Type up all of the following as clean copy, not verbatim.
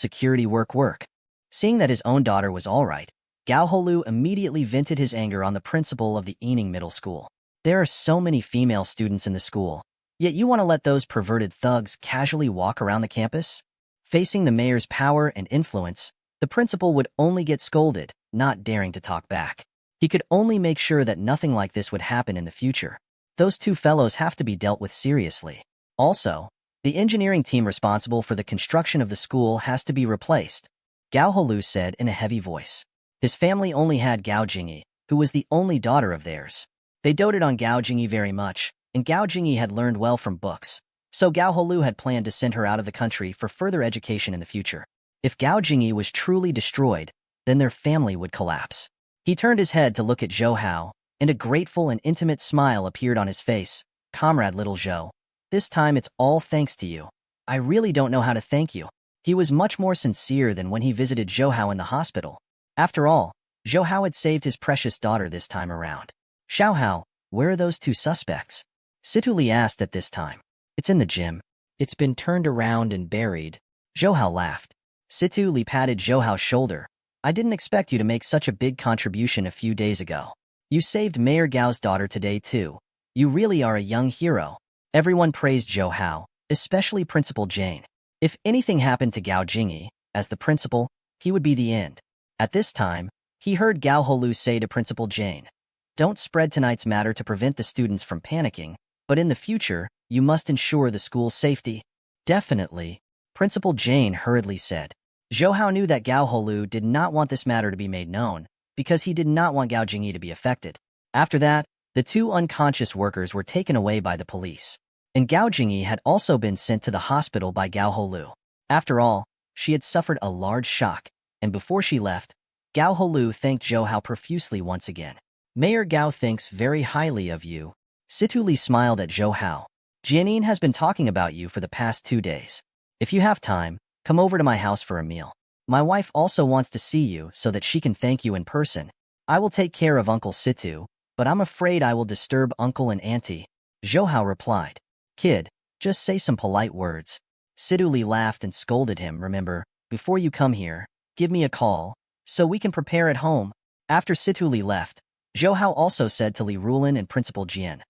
security work. Seeing that his own daughter was all right, Gao Holu immediately vented his anger on the principal of the Ening Middle School. There are so many female students in the school, yet you want to let those perverted thugs casually walk around the campus? Facing the mayor's power and influence, the principal would only get scolded, not daring to talk back. He could only make sure that nothing like this would happen in the future. Those two fellows have to be dealt with seriously. Also, the engineering team responsible for the construction of the school has to be replaced, Gao Holu said in a heavy voice. His family only had Gao Jingyi, who was the only daughter of theirs. They doted on Gao Jingyi very much, and Gao Jingyi had learned well from books, so Gao Holu had planned to send her out of the country for further education in the future. If Gao Jingyi was truly destroyed, then their family would collapse. He turned his head to look at Zhou Hao, and a grateful and intimate smile appeared on his face. Comrade little Zhou, this time it's all thanks to you. I really don't know how to thank you. He was much more sincere than when he visited Zhou Hao in the hospital. After all, Zhou Hao had saved his precious daughter this time around. Xiao Hao, where are those two suspects? Situ Li asked at this time. It's in the gym. It's been turned around and buried. Zhou Hao laughed. Situ Li patted Zhou Hao's shoulder. I didn't expect you to make such a big contribution a few days ago. You saved Mayor Gao's daughter today too. You really are a young hero. Everyone praised Zhou Hao, especially Principal Jane. If anything happened to Gao Jingyi, as the principal, he would be the end. At this time, he heard Gao Holu say to Principal Jane, don't spread tonight's matter to prevent the students from panicking, but in the future, you must ensure the school's safety. Definitely, Principal Jane hurriedly said. Zhou Hao knew that Gao Holu did not want this matter to be made known, because he did not want Gao Jingyi to be affected. After that, the two unconscious workers were taken away by the police, and Gao Jingyi had also been sent to the hospital by Gao Holu. After all, she had suffered a large shock, and before she left, Gao Holu thanked Zhou Hao profusely once again. Mayor Gao thinks very highly of you. Situ Li smiled at Zhou Hao. Jianin has been talking about you for the past 2 days. If you have time, come over to my house for a meal. My wife also wants to see you so that she can thank you in person. I will take care of Uncle Situ, but I'm afraid I will disturb Uncle and Auntie. Zhou Hao replied. Kid, just say some polite words. Situ Li laughed and scolded him. Remember, before you come here, give me a call, so we can prepare at home. After Situ Li left, Zhou Hao also said to Li Rulin and Principal Jian.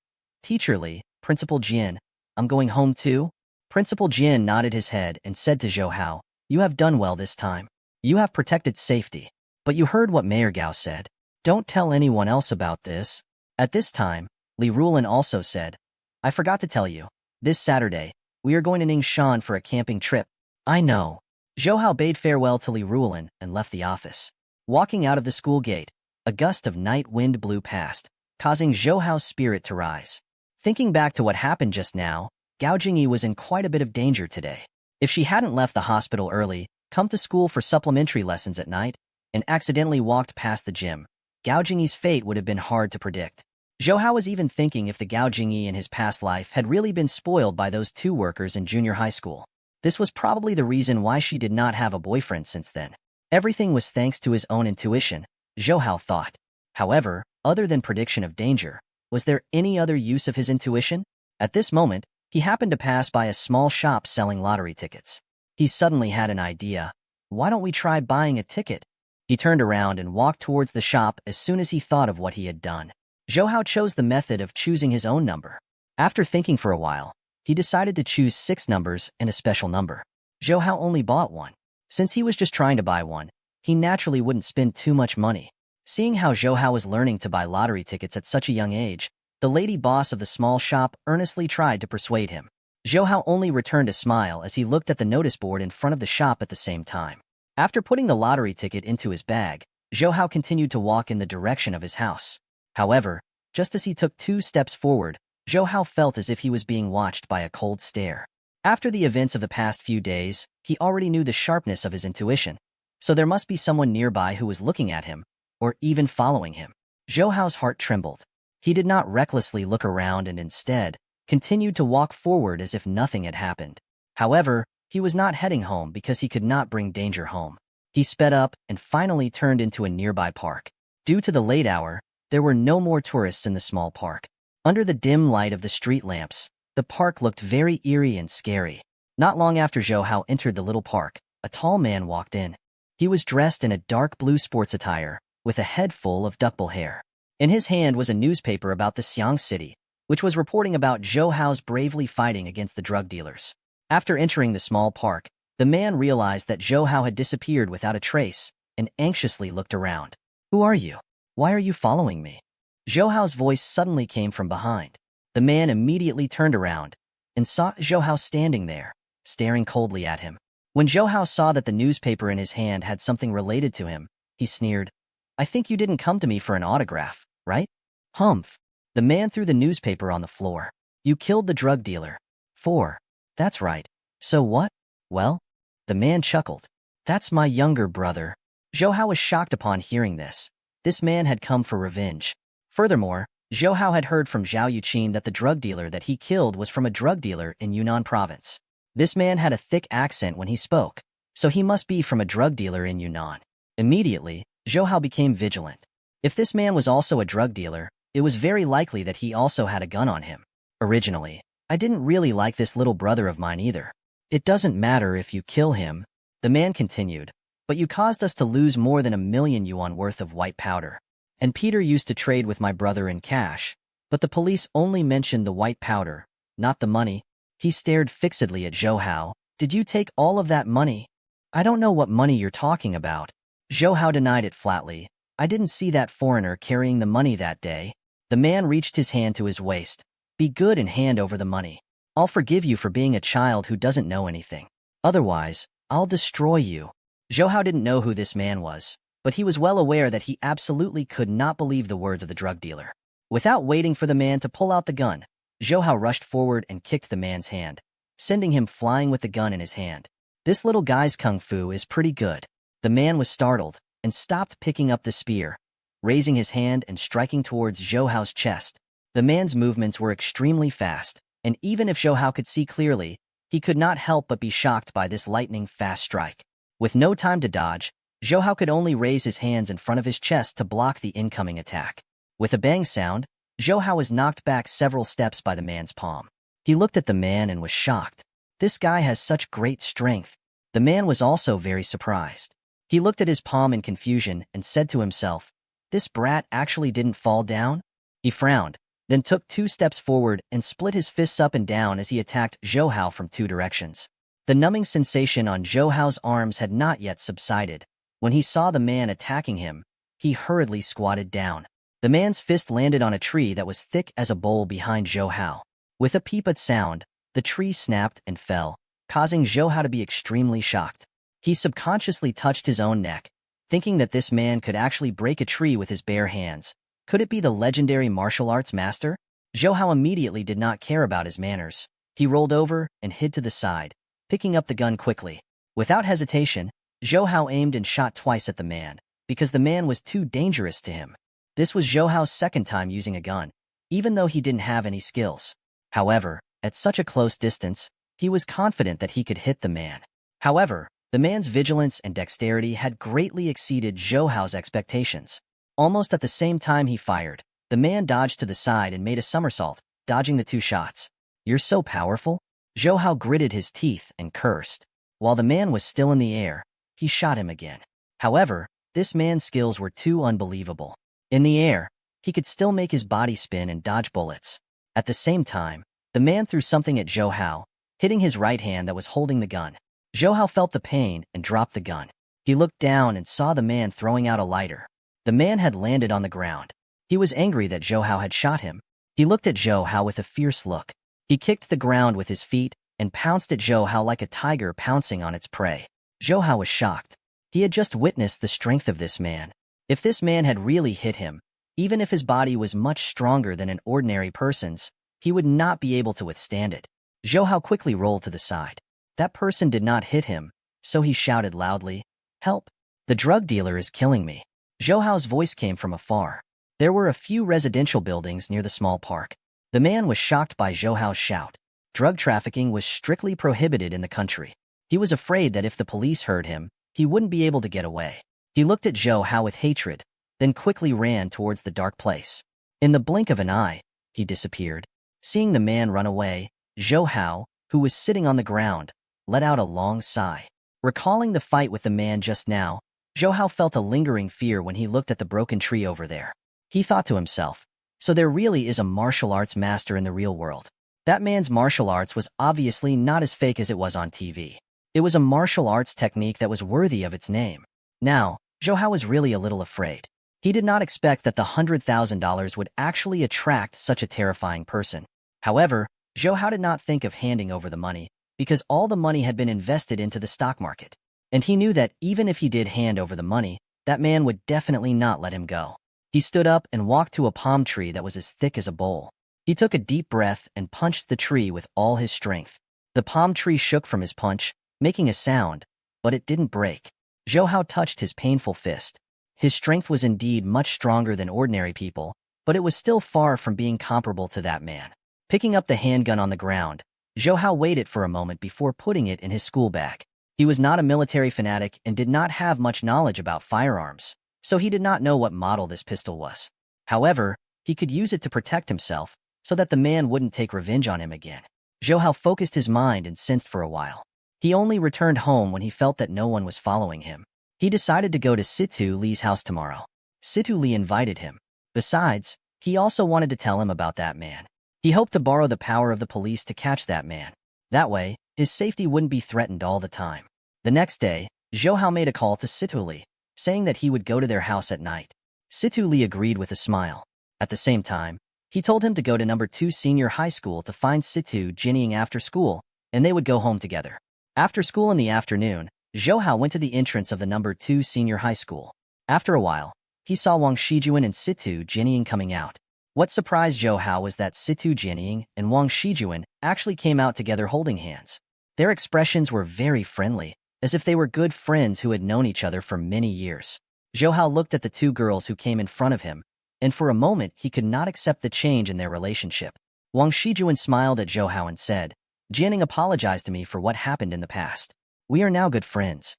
Teacher Li, Principal Jian, I'm going home too? Principal Jian nodded his head and said to Zhou Hao, you have done well this time. You have protected safety. But you heard what Mayor Gao said. Don't tell anyone else about this. At this time, Li Rulin also said, I forgot to tell you. This Saturday, we are going to Ningxuan for a camping trip. I know. Zhou Hao bade farewell to Li Rulin and left the office. Walking out of the school gate, a gust of night wind blew past, causing Zhou Hao's spirit to rise. Thinking back to what happened just now, Gao Jingyi was in quite a bit of danger today. If she hadn't left the hospital early, come to school for supplementary lessons at night, and accidentally walked past the gym, Gao Jingyi's fate would have been hard to predict. Zhou Hao was even thinking if the Gao Jingyi in his past life had really been spoiled by those two workers in junior high school. This was probably the reason why she did not have a boyfriend since then. Everything was thanks to his own intuition, Zhou Hao thought. However, other than prediction of danger, was there any other use of his intuition? At this moment, he happened to pass by a small shop selling lottery tickets. He suddenly had an idea. Why don't we try buying a ticket? He turned around and walked towards the shop as soon as he thought of what he had done. Zhou Hao chose the method of choosing his own number. After thinking for a while, he decided to choose 6 numbers and a special number. Zhou Hao only bought one. Since he was just trying to buy one, he naturally wouldn't spend too much money. Seeing how Zhou Hao was learning to buy lottery tickets at such a young age, the lady boss of the small shop earnestly tried to persuade him. Zhou Hao only returned a smile as he looked at the notice board in front of the shop at the same time. After putting the lottery ticket into his bag, Zhou Hao continued to walk in the direction of his house. However, just as he took 2 steps forward, Zhou Hao felt as if he was being watched by a cold stare. After the events of the past few days, he already knew the sharpness of his intuition, so there must be someone nearby who was looking at him, or even following him. Zhou Hao's heart trembled. He did not recklessly look around and instead continued to walk forward as if nothing had happened. However, he was not heading home because he could not bring danger home. He sped up and finally turned into a nearby park. Due to the late hour, there were no more tourists in the small park. Under the dim light of the street lamps, the park looked very eerie and scary. Not long after Zhou Hao entered the little park, a tall man walked in. He was dressed in a dark blue sports attire, with a head full of duckbill hair. In his hand was a newspaper about the Xiang City, which was reporting about Zhou Hao's bravely fighting against the drug dealers. After entering the small park, the man realized that Zhou Hao had disappeared without a trace and anxiously looked around. "Who are you? Why are you following me?" Zhou Hao's voice suddenly came from behind. The man immediately turned around and saw Zhou Hao standing there, staring coldly at him. When Zhou Hao saw that the newspaper in his hand had something related to him, he sneered, "I think you didn't come to me for an autograph, right?" "Humph." The man threw the newspaper on the floor. "You killed the drug dealer." "4. That's right. So what?" "Well," the man chuckled, "that's my younger brother." Zhou Hao was shocked upon hearing this. This man had come for revenge. Furthermore, Zhou Hao had heard from Zhao Yuqin that the drug dealer that he killed was from a drug dealer in Yunnan province. This man had a thick accent when he spoke, so he must be from a drug dealer in Yunnan. Immediately, Zhou Hao became vigilant. If this man was also a drug dealer, it was very likely that he also had a gun on him. "Originally, I didn't really like this little brother of mine either. It doesn't matter if you kill him," the man continued, "but you caused us to lose more than 1,000,000 yuan worth of white powder. And Peter used to trade with my brother in cash, but the police only mentioned the white powder, not the money." He stared fixedly at Zhou Hao. "Did you take all of that money?" "I don't know what money you're talking about." Zhou Hao denied it flatly. "I didn't see that foreigner carrying the money that day." The man reached his hand to his waist. "Be good and hand over the money. I'll forgive you for being a child who doesn't know anything. Otherwise, I'll destroy you." Zhou Hao didn't know who this man was, but he was well aware that he absolutely could not believe the words of the drug dealer. Without waiting for the man to pull out the gun, Zhou Hao rushed forward and kicked the man's hand, sending him flying with the gun in his hand. "This little guy's kung fu is pretty good." The man was startled and stopped picking up the spear, raising his hand and striking towards Zhou Hao's chest. The man's movements were extremely fast, and even if Zhou Hao could see clearly, he could not help but be shocked by this lightning-fast strike. With no time to dodge, Zhou Hao could only raise his hands in front of his chest to block the incoming attack. With a bang sound, Zhou Hao was knocked back several steps by the man's palm. He looked at the man and was shocked. This guy has such great strength. The man was also very surprised. He looked at his palm in confusion and said to himself, "This brat actually didn't fall down?" He frowned, then took 2 steps forward and split his fists up and down as he attacked Zhou Hao from 2 directions. The numbing sensation on Zhou Hao's arms had not yet subsided. When he saw the man attacking him, he hurriedly squatted down. The man's fist landed on a tree that was thick as a bowl behind Zhou Hao. With a peeped sound, the tree snapped and fell, causing Zhou Hao to be extremely shocked. He subconsciously touched his own neck, thinking that this man could actually break a tree with his bare hands. Could it be the legendary martial arts master? Zhou Hao immediately did not care about his manners. He rolled over and hid to the side, picking up the gun quickly. Without hesitation, Zhou Hao aimed and shot twice at the man, because the man was too dangerous to him. This was Zhou Hao's second time using a gun, even though he didn't have any skills. However, at such a close distance, he was confident that he could hit the man. However, the man's vigilance and dexterity had greatly exceeded Zhou Hao's expectations. Almost at the same time he fired, the man dodged to the side and made a somersault, dodging the 2 shots. "You're so powerful?" Zhou Hao gritted his teeth and cursed. While the man was still in the air, he shot him again. However, this man's skills were too unbelievable. In the air, he could still make his body spin and dodge bullets. At the same time, the man threw something at Zhou Hao, hitting his right hand that was holding the gun. Zhou Hao felt the pain and dropped the gun. He looked down and saw the man throwing out a lighter. The man had landed on the ground. He was angry that Zhou Hao had shot him. He looked at Zhou Hao with a fierce look. He kicked the ground with his feet and pounced at Zhou Hao like a tiger pouncing on its prey. Zhou Hao was shocked. He had just witnessed the strength of this man. If this man had really hit him, even if his body was much stronger than an ordinary person's, he would not be able to withstand it. Zhou Hao quickly rolled to the side. That person did not hit him, so he shouted loudly, "Help! The drug dealer is killing me." Zhou Hao's voice came from afar. There were a few residential buildings near the small park. The man was shocked by Zhou Hao's shout. Drug trafficking was strictly prohibited in the country. He was afraid that if the police heard him, he wouldn't be able to get away. He looked at Zhou Hao with hatred, then quickly ran towards the dark place. In the blink of an eye, he disappeared. Seeing the man run away, Zhou Hao, who was sitting on the ground, let out a long sigh. Recalling the fight with the man just now, Zhou felt a lingering fear when he looked at the broken tree over there. He thought to himself, so there really is a martial arts master in the real world. That man's martial arts was obviously not as fake as it was on TV. It was a martial arts technique that was worthy of its name. Now, Zhou was really a little afraid. He did not expect that the $100,000 would actually attract such a terrifying person. However, Zhou did not think of handing over the money, because all the money had been invested into the stock market. And he knew that even if he did hand over the money, that man would definitely not let him go. He stood up and walked to a palm tree that was as thick as a bowl. He took a deep breath and punched the tree with all his strength. The palm tree shook from his punch, making a sound, but it didn't break. Zhou touched his painful fist. His strength was indeed much stronger than ordinary people, but it was still far from being comparable to that man. Picking up the handgun on the ground, Zhou waited for a moment before putting it in his school bag. He was not a military fanatic and did not have much knowledge about firearms, so he did not know what model this pistol was. However, he could use it to protect himself so that the man wouldn't take revenge on him again. Zhou focused his mind and sensed for a while. He only returned home when he felt that no one was following him. He decided to go to Situ Li's house tomorrow. Situ Li invited him. Besides, he also wanted to tell him about that man. He hoped to borrow the power of the police to catch that man. That way, his safety wouldn't be threatened all the time. The next day, Zhou made a call to Situ Li, saying that he would go to their house at night. Situ Li agreed with a smile. At the same time, he told him to go to number 2 senior high school to find Situ Jinying after school, and they would go home together. After school in the afternoon, Zhou went to the entrance of the number 2 senior high school. After a while, he saw Wang Shijuan and Situ Jinying coming out. What surprised Zhou was that Situ Jinying and Wang Shijuan actually came out together holding hands. Their expressions were very friendly, as if they were good friends who had known each other for many years. Zhou looked at the two girls who came in front of him, and for a moment he could not accept the change in their relationship. Wang Shijuan smiled at Zhou and said, "Jianying apologized to me for what happened in the past. We are now good friends."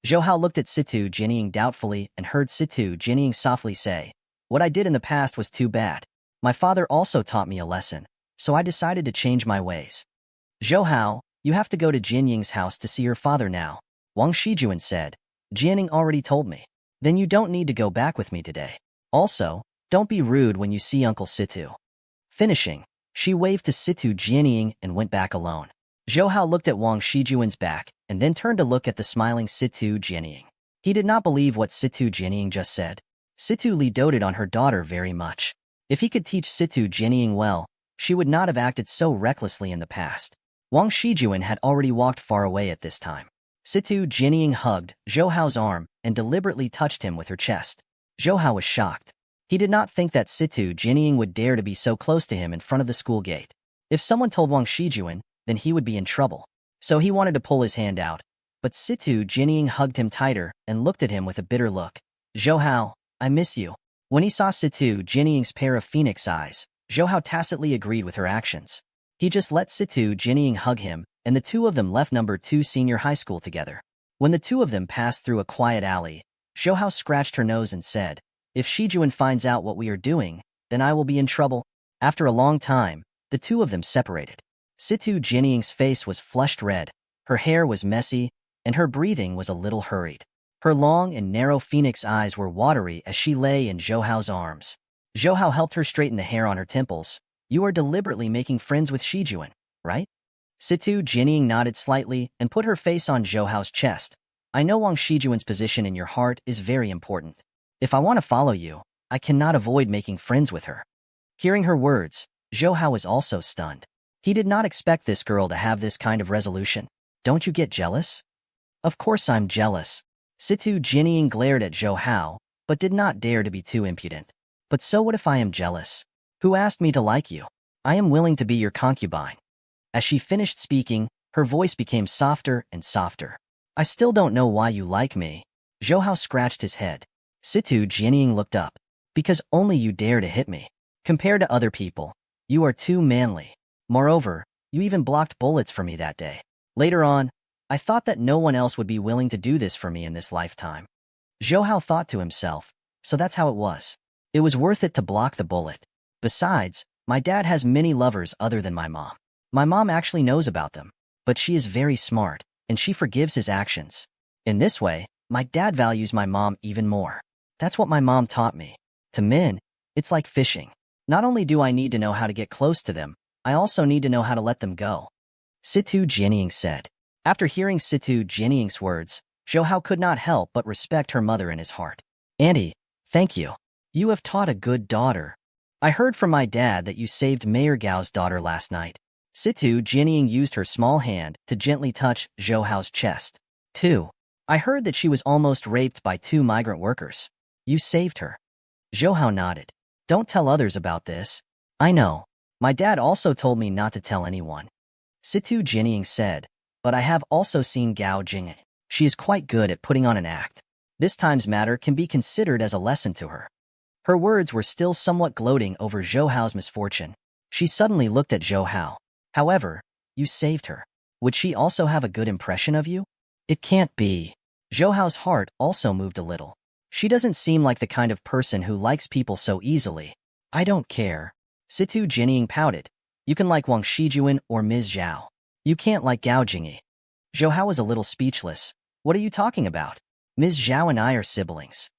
Zhou looked at Situ Jinying doubtfully and heard Situ Jinying softly say, "What I did in the past was too bad. My father also taught me a lesson, so I decided to change my ways." "Zhou, you have to go to Jinying's house to see your father now," Wang Shijuan said. "Jianying already told me. Then you don't need to go back with me today. Also, don't be rude when you see Uncle Situ." Finishing, she waved to Situ Jianying and went back alone. Zhou looked at Wang Shijuan's back and then turned to look at the smiling Situ Jianying. He did not believe what Situ Jianying just said. Situ Li doted on her daughter very much. If he could teach Situ Jianying well, she would not have acted so recklessly in the past. Wang Shijuan had already walked far away at this time. Situ Jianying hugged Zhou's arm and deliberately touched him with her chest. Zhou was shocked. He did not think that Situ Jianying would dare to be so close to him in front of the school gate. If someone told Wang Shijuan, then he would be in trouble. So he wanted to pull his hand out, but Situ Jianying hugged him tighter and looked at him with a bitter look. "Zhou, I miss you." When he saw Situ Jianying's pair of phoenix eyes, Zhou tacitly agreed with her actions. He just let Situ Jianying hug him, and the two of them left number 2 senior high school together. When the two of them passed through a quiet alley, Zhou scratched her nose and said, "If Shijuan finds out what we are doing, then I will be in trouble." After a long time, the two of them separated. Situ Jianying's face was flushed red, her hair was messy, and her breathing was a little hurried. Her long and narrow phoenix eyes were watery as she lay in Zhou's arms. Zhou helped her straighten the hair on her temples. "You are deliberately making friends with Shijuan, right?" Situ Jianying nodded slightly and put her face on Zhou's chest. "I know Wang Shijuan's position in your heart is very important. If I want to follow you, I cannot avoid making friends with her." Hearing her words, Zhou was also stunned. He did not expect this girl to have this kind of resolution. "Don't you get jealous?" "Of course I'm jealous." Situ Jianying glared at Zhou, but did not dare to be too impudent. "But so what if I am jealous? Who asked me to like you? I am willing to be your concubine." As she finished speaking, her voice became softer and softer. "I still don't know why you like me." Zhou scratched his head. Situ Jianying looked up. "Because only you dare to hit me. Compared to other people, you are too manly. Moreover, you even blocked bullets for me that day. Later on, I thought that no one else would be willing to do this for me in this lifetime." Zhou thought to himself, so that's how it was. It was worth it to block the bullet. Besides, my dad has many lovers other than my mom. My mom actually knows about them, but she is very smart. and she forgives his actions. In this way, my dad values my mom even more. That's what my mom taught me. To Min, it's like fishing. Not only do I need to know how to get close to them, I also need to know how to let them go. Situ Jianying said. After hearing Situ Jianying's words, Zhou Hao could not help but respect her mother in his heart. Auntie, thank you. You have taught a good daughter. I heard from my dad that you saved Mayor Gao's daughter last night. Situ Jianying used her small hand to gently touch Zhou Hao's chest. 2. I heard that she was almost raped by 2 migrant workers. You saved her. Zhou Hao nodded. Don't tell others about this. I know. My dad also told me not to tell anyone. Situ Jianying said, but I have also seen Gao Jing. She is quite good at putting on an act. This time's matter can be considered as a lesson to her. Her words were still somewhat gloating over Zhou Hao's misfortune. She suddenly looked at Zhou Hao. However, you saved her. Would she also have a good impression of you? It can't be. Zhou Hao's heart also moved a little. She doesn't seem like the kind of person who likes people so easily. I don't care. Situ Jianying pouted. You can like Wang Shijuan or Ms. Zhao. You can't like Gao Jingyi. Zhou Hao was a little speechless. What are you talking about? Ms. Zhao and I are siblings.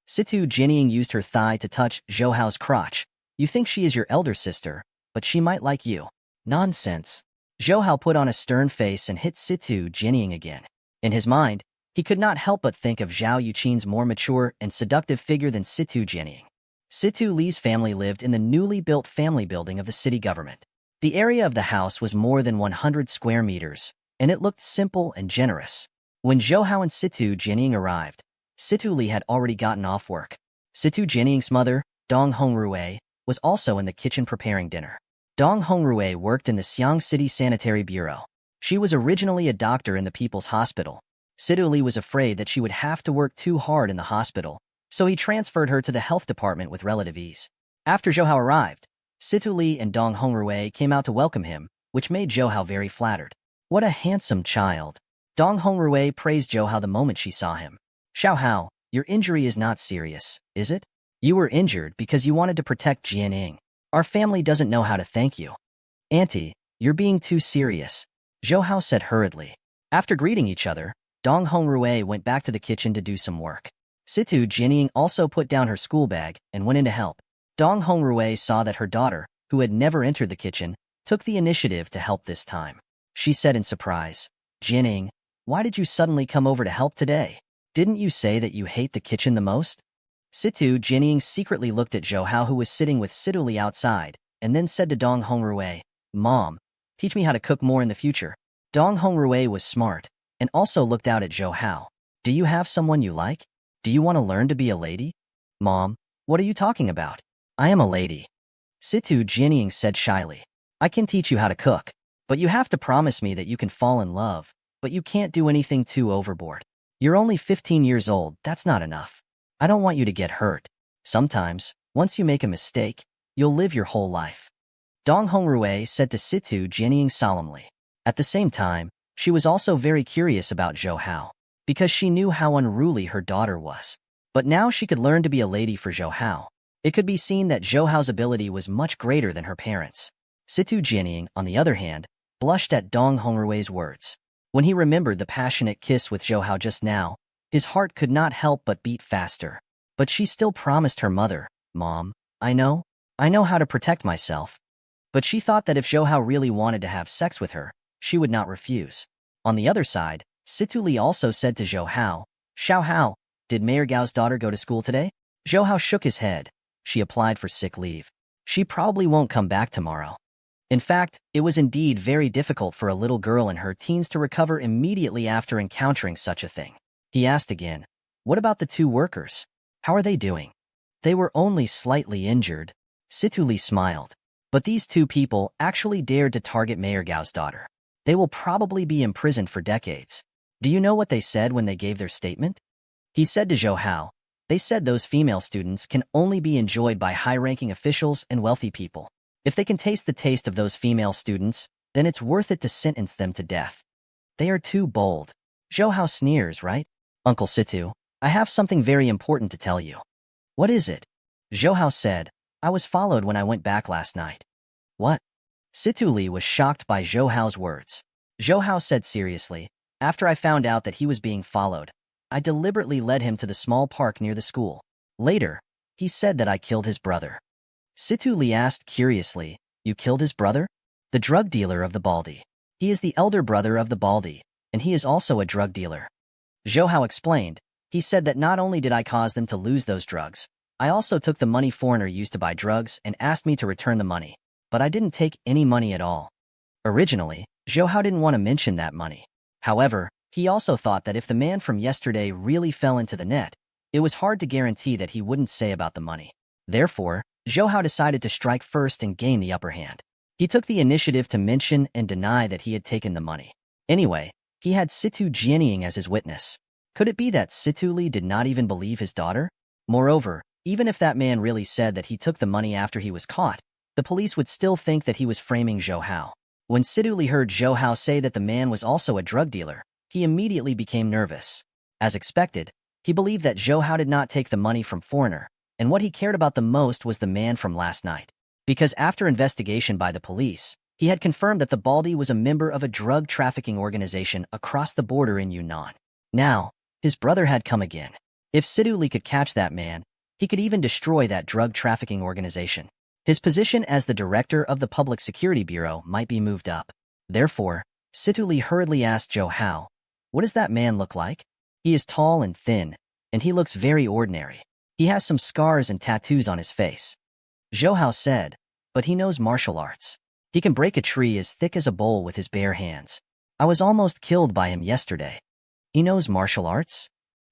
Situ Jianying used her thigh to touch Zhou Hao's crotch. You think she is your elder sister, but she might like you. Nonsense. Zhou Hao put on a stern face and hit Situ Jianying again. In his mind, he could not help but think of Zhao Yuqin's more mature and seductive figure than Situ Jianying. Situ Li's family lived in the newly built family building of the city government. The area of the house was more than 100 square meters, and it looked simple and generous. When Zhou Hao and Situ Jianying arrived, Situ Li had already gotten off work. Situ Jianying's mother, Dong Hongrui, was also in the kitchen preparing dinner. Dong Hongrui worked in the Xiang City Sanitary Bureau. She was originally a doctor in the People's Hospital. Situ Li was afraid that she would have to work too hard in the hospital, so he transferred her to the health department with relative ease. After Zhou Hao arrived, Situ Li and Dong Hongrui came out to welcome him, which made Zhou Hao very flattered. What a handsome child. Dong Hongrui praised Zhou Hao the moment she saw him. Xiao Hao, your injury is not serious, is it? You were injured because you wanted to protect Jianying. Our family doesn't know how to thank you. Auntie, you're being too serious, Zhou Hao said hurriedly. After greeting each other, Dong Hongrui went back to the kitchen to do some work. Situ Jianying also put down her school bag and went in to help. Dong Hongrui saw that her daughter, who had never entered the kitchen, took the initiative to help this time. She said in surprise, Jianying, why did you suddenly come over to help today? Didn't you say that you hate the kitchen the most? Situ Jianying secretly looked at Zhou Hao, who was sitting with Situ Li outside, and then said to Dong Hongrui, Mom, teach me how to cook more in the future. Dong Hongrui was smart, and also looked out at Zhou Hao. Do you have someone you like? Do you want to learn to be a lady? Mom, what are you talking about? I am a lady. Situ Jianying said shyly. I can teach you how to cook, but you have to promise me that you can fall in love, but you can't do anything too overboard. You're only 15 years old, that's not enough. I don't want you to get hurt. Sometimes, once you make a mistake, you'll live your whole life. Dong Hongrui said to Situ Jianying solemnly. At the same time, she was also very curious about Zhou Hao, because she knew how unruly her daughter was. But now she could learn to be a lady for Zhou Hao. It could be seen that Zhou Hao's ability was much greater than her parents'. Situ Jianying, on the other hand, blushed at Dong Hongrui's words. When he remembered the passionate kiss with Zhou Hao just now, his heart could not help but beat faster. But she still promised her mother, Mom, I know how to protect myself. But she thought that if Zhou Hao really wanted to have sex with her, she would not refuse. On the other side, Situ Li also said to Zhou Hao, Xiao Hao, did Mayor Gao's daughter go to school today? Zhou Hao shook his head. She applied for sick leave. She probably won't come back tomorrow. In fact, it was indeed very difficult for a little girl in her teens to recover immediately after encountering such a thing. He asked again, what about the 2 workers? How are they doing? They were only slightly injured. Situ Li smiled. But these 2 people actually dared to target Mayor Gao's daughter. They will probably be imprisoned for decades. Do you know what they said when they gave their statement? He said to Zhou Hao, they said those female students can only be enjoyed by high-ranking officials and wealthy people. If they can taste the taste of those female students, then it's worth it to sentence them to death. They are too bold. Zhou Hao sneers, right? Uncle Situ, I have something very important to tell you. What is it? Zhou Hao said, I was followed when I went back last night. What? Situ Li was shocked by Zhou Hao's words. Zhou Hao said seriously, After I found out that he was being followed, I deliberately led him to the small park near the school. Later, he said that I killed his brother. Situ Li asked curiously, "You killed his brother?" "The drug dealer of the Baldi. He is the elder brother of the Baldi, and he is also a drug dealer." Zhou Hao explained. He said that not only did I cause them to lose those drugs, I also took the money foreigner used to buy drugs and asked me to return the money. But I didn't take any money at all. Originally, Zhou Hao didn't want to mention that money. However, he also thought that if the man from yesterday really fell into the net, it was hard to guarantee that he wouldn't say about the money. Therefore, Zhou Hao decided to strike first and gain the upper hand. He took the initiative to mention and deny that he had taken the money. Anyway, he had Situ Jianying as his witness. Could it be that Situ Li did not even believe his daughter? Moreover, even if that man really said that he took the money after he was caught, the police would still think that he was framing Zhou Hao. When Situ Li heard Zhou Hao say that the man was also a drug dealer, he immediately became nervous. As expected, he believed that Zhou Hao did not take the money from foreigner, and what he cared about the most was the man from last night. Because after investigation by the police, he had confirmed that the Baldi was a member of a drug trafficking organization across the border in Yunnan. Now, his brother had come again. If Situ Li could catch that man, he could even destroy that drug trafficking organization. His position as the director of the Public Security Bureau might be moved up. Therefore, Situ Li hurriedly asked Zhou Hao, "What does that man look like?" "He is tall and thin, and he looks very ordinary. He has some scars and tattoos on his face." Zhou Hao said, "But he knows martial arts. He can break a tree as thick as a bowl with his bare hands. I was almost killed by him yesterday." "He knows martial arts?"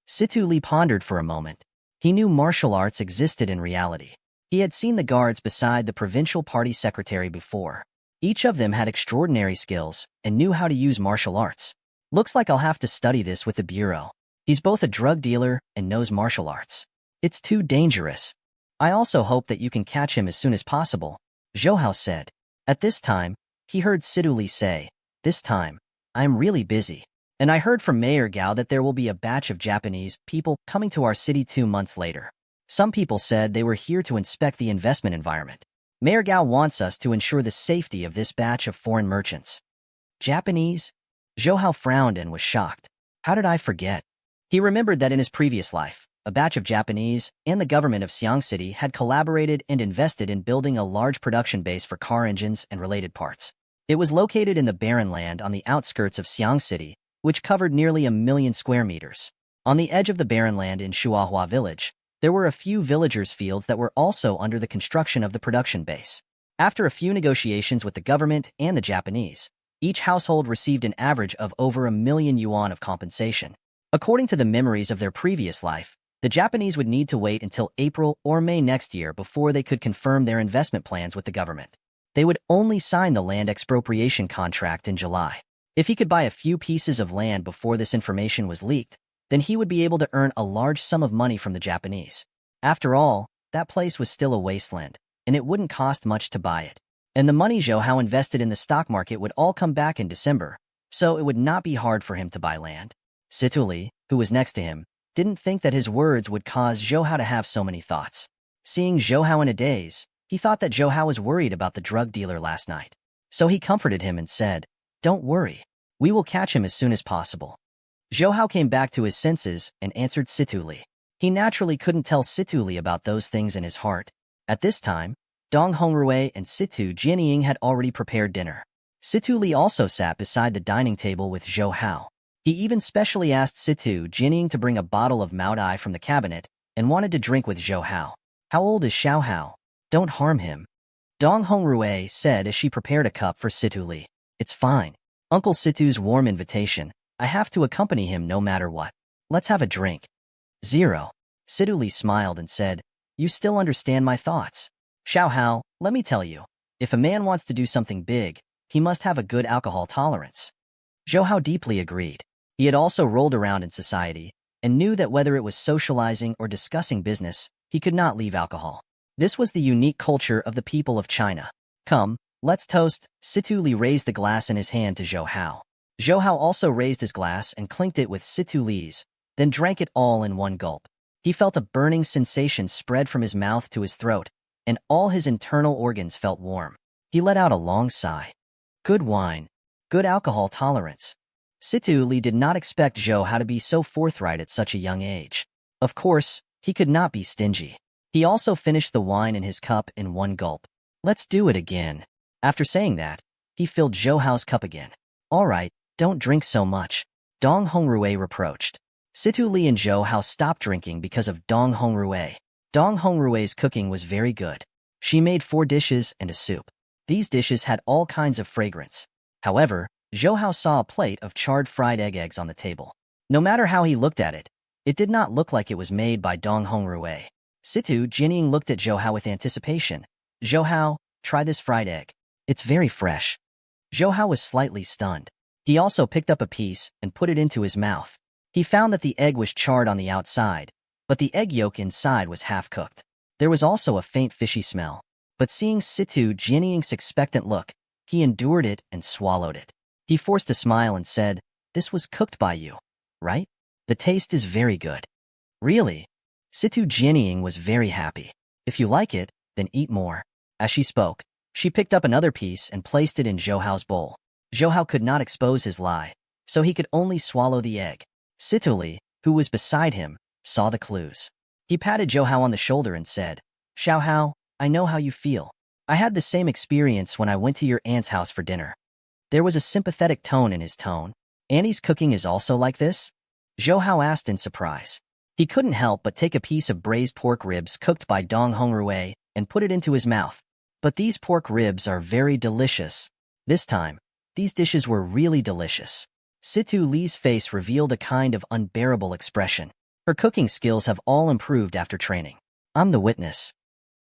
Situ Li pondered for a moment. He knew martial arts existed in reality. He had seen the guards beside the provincial party secretary before. Each of them had extraordinary skills and knew how to use martial arts. "Looks like I'll have to study this with the bureau. He's both a drug dealer and knows martial arts. It's too dangerous. I also hope that you can catch him as soon as possible," Zhou Hao said. At this time, he heard Situ Li say, "This time, I'm really busy. And I heard from Mayor Gao that there will be a batch of Japanese people coming to our city 2 months later. Some people said they were here to inspect the investment environment. Mayor Gao wants us to ensure the safety of this batch of foreign merchants." "Japanese?" Zhou Hao frowned and was shocked. How did I forget? He remembered that in his previous life, a batch of Japanese and the government of Xiang City had collaborated and invested in building a large production base for car engines and related parts. It was located in the barren land on the outskirts of Xiang City, which covered nearly 1,000,000 square meters. On the edge of the barren land in Shuahua village, there were a few villagers' fields that were also under the construction of the production base. After a few negotiations with the government and the Japanese, each household received an average of over 1,000,000 yuan of compensation. According to the memories of their previous life, the Japanese would need to wait until April or May next year before they could confirm their investment plans with the government. They would only sign the land expropriation contract in July. If he could buy a few pieces of land before this information was leaked, then he would be able to earn a large sum of money from the Japanese. After all, that place was still a wasteland, and it wouldn't cost much to buy it. And the money Zhou Hao invested in the stock market would all come back in December, so it would not be hard for him to buy land. Situ Li, who was next to him, didn't think that his words would cause Zhou Hao to have so many thoughts. Seeing Zhou Hao in a daze, he thought that Zhou Hao was worried about the drug dealer last night. So he comforted him and said, "Don't worry. We will catch him as soon as possible." Zhou Hao came back to his senses and answered Situ Li. He naturally couldn't tell Situ Li about those things in his heart. At this time, Dong Hongrui and Situ Jianying had already prepared dinner. Situ Li also sat beside the dining table with Zhou Hao. He even specially asked Situ Jianying to bring a bottle of Maodai from the cabinet and wanted to drink with Zhou Hao. "How old is Xiao Hao? Don't harm him," Dong Hongrui said as she prepared a cup for Situ Li. "It's fine. Uncle Situ's warm invitation. I have to accompany him no matter what. Let's have a drink." 0. Situ Li smiled and said, "You still understand my thoughts. Xiao Hao, let me tell you, if a man wants to do something big, he must have a good alcohol tolerance." Zhou Hao deeply agreed. He had also rolled around in society and knew that whether it was socializing or discussing business, he could not leave alcohol. This was the unique culture of the people of China. "Come, let's toast." Situ Li raised the glass in his hand to Zhou Hao. Zhou Hao also raised his glass and clinked it with Situ Li's, then drank it all in one gulp. He felt a burning sensation spread from his mouth to his throat, and all his internal organs felt warm. He let out a long sigh. Good wine. Good alcohol tolerance. Situ Li did not expect Zhou Hao to be so forthright at such a young age. Of course, he could not be stingy. He also finished the wine in his cup in one gulp. Let's do it again. After saying that, he filled Zhou Hao's cup again. All right, don't drink so much, Dong Hongrui reproached. Situ Li and Zhou Hao stopped drinking because of Dong Hongrui. Dong Hongrui's cooking was very good. She made 4 dishes and a soup. These dishes had all kinds of fragrance. However, Zhou Hao saw a plate of charred fried eggs on the table. No matter how he looked at it, it did not look like it was made by Dong Hongrui. Situ Jianying looked at Zhou Hao with anticipation. Zhou Hao, try this fried egg. It's very fresh. Zhou Hao was slightly stunned. He also picked up a piece and put it into his mouth. He found that the egg was charred on the outside, but the egg yolk inside was half-cooked. There was also a faint fishy smell. But seeing Situ Jianying's expectant look, he endured it and swallowed it. He forced a smile and said, "This was cooked by you, right? The taste is very good." Really? Situ Jianying was very happy. "If you like it, then eat more." As she spoke, she picked up another piece and placed it in Zhou Hao's bowl. Zhou Hao could not expose his lie, so he could only swallow the egg. Situ Li, who was beside him, saw the clues. He patted Zhou Hao on the shoulder and said, "Xiao Hao, I know how you feel. I had the same experience when I went to your aunt's house for dinner." There was a sympathetic tone in his tone. "Annie's cooking is also like this?" Zhou Hao asked in surprise. He couldn't help but take a piece of braised pork ribs cooked by Dong Hongrui and put it into his mouth. But these pork ribs are very delicious. This time, these dishes were really delicious. Situ Li's face revealed a kind of unbearable expression. Her cooking skills have all improved after training. I'm the witness.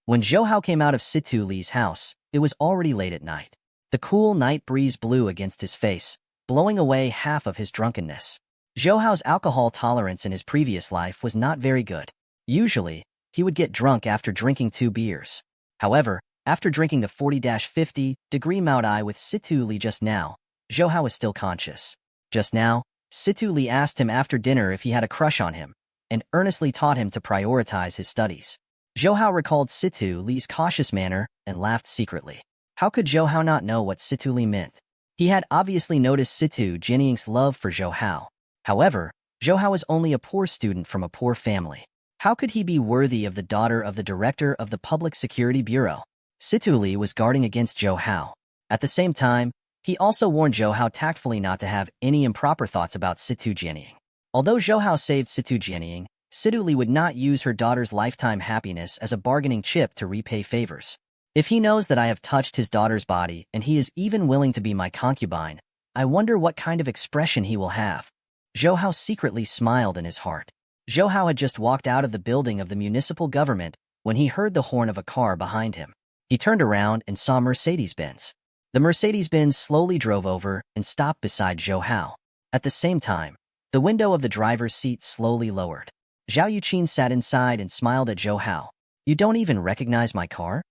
When Zhou Hao came out of Situ Li's house, it was already late at night. The cool night breeze blew against his face, blowing away half of his drunkenness. Zhou Hao's alcohol tolerance in his previous life was not very good. Usually, he would get drunk after drinking 2 beers. However, after drinking the 40-50-degree Maodai with Situ Li just now, Zhou Hao was still conscious. Just now, Situ Li asked him after dinner if he had a crush on him, and earnestly taught him to prioritize his studies. Zhou Hao recalled Situ Li's cautious manner and laughed secretly. How could Zhou Hao not know what Situ Li meant? He had obviously noticed Situ Jianying's love for Zhou Hao. However, Zhou Hao was only a poor student from a poor family. How could he be worthy of the daughter of the director of the Public Security Bureau? Situ Li was guarding against Zhou Hao. At the same time, he also warned Zhou Hao tactfully not to have any improper thoughts about Situ Jianying. Although Zhou Hao saved Situ Jianying, Situ Li would not use her daughter's lifetime happiness as a bargaining chip to repay favors. If he knows that I have touched his daughter's body and he is even willing to be my concubine, I wonder what kind of expression he will have. Zhou Hao secretly smiled in his heart. Zhou Hao had just walked out of the building of the municipal government when he heard the horn of a car behind him. He turned around and saw Mercedes-Benz. The Mercedes-Benz slowly drove over and stopped beside Zhou Hao. At the same time, the window of the driver's seat slowly lowered. Zhao Yuqin sat inside and smiled at Zhou Hao. "You don't even recognize my car?"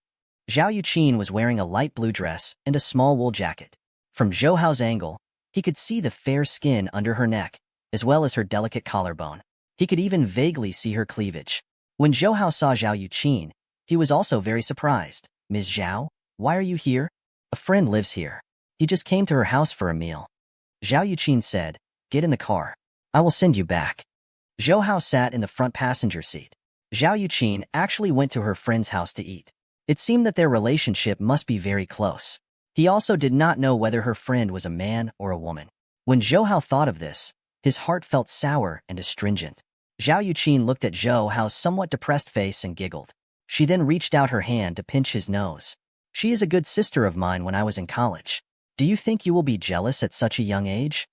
Zhao Yuqin was wearing a light blue dress and a small wool jacket. From Zhou Hao's angle, he could see the fair skin under her neck, as well as her delicate collarbone. He could even vaguely see her cleavage. When Zhou Hao saw Zhao Yuqin, he was also very surprised. "Ms. Zhao, why are you here?" "A friend lives here. He just came to her house for a meal." Zhao Yuqin said, "Get in the car. I will send you back." Zhou Hao sat in the front passenger seat. Zhao Yuqin actually went to her friend's house to eat. It seemed that their relationship must be very close. He also did not know whether her friend was a man or a woman. When Zhou Hao thought of this, his heart felt sour and astringent. Zhao Yuqin looked at Zhou Hao's somewhat depressed face and giggled. She then reached out her hand to pinch his nose. "She is a good sister of mine when I was in college. Do you think you will be jealous at such a young age?"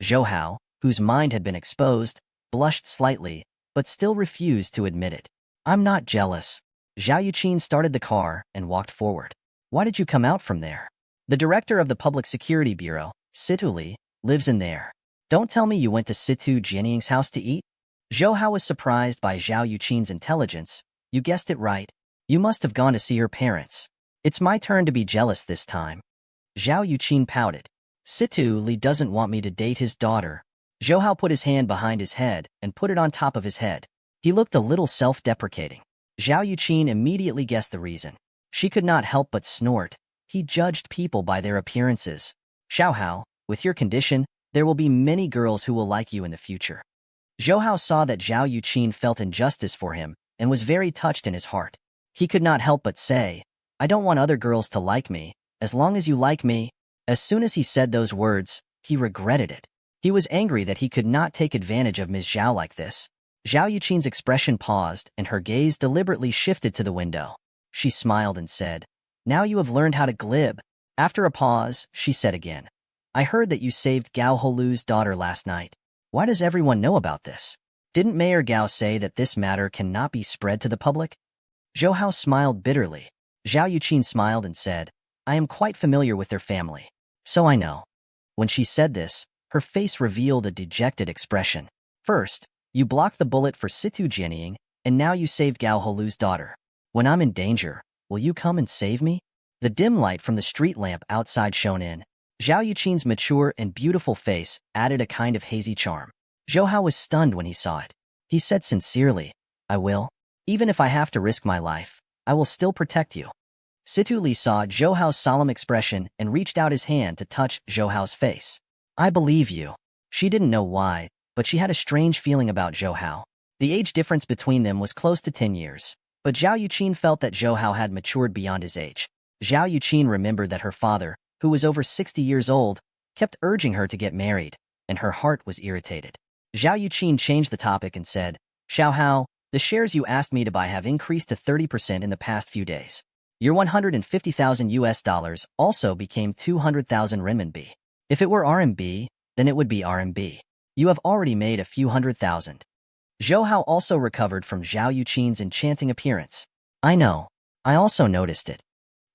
Zhou Hao, whose mind had been exposed, blushed slightly, but still refused to admit it. "I'm not jealous." Zhao Yuqin started the car and walked forward. "Why did you come out from there?" "The director of the Public Security Bureau, Situ Li, lives in there." "Don't tell me you went to Situ Jianying's house to eat?" Zhou Hao was surprised by Zhao Yuqin's intelligence. "You guessed it right. You must have gone to see her parents." "It's my turn to be jealous this time." Zhao Yuqin pouted. "Situ Li doesn't want me to date his daughter." Zhou Hao put his hand behind his head and put it on top of his head. He looked a little self-deprecating. Zhao Yuqin immediately guessed the reason. She could not help but snort. He judged people by their appearances. "Xiao Hao, with your condition, There will be many girls who will like you in the future. Zhou Hao saw that Zhao Yuqin felt injustice for him and was very touched in his heart. He could not help but say, I don't want other girls to like me, as long as you like me. As soon as he said those words, he regretted it. He was angry that he could not take advantage of Ms. Zhao like this. Zhao Yuqin's expression paused and her gaze deliberately shifted to the window. She smiled and said, Now you have learned how to glib. After a pause, she said again, I heard that you saved Gao Holu's daughter last night. Why does everyone know about this? Didn't Mayor Gao say that this matter cannot be spread to the public? Zhou Hao smiled bitterly. Zhao Yuqin smiled and said, I am quite familiar with their family, so I know. When she said this, her face revealed a dejected expression. First, you blocked the bullet for Situ Jianying, and now you saved Gao Holu's daughter. When I'm in danger, will you come and save me? The dim light from the street lamp outside shone in. Zhao Yuqin's mature and beautiful face added a kind of hazy charm. Zhou Hao was stunned when he saw it. He said sincerely, I will. Even if I have to risk my life, I will still protect you. Situ Li saw Zhou Hao's solemn expression and reached out his hand to touch Zhou Hao's face. I believe you. She didn't know why, but she had a strange feeling about Zhou Hao. The age difference between them was close to 10 years, but Zhao Yuqin felt that Zhou Hao had matured beyond his age. Zhao Yuqin remembered that her father, who was over 60 years old, kept urging her to get married, and her heart was irritated. Zhao Yuqin changed the topic and said, Xiao Hao, the shares you asked me to buy have increased to 30% in the past few days. Your 150,000 US dollars also became 200,000 renminbi. If it were RMB, then it would be RMB. You have already made a few hundred thousand. Zhou Hao also recovered from Zhao Yuqin's enchanting appearance. I know. I also noticed it.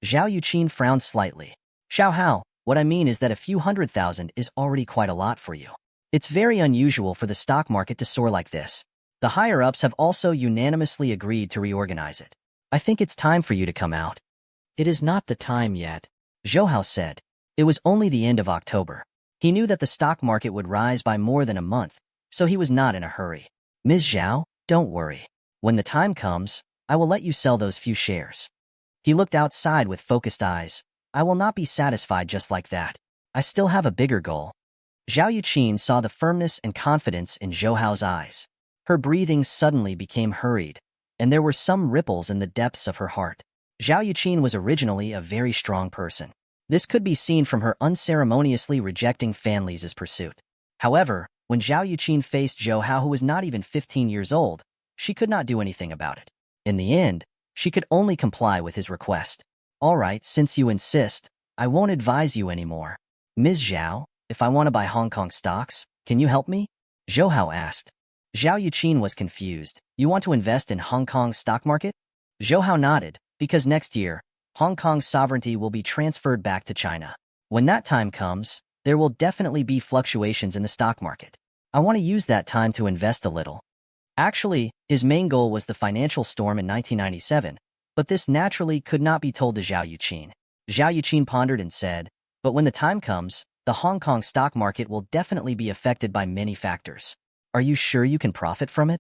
Zhao Yuqin frowned slightly. Xiao Hao, what I mean is that a few 100,000 is already quite a lot for you. It's very unusual for the stock market to soar like this. The higher-ups have also unanimously agreed to reorganize it. I think it's time for you to come out. It is not the time yet, Zhou Hao said. It was only the end of October. He knew that the stock market would rise by more than a month, so he was not in a hurry. Ms. Zhao, don't worry. When the time comes, I will let you sell those few shares. He looked outside with focused eyes. I will not be satisfied just like that. I still have a bigger goal. Zhao Yuqin saw the firmness and confidence in Zhou Hao's eyes. Her breathing suddenly became hurried, and there were some ripples in the depths of her heart. Zhao Yuqin was originally a very strong person. This could be seen from her unceremoniously rejecting Fan Li's pursuit. However, when Zhao Yuqin faced Zhou Hao, who was not even 15 years old, she could not do anything about it. In the end, she could only comply with his request. All right, since you insist, I won't advise you anymore. Ms. Zhao, if I want to buy Hong Kong stocks, can you help me? Zhou Hao asked. Zhao Yuqin was confused. You want to invest in Hong Kong's stock market? Zhou Hao nodded, because next year, Hong Kong's sovereignty will be transferred back to China. When that time comes, there will definitely be fluctuations in the stock market. I want to use that time to invest a little. Actually, his main goal was the financial storm in 1997, but this naturally could not be told to Zhao Yuqin. Zhao Yuqin pondered and said, but when the time comes, the Hong Kong stock market will definitely be affected by many factors. Are you sure you can profit from it?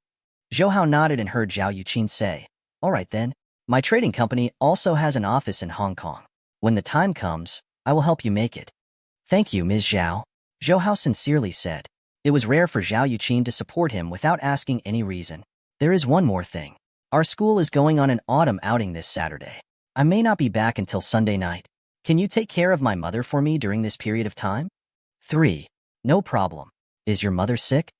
Zhou Hao nodded and heard Zhao Yuqin say, all right then. My trading company also has an office in Hong Kong. When the time comes, I will help you make it. Thank you, Ms. Zhao. Zhou Hao sincerely said. It was rare for Zhao Yuqin to support him without asking any reason. There is one more thing. Our school is going on an autumn outing this Saturday. I may not be back until Sunday night. Can you take care of my mother for me during this period of time? 3. No problem. Is your mother sick?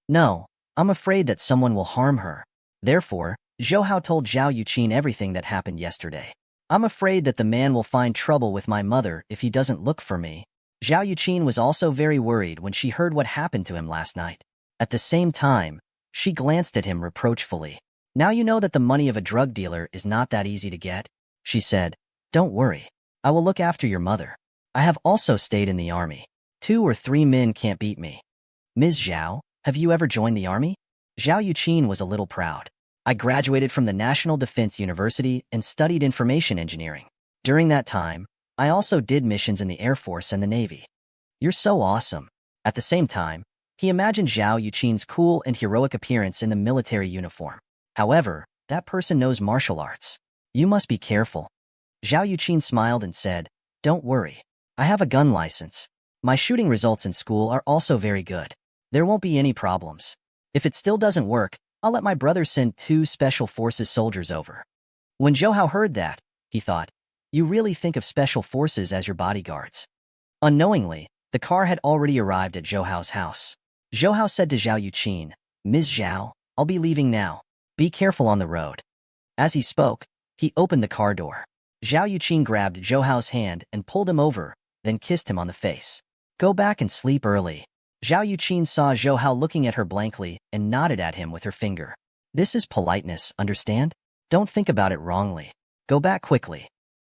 No. I'm afraid that someone will harm her. Therefore, Zhou Hao told Zhao Yuqin everything that happened yesterday. I'm afraid that the man will find trouble with my mother if he doesn't look for me. Zhao Yuqin was also very worried when she heard what happened to him last night. At the same time, she glanced at him reproachfully. Now you know that the money of a drug dealer is not that easy to get, she said. Don't worry. I will look after your mother. I have also stayed in the army. 2 or 3 men can't beat me. Ms. Zhao, have you ever joined the army? Zhao Yuqin was a little proud. I graduated from the National Defense University and studied information engineering. During that time, I also did missions in the Air Force and the Navy. You're so awesome. At the same time, he imagined Zhao Yuqin's cool and heroic appearance in the military uniform. However, that person knows martial arts. You must be careful. Zhao Yuqin smiled and said, don't worry. I have a gun license. My shooting results in school are also very good. There won't be any problems. If it still doesn't work, I'll let my brother send 2 special forces soldiers over. When Zhou Hao heard that, he thought, you really think of special forces as your bodyguards. Unknowingly, the car had already arrived at Zhou Hao's house. Zhou Hao said to Zhao Yuqin, Ms. Zhao, I'll be leaving now. Be careful on the road. As he spoke, he opened the car door. Zhao Yuqin grabbed Zhou Hao's hand and pulled him over, then kissed him on the face. Go back and sleep early. Zhao Yuqin saw Zhou Hao looking at her blankly and nodded at him with her finger. This is politeness, understand? Don't think about it wrongly. Go back quickly.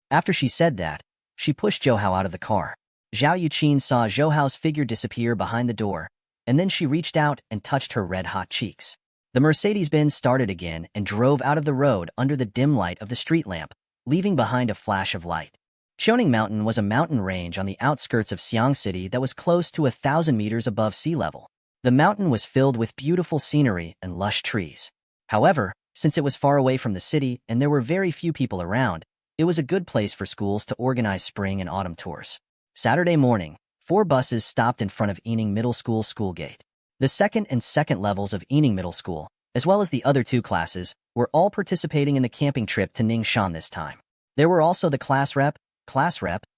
After she said that, she pushed Zhou Hao out of the car. Zhao Yuqin saw Zhou Hao's figure disappear behind the door, and then she reached out and touched her red-hot cheeks. The Mercedes-Benz started again and drove out of the road under the dim light of the street lamp, leaving behind a flash of light. Qiuning Mountain was a mountain range on the outskirts of Xiang City that was close to 1,000 meters above sea level. The mountain was filled with beautiful scenery and lush trees. However, since it was far away from the city and there were very few people around, it was a good place for schools to organize spring and autumn tours. Saturday morning, 4 buses stopped in front of Yining Middle School school gate. The second and second levels of Yining Middle School, as well as the other 2 classes, were all participating in the camping trip to Ningxian this time. There were also the class rep,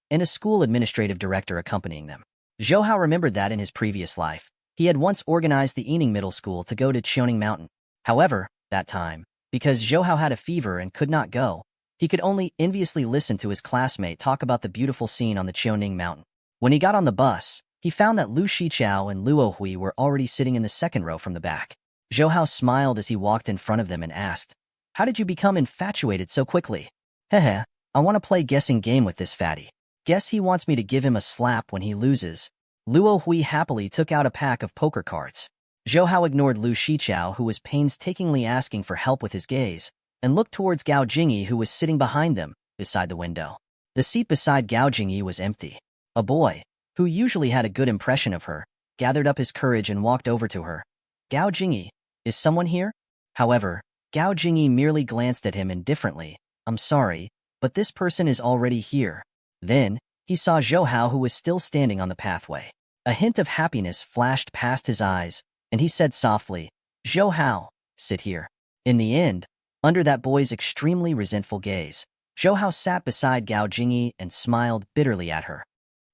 and a school administrative director accompanying them. Zhou Hao remembered that in his previous life, he had once organized the Yining Middle School to go to Qiuning Mountain. However, that time, because Zhou Hao had a fever and could not go, he could only enviously listen to his classmate talk about the beautiful scene on the Qiuning Mountain. When he got on the bus, he found that Lu Shiqiao and Luo Hui were already sitting in the second row from the back. Zhou Hao smiled as he walked in front of them and asked, How did you become infatuated so quickly? Hehe, I want to play guessing game with this fatty. Guess he wants me to give him a slap when he loses. Luo Hui happily took out a pack of poker cards. Zhou Hao ignored Lu Shiqiao, who was painstakingly asking for help with his gaze, and looked towards Gao Jingyi, who was sitting behind them, beside the window. The seat beside Gao Jingyi was empty. A boy, who usually had a good impression of her, gathered up his courage and walked over to her. Gao Jingyi, is someone here? However, Gao Jingyi merely glanced at him indifferently. I'm sorry, but this person is already here. Then, he saw Zhou Hao, who was still standing on the pathway. A hint of happiness flashed past his eyes, and he said softly, Zhou Hao, sit here. In the end, under that boy's extremely resentful gaze, Zhou Hao sat beside Gao Jingyi and smiled bitterly at her.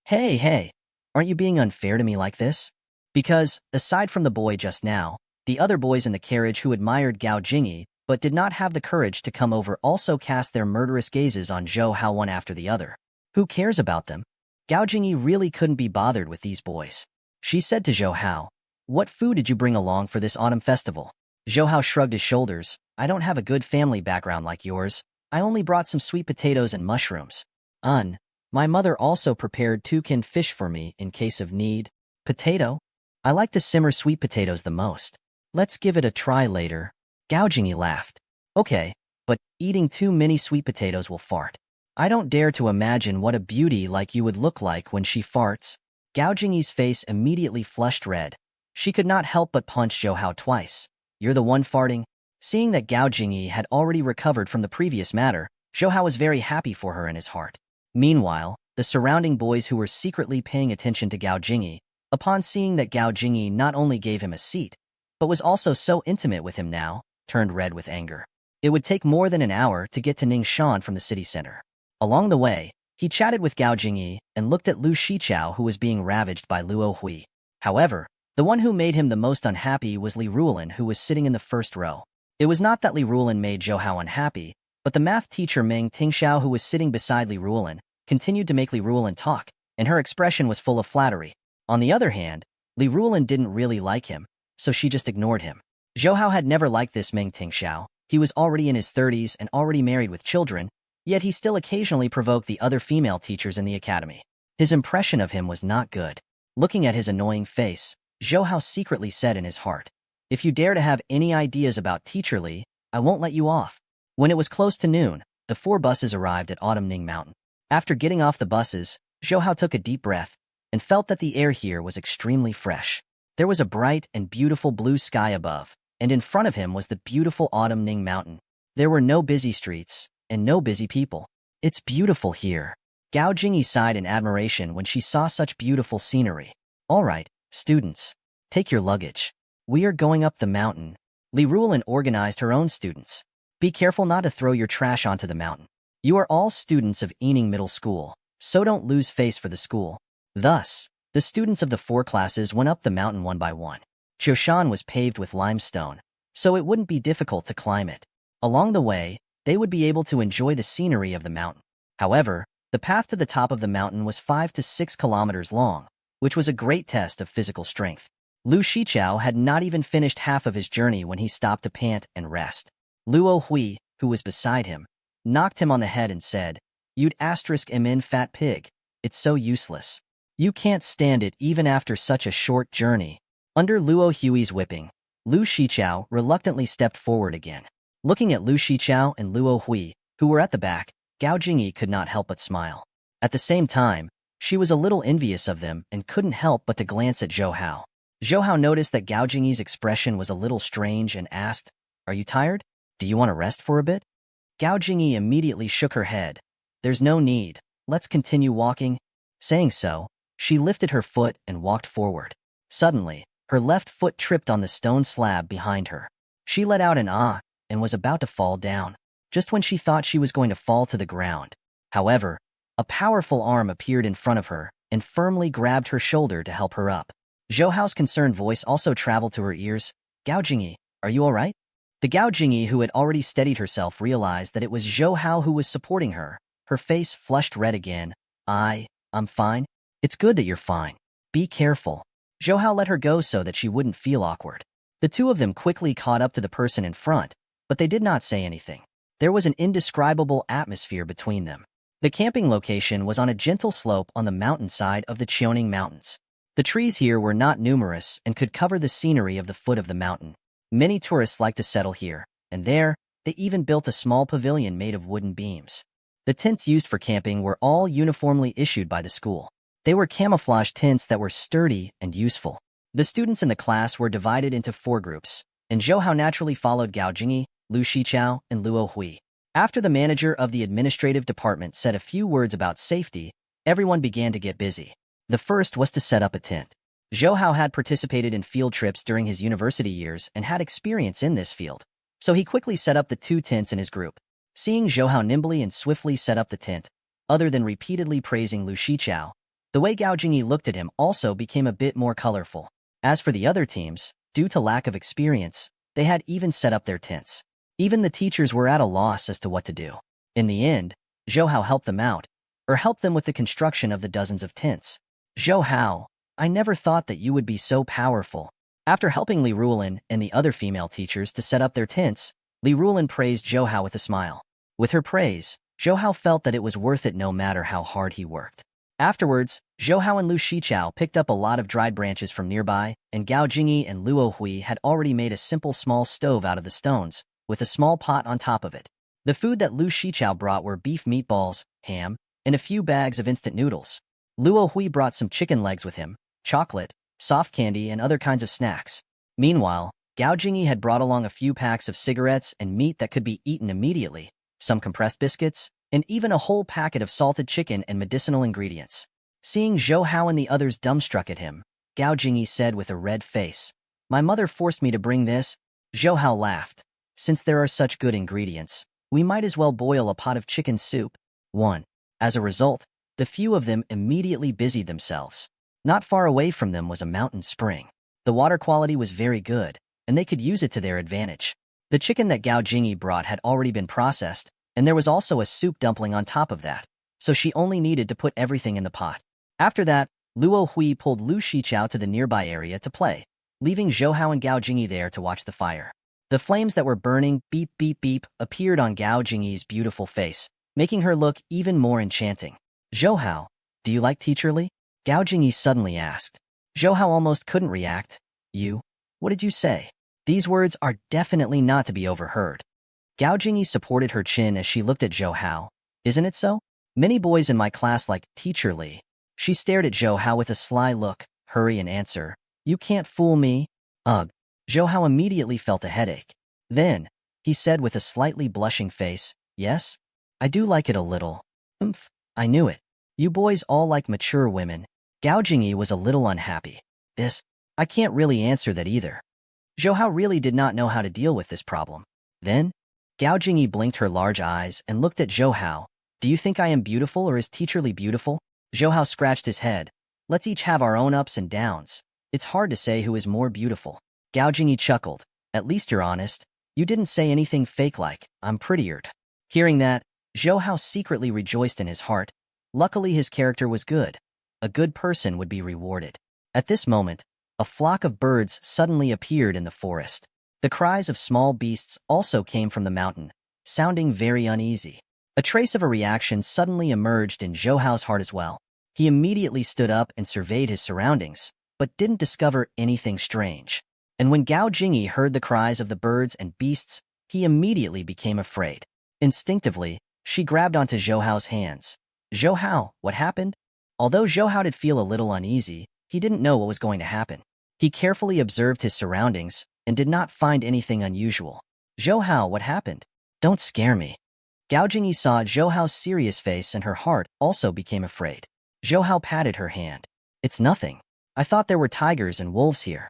Hey, aren't you being unfair to me like this? Because, aside from the boy just now, the other boys in the carriage who admired Gao Jingyi but did not have the courage to come over also cast their murderous gazes on Zhou Hao one after the other. Who cares about them? Gao Jingyi really couldn't be bothered with these boys. She said to Zhou Hao, What food did you bring along for this autumn festival? Zhou Hao shrugged his shoulders. I don't have a good family background like yours. I only brought some sweet potatoes and mushrooms. My mother also prepared 2 canned fish for me in case of need. Potato? I like to simmer sweet potatoes the most. Let's give it a try later. Gao Jingyi laughed. Okay, but eating too many sweet potatoes will fart. I don't dare to imagine what a beauty like you would look like when she farts. Gao Jingyi's face immediately flushed red. She could not help but punch Zhou Hao twice. You're the one farting? Seeing that Gao Jingyi had already recovered from the previous matter, Zhou Hao was very happy for her in his heart. Meanwhile, the surrounding boys who were secretly paying attention to Gao Jingyi, upon seeing that Gao Jingyi not only gave him a seat, but was also so intimate with him now, turned red with anger. It would take more than an hour to get to Ningxian from the city center. Along the way, he chatted with Gao Jingyi and looked at Lu Shiqiao, who was being ravaged by Luo Hui. However, the one who made him the most unhappy was Li Rulin, who was sitting in the first row. It was not that Li Rulin made Zhou Hao unhappy, but the math teacher Meng Tingxiao, who was sitting beside Li Rulin, continued to make Li Rulin talk, and her expression was full of flattery. On the other hand, Li Rulin didn't really like him, so she just ignored him. Zhou Hao had never liked this Meng Tingxiao. He was already in his 30s and already married with children, yet he still occasionally provoked the other female teachers in the academy. His impression of him was not good. Looking at his annoying face, Zhou Hao secretly said in his heart, If you dare to have any ideas about Teacher Li, I won't let you off. When it was close to noon, the 4 buses arrived at Autumn Ning Mountain. After getting off the buses, Zhou Hao took a deep breath and felt that the air here was extremely fresh. There was a bright and beautiful blue sky above, and in front of him was the beautiful Autumn Ning Mountain. There were no busy streets and no busy people. It's beautiful here. Gao Jingyi sighed in admiration when she saw such beautiful scenery. All right, students, take your luggage. We are going up the mountain. Li Ruolin organized her own students. Be careful not to throw your trash onto the mountain. You are all students of Ening Middle School, so don't lose face for the school. Thus, the students of the 4 classes went up the mountain one by one. Jiushan was paved with limestone, so it wouldn't be difficult to climb it. Along the way, they would be able to enjoy the scenery of the mountain. However, the path to the top of the mountain was 5 to 6 kilometers long, which was a great test of physical strength. Lu Shichao had not even finished half of his journey when he stopped to pant and rest. Luo Hui, who was beside him, knocked him on the head and said, "You'd *in fat pig. It's so useless. You can't stand it even after such a short journey." Under Luo Hui's whipping, Lu Shichao reluctantly stepped forward again. Looking at Lu Shichao and Luo Hui, who were at the back, Gao Jingyi could not help but smile. At the same time, she was a little envious of them and couldn't help but to glance at Zhou Hao. Zhou Hao noticed that Gao Jingyi's expression was a little strange and asked, "Are you tired? Do you want to rest for a bit?" Gao Jingyi immediately shook her head. "There's no need. Let's continue walking." Saying so, she lifted her foot and walked forward. Suddenly, her left foot tripped on the stone slab behind her. She let out an "ah" and was about to fall down, just when she thought she was going to fall to the ground. However, a powerful arm appeared in front of her and firmly grabbed her shoulder to help her up. Zhou Hao's concerned voice also traveled to her ears. "Gao Jingyi, are you all right?" The Gao Jingyi, who had already steadied herself, realized that it was Zhou Hao who was supporting her. Her face flushed red again. I'm fine. It's good that you're fine. Be careful." Zhou Hao let her go so that she wouldn't feel awkward. The two of them quickly caught up to the person in front, but they did not say anything. There was an indescribable atmosphere between them. The camping location was on a gentle slope on the mountainside of the Qiuning Mountains. The trees here were not numerous and could cover the scenery of the foot of the mountain. Many tourists liked to settle here, and there, they even built a small pavilion made of wooden beams. The tents used for camping were all uniformly issued by the school. They were camouflage tents that were sturdy and useful. The students in the class were divided into 4 groups, and Zhou Hao naturally followed Gao Jingyi, Lu Shichao, and Luo Hui. After the manager of the administrative department said a few words about safety, everyone began to get busy. The first was to set up a tent. Zhou Hao had participated in field trips during his university years and had experience in this field, so he quickly set up the 2 tents in his group. Seeing Zhou Hao nimbly and swiftly set up the tent, other than repeatedly praising Lu Shichao, the way Gao Jingyi looked at him also became a bit more colorful. As for the other teams, due to lack of experience, they had even set up their tents. Even the teachers were at a loss as to what to do. In the end, Zhou Hao helped them out, or helped them with the construction of the dozens of tents. "Zhou Hao, I never thought that you would be so powerful." After helping Li Ruolin and the other female teachers to set up their tents, Li Ruolin praised Zhou Hao with a smile. With her praise, Zhou Hao felt that it was worth it no matter how hard he worked. Afterwards, Zhou Hao and Lu Shichao picked up a lot of dried branches from nearby, and Gao Jingyi and Luo Hui had already made a simple small stove out of the stones, with a small pot on top of it. The food that Lu Shichao brought were beef meatballs, ham, and a few bags of instant noodles. Luo Hui brought some chicken legs with him, chocolate, soft candy, and other kinds of snacks. Meanwhile, Gao Jingyi had brought along a few packs of cigarettes and meat that could be eaten immediately, some compressed biscuits, and even a whole packet of salted chicken and medicinal ingredients. Seeing Zhou Hao and the others dumbstruck at him, Gao Jingyi said with a red face, "My mother forced me to bring this." Zhou Hao laughed. "Since there are such good ingredients, we might as well boil a pot of chicken soup." 1. As a result, the few of them immediately busied themselves. Not far away from them was a mountain spring. The water quality was very good, and they could use it to their advantage. The chicken that Gao Jingyi brought had already been processed, and there was also a soup dumpling on top of that, so she only needed to put everything in the pot. After that, Luo Hui pulled Lu Shichao to the nearby area to play, leaving Zhou Hao and Gao Jingyi there to watch the fire. The flames that were burning beep beep beep appeared on Gao Jingyi's beautiful face, making her look even more enchanting. "Zhou Hao, do you like Teacher Li?" Gao Jingyi suddenly asked. Zhou Hao almost couldn't react. "You? What did you say?" These words are definitely not to be overheard. Gao Jingyi supported her chin as she looked at Zhou Hao. "Isn't it so? Many boys in my class like Teacher Li." She stared at Zhou Hao with a sly look, hurry and answer. "You can't fool me." Ugh. Zhou Hao immediately felt a headache. Then, he said with a slightly blushing face, "Yes, I do like it a little." "Umph, I knew it." You boys all like mature women. Gao Jingyi was a little unhappy. I can't really answer that either. Zhou Hao really did not know how to deal with this problem. Then, Gao Jingyi blinked her large eyes and looked at Zhou Hao. Do you think I am beautiful or is Teacher Li beautiful? Zhou Hao scratched his head. Let's each have our own ups and downs. It's hard to say who is more beautiful. Gao Jingyi chuckled. At least you're honest. You didn't say anything fake like, I'm prettier. Hearing that, Zhou Hao secretly rejoiced in his heart. Luckily his character was good. A good person would be rewarded. At this moment, a flock of birds suddenly appeared in the forest. The cries of small beasts also came from the mountain, sounding very uneasy. A trace of a reaction suddenly emerged in Zhou Hao's heart as well. He immediately stood up and surveyed his surroundings, but didn't discover anything strange. And when Gao Jingyi heard the cries of the birds and beasts, he immediately became afraid. Instinctively, she grabbed onto Zhou Hao's hands. Zhou Hao, what happened? Although Zhou Hao did feel a little uneasy, he didn't know what was going to happen. He carefully observed his surroundings and did not find anything unusual. Zhou Hao, what happened? Don't scare me. Gao Jingyi saw Zhou Hao's serious face and her heart also became afraid. Zhou Hao patted her hand. It's nothing. I thought there were tigers and wolves here.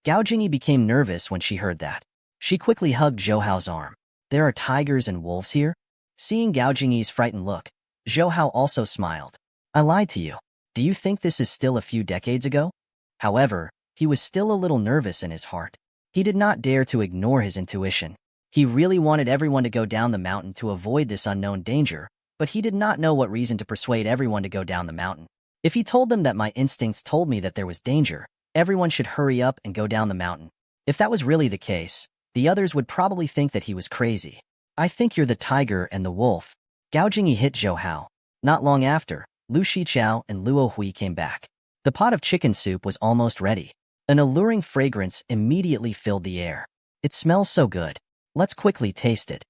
Gao Jingyi became nervous when she heard that. She quickly hugged Zhou Hao's arm. There are tigers and wolves here? Seeing Gao Jingyi's frightened look, Zhou Hao also smiled. I lied to you. Do you think this is still a few decades ago? However, he was still a little nervous in his heart. He did not dare to ignore his intuition. He really wanted everyone to go down the mountain to avoid this unknown danger, but he did not know what reason to persuade everyone to go down the mountain. If he told them that my instincts told me that there was danger, everyone should hurry up and go down the mountain. If that was really the case, the others would probably think that he was crazy. I think you're the tiger and the wolf. Gao Jingyi hit Zhou Hao. Not long after, Lu Shiqiao and Luo Hui came back. The pot of chicken soup was almost ready. An alluring fragrance immediately filled the air. It smells so good. Let's quickly taste it.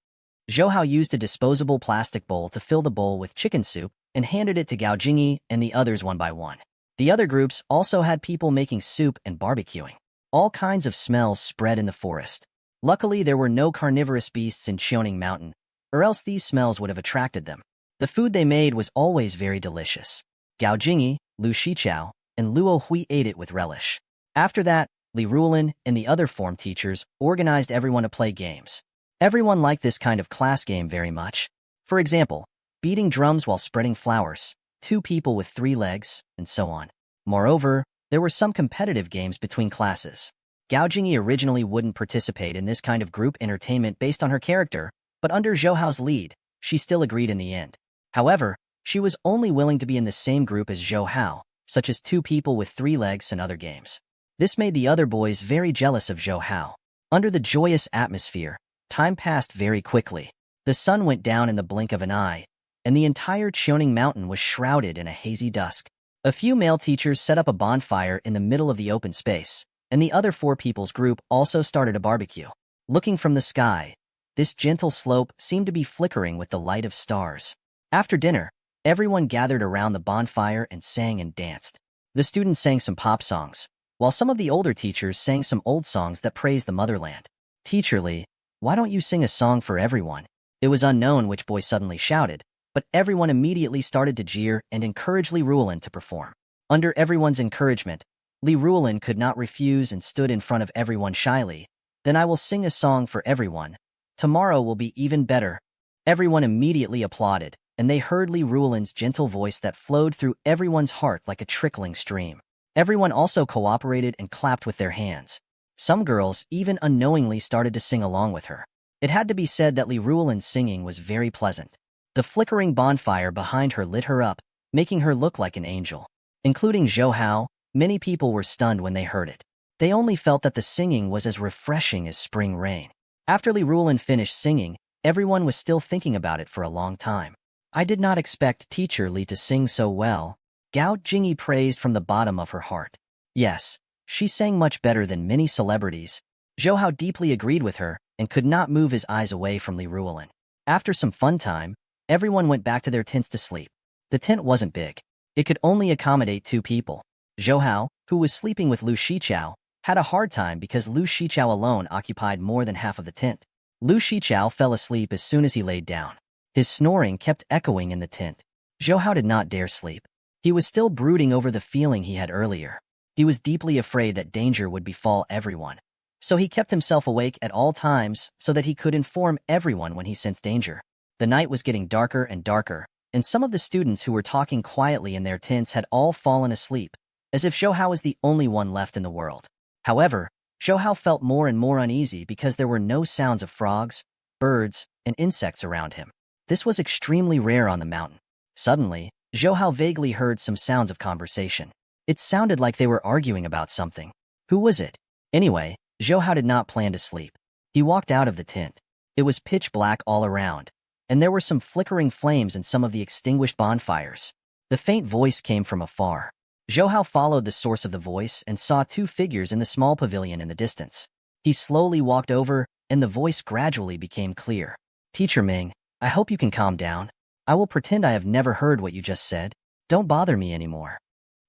Zhou Hao used a disposable plastic bowl to fill the bowl with chicken soup and handed it to Gao Jingyi and the others one by one. The other groups also had people making soup and barbecuing. All kinds of smells spread in the forest. Luckily, there were no carnivorous beasts in Qiuning Mountain, or else these smells would have attracted them. The food they made was always very delicious. Gao Jingyi, Lu Shiqiao, and Luo Hui ate it with relish. After that, Li Ruolin and the other form teachers organized everyone to play games. Everyone liked this kind of class game very much. For example, beating drums while spreading flowers, 2 people with 3 legs, and so on. Moreover, there were some competitive games between classes. Gao Jingyi originally wouldn't participate in this kind of group entertainment based on her character, but under Zhou Hao's lead, she still agreed in the end. However, she was only willing to be in the same group as Zhou Hao, such as 2 people with 3 legs and other games. This made the other boys very jealous of Zhou Hao. Under the joyous atmosphere, time passed very quickly. The sun went down in the blink of an eye, and the entire Qiuning Mountain was shrouded in a hazy dusk. A few male teachers set up a bonfire in the middle of the open space, and the other 4 people's group also started a barbecue. Looking from the sky, this gentle slope seemed to be flickering with the light of stars. After dinner, everyone gathered around the bonfire and sang and danced. The students sang some pop songs, while some of the older teachers sang some old songs that praised the motherland. Teacher Li, why don't you sing a song for everyone? It was unknown which boy suddenly shouted, but everyone immediately started to jeer and encourage Li Ruolin to perform. Under everyone's encouragement, Li Ruolin could not refuse and stood in front of everyone shyly. Then I will sing a song for everyone. Tomorrow will be even better. Everyone immediately applauded, and they heard Li Ruolin's gentle voice that flowed through everyone's heart like a trickling stream. Everyone also cooperated and clapped with their hands. Some girls even unknowingly started to sing along with her. It had to be said that Li Ruolin's singing was very pleasant. The flickering bonfire behind her lit her up, making her look like an angel. Including Zhou Hao, many people were stunned when they heard it. They only felt that the singing was as refreshing as spring rain. After Li Ruolin finished singing, everyone was still thinking about it for a long time. I did not expect Teacher Li to sing so well. Gao Jingyi praised from the bottom of her heart. Yes, she sang much better than many celebrities. Zhou Hao deeply agreed with her and could not move his eyes away from Li Ruolin. After some fun time, everyone went back to their tents to sleep. The tent wasn't big. It could only accommodate 2 people. Zhou Hao, who was sleeping with Lu Shiqiao, had a hard time because Lu Shiqiao alone occupied more than half of the tent. Lu Shiqiao fell asleep as soon as he laid down. His snoring kept echoing in the tent. Zhou Hao did not dare sleep. He was still brooding over the feeling he had earlier. He was deeply afraid that danger would befall everyone. So he kept himself awake at all times so that he could inform everyone when he sensed danger. The night was getting darker and darker, and some of the students who were talking quietly in their tents had all fallen asleep, as if Zhou Hao was the only one left in the world. However, Zhou Hao felt more and more uneasy because there were no sounds of frogs, birds, and insects around him. This was extremely rare on the mountain. Suddenly, Zhou Hao vaguely heard some sounds of conversation. It sounded like they were arguing about something. Who was it? Anyway, Zhou Hao did not plan to sleep. He walked out of the tent. It was pitch black all around, and there were some flickering flames in some of the extinguished bonfires. The faint voice came from afar. Zhou Hao followed the source of the voice and saw two figures in the small pavilion in the distance. He slowly walked over, and the voice gradually became clear. "Teacher Ming, I hope you can calm down. I will pretend I have never heard what you just said. Don't bother me anymore.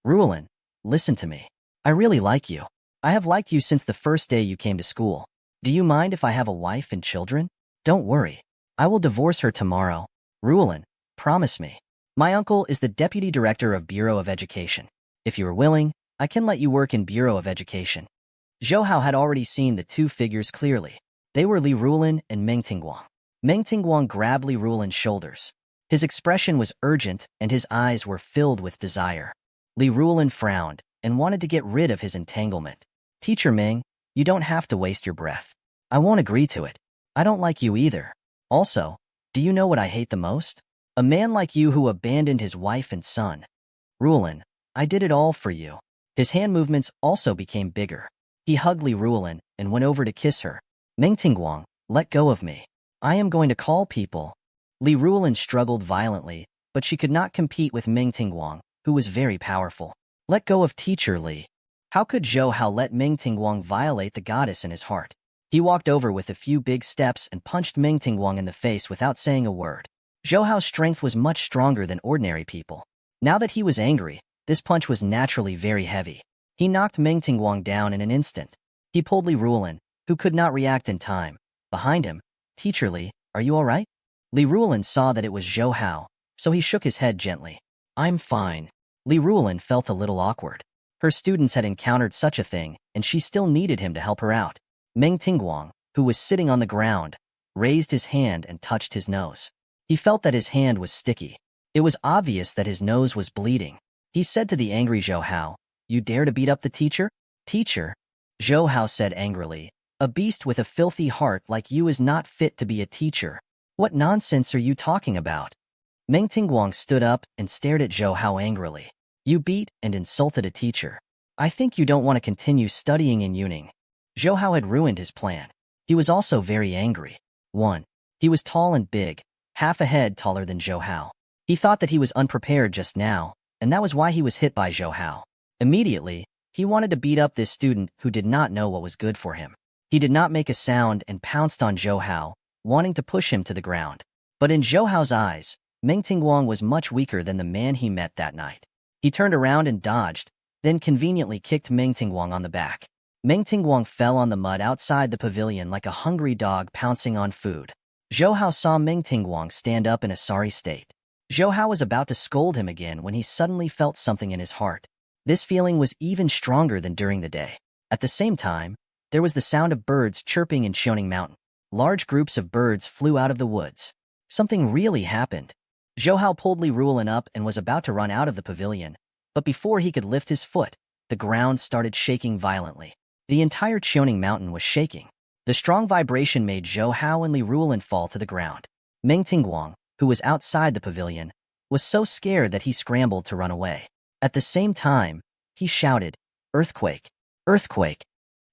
Ruolin, listen to me. I really like you. I have liked you since the first day you came to school. Do you mind if I have a wife and children? Don't worry. I will divorce her tomorrow. Ruolin, promise me. My uncle is the deputy director of Bureau of Education. If you are willing, I can let you work in Bureau of Education." Zhou Hao had already seen the two figures clearly. They were Li Ruolin and Meng Tingguang. Meng Tingguang grabbed Li Ruolin's shoulders. His expression was urgent and his eyes were filled with desire. Li Ruolin frowned and wanted to get rid of his entanglement. "Teacher Ming, you don't have to waste your breath. I won't agree to it. I don't like you either. Also, do you know what I hate the most? A man like you who abandoned his wife and son. Ruolin, I did it all for you." His hand movements also became bigger. He hugged Li Ruolin and went over to kiss her. "Meng Tingguang, let go of me. I am going to call people." Li Ruolin struggled violently, but she could not compete with Meng Tingguang, who was very powerful. Let go of Teacher Li. How could Zhou Hao let Meng Tingguang violate the goddess in his heart? He walked over with a few big steps and punched Meng Tingguang in the face without saying a word. Zhou Hao's strength was much stronger than ordinary people. Now that he was angry, this punch was naturally very heavy. He knocked Meng Tingguang down in an instant. He pulled Li Ruolin, who could not react in time, behind him. "Teacher Li, are you all right?" Li Ruolin saw that it was Zhou Hao, so he shook his head gently. "I'm fine." Li Ruolin felt a little awkward. Her students had encountered such a thing, and she still needed him to help her out. Meng Tingguang, who was sitting on the ground, raised his hand and touched his nose. He felt that his hand was sticky. It was obvious that his nose was bleeding. He said to the angry Zhou Hao, "You dare to beat up the teacher?" "Teacher?" Zhou Hao said angrily. "A beast with a filthy heart like you is not fit to be a teacher. What nonsense are you talking about?" Meng Tingguang stood up and stared at Zhou Hao angrily. "You beat and insulted a teacher. I think you don't want to continue studying in Yuning." Zhou Hao had ruined his plan. He was also very angry. 1. He was tall and big, half a head taller than Zhou Hao. He thought that he was unprepared just now, and that was why he was hit by Zhou Hao. Immediately, he wanted to beat up this student who did not know what was good for him. He did not make a sound and pounced on Zhou Hao, wanting to push him to the ground. But in Zhou Hao's eyes, Meng Tingguang was much weaker than the man he met that night. He turned around and dodged, then conveniently kicked Meng Tingguang on the back. Meng Tingguang fell on the mud outside the pavilion like a hungry dog pouncing on food. Zhou Hao saw Meng Tingguang stand up in a sorry state. Zhou Hao was about to scold him again when he suddenly felt something in his heart. This feeling was even stronger than during the day. At the same time, there was the sound of birds chirping in Xiaoning Mountain. Large groups of birds flew out of the woods. Something really happened. Zhou Hao pulled Li Ruolin up and was about to run out of the pavilion, but before he could lift his foot, the ground started shaking violently. The entire Xiaoning Mountain was shaking. The strong vibration made Zhou Hao and Li Ruolin fall to the ground. Meng Tingguang, who was outside the pavilion, was so scared that he scrambled to run away. At the same time, he shouted, "Earthquake! Earthquake!"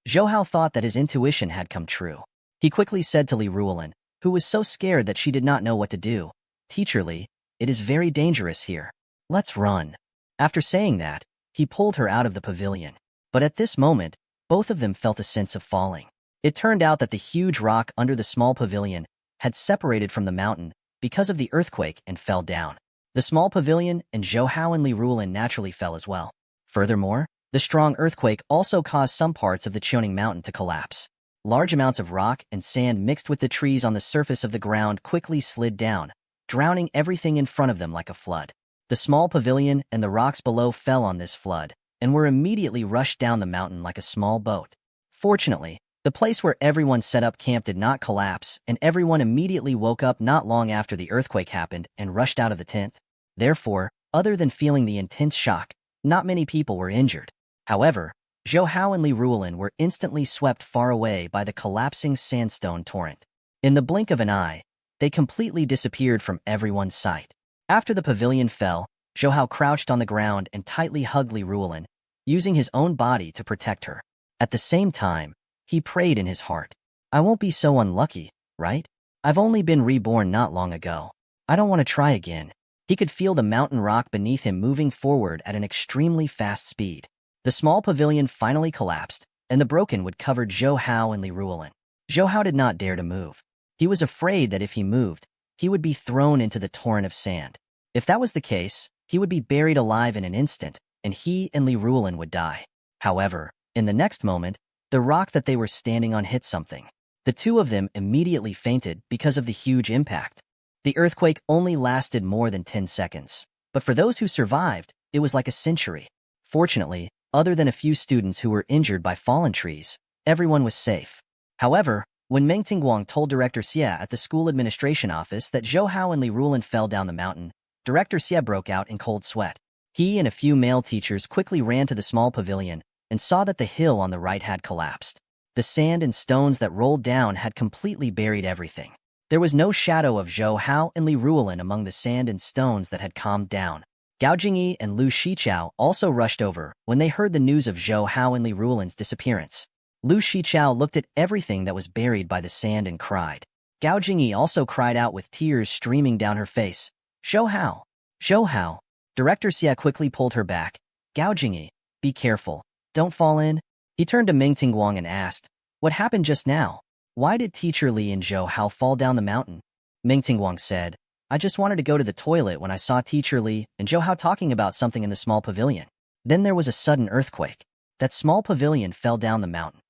Zhou Hao thought that his intuition had come true. He quickly said to Li Ruolin, who was so scared that she did not know what to do, "Teacher Li, it is very dangerous here. Let's run." After saying that, he pulled her out of the pavilion. But at this moment, both of them felt a sense of falling. It turned out that the huge rock under the small pavilion had separated from the mountain because of the earthquake and fell down. The small pavilion and Zhou Hao and Li Ruolin naturally fell as well. Furthermore, the strong earthquake also caused some parts of the Qiuning Mountain to collapse. Large amounts of rock and sand mixed with the trees on the surface of the ground quickly slid down, drowning everything in front of them like a flood. The small pavilion and the rocks below fell on this flood and were immediately rushed down the mountain like a small boat. Fortunately, the place where everyone set up camp did not collapse, and everyone immediately woke up not long after the earthquake happened and rushed out of the tent. Therefore, other than feeling the intense shock, not many people were injured. However, Zhou Hao and Li Ruolin were instantly swept far away by the collapsing sandstone torrent. In the blink of an eye, they completely disappeared from everyone's sight. After the pavilion fell, Zhou Hao crouched on the ground and tightly hugged Li Ruolin, using his own body to protect her. At the same time, he prayed in his heart, "I won't be so unlucky, right? I've only been reborn not long ago. I don't want to try again." He could feel the mountain rock beneath him moving forward at an extremely fast speed. The small pavilion finally collapsed, and the broken wood covered Zhou Hao and Li Ruolin. Zhou Hao did not dare to move. He was afraid that if he moved, he would be thrown into the torrent of sand. If that was the case, he would be buried alive in an instant, and he and Li Ruolin would die. However, in the next moment, the rock that they were standing on hit something. The two of them immediately fainted because of the huge impact. The earthquake only lasted more than 10 seconds, but for those who survived, it was like a century. Fortunately, other than a few students who were injured by fallen trees, everyone was safe. However, when Meng Tingguang told Director Xie at the school administration office that Zhou Hao and Li Ruolin fell down the mountain, Director Xie broke out in cold sweat. He and a few male teachers quickly ran to the small pavilion and saw that the hill on the right had collapsed. The sand and stones that rolled down had completely buried everything. There was no shadow of Zhou Hao and Li Ruolin among the sand and stones that had calmed down. Gao Jingyi and Lu Shichao also rushed over when they heard the news of Zhou Hao and Li Ruolin's disappearance. Lu Shichao looked at everything that was buried by the sand and cried. Gao Jingyi also cried out with tears streaming down her face. "Zhou Hao! Zhou Hao!" Director Xie quickly pulled her back. "Gao Jingyi, be careful. Don't fall in." He turned to Meng Tingguang and asked, "What happened just now? Why did Teacher Li and Zhou Hao fall down the mountain?" Meng Tingguang said, "I just wanted to go to the toilet when I saw Teacher Li and Zhou Hao talking about something in the small pavilion. Then there was a sudden earthquake. That small pavilion fell down the mountain."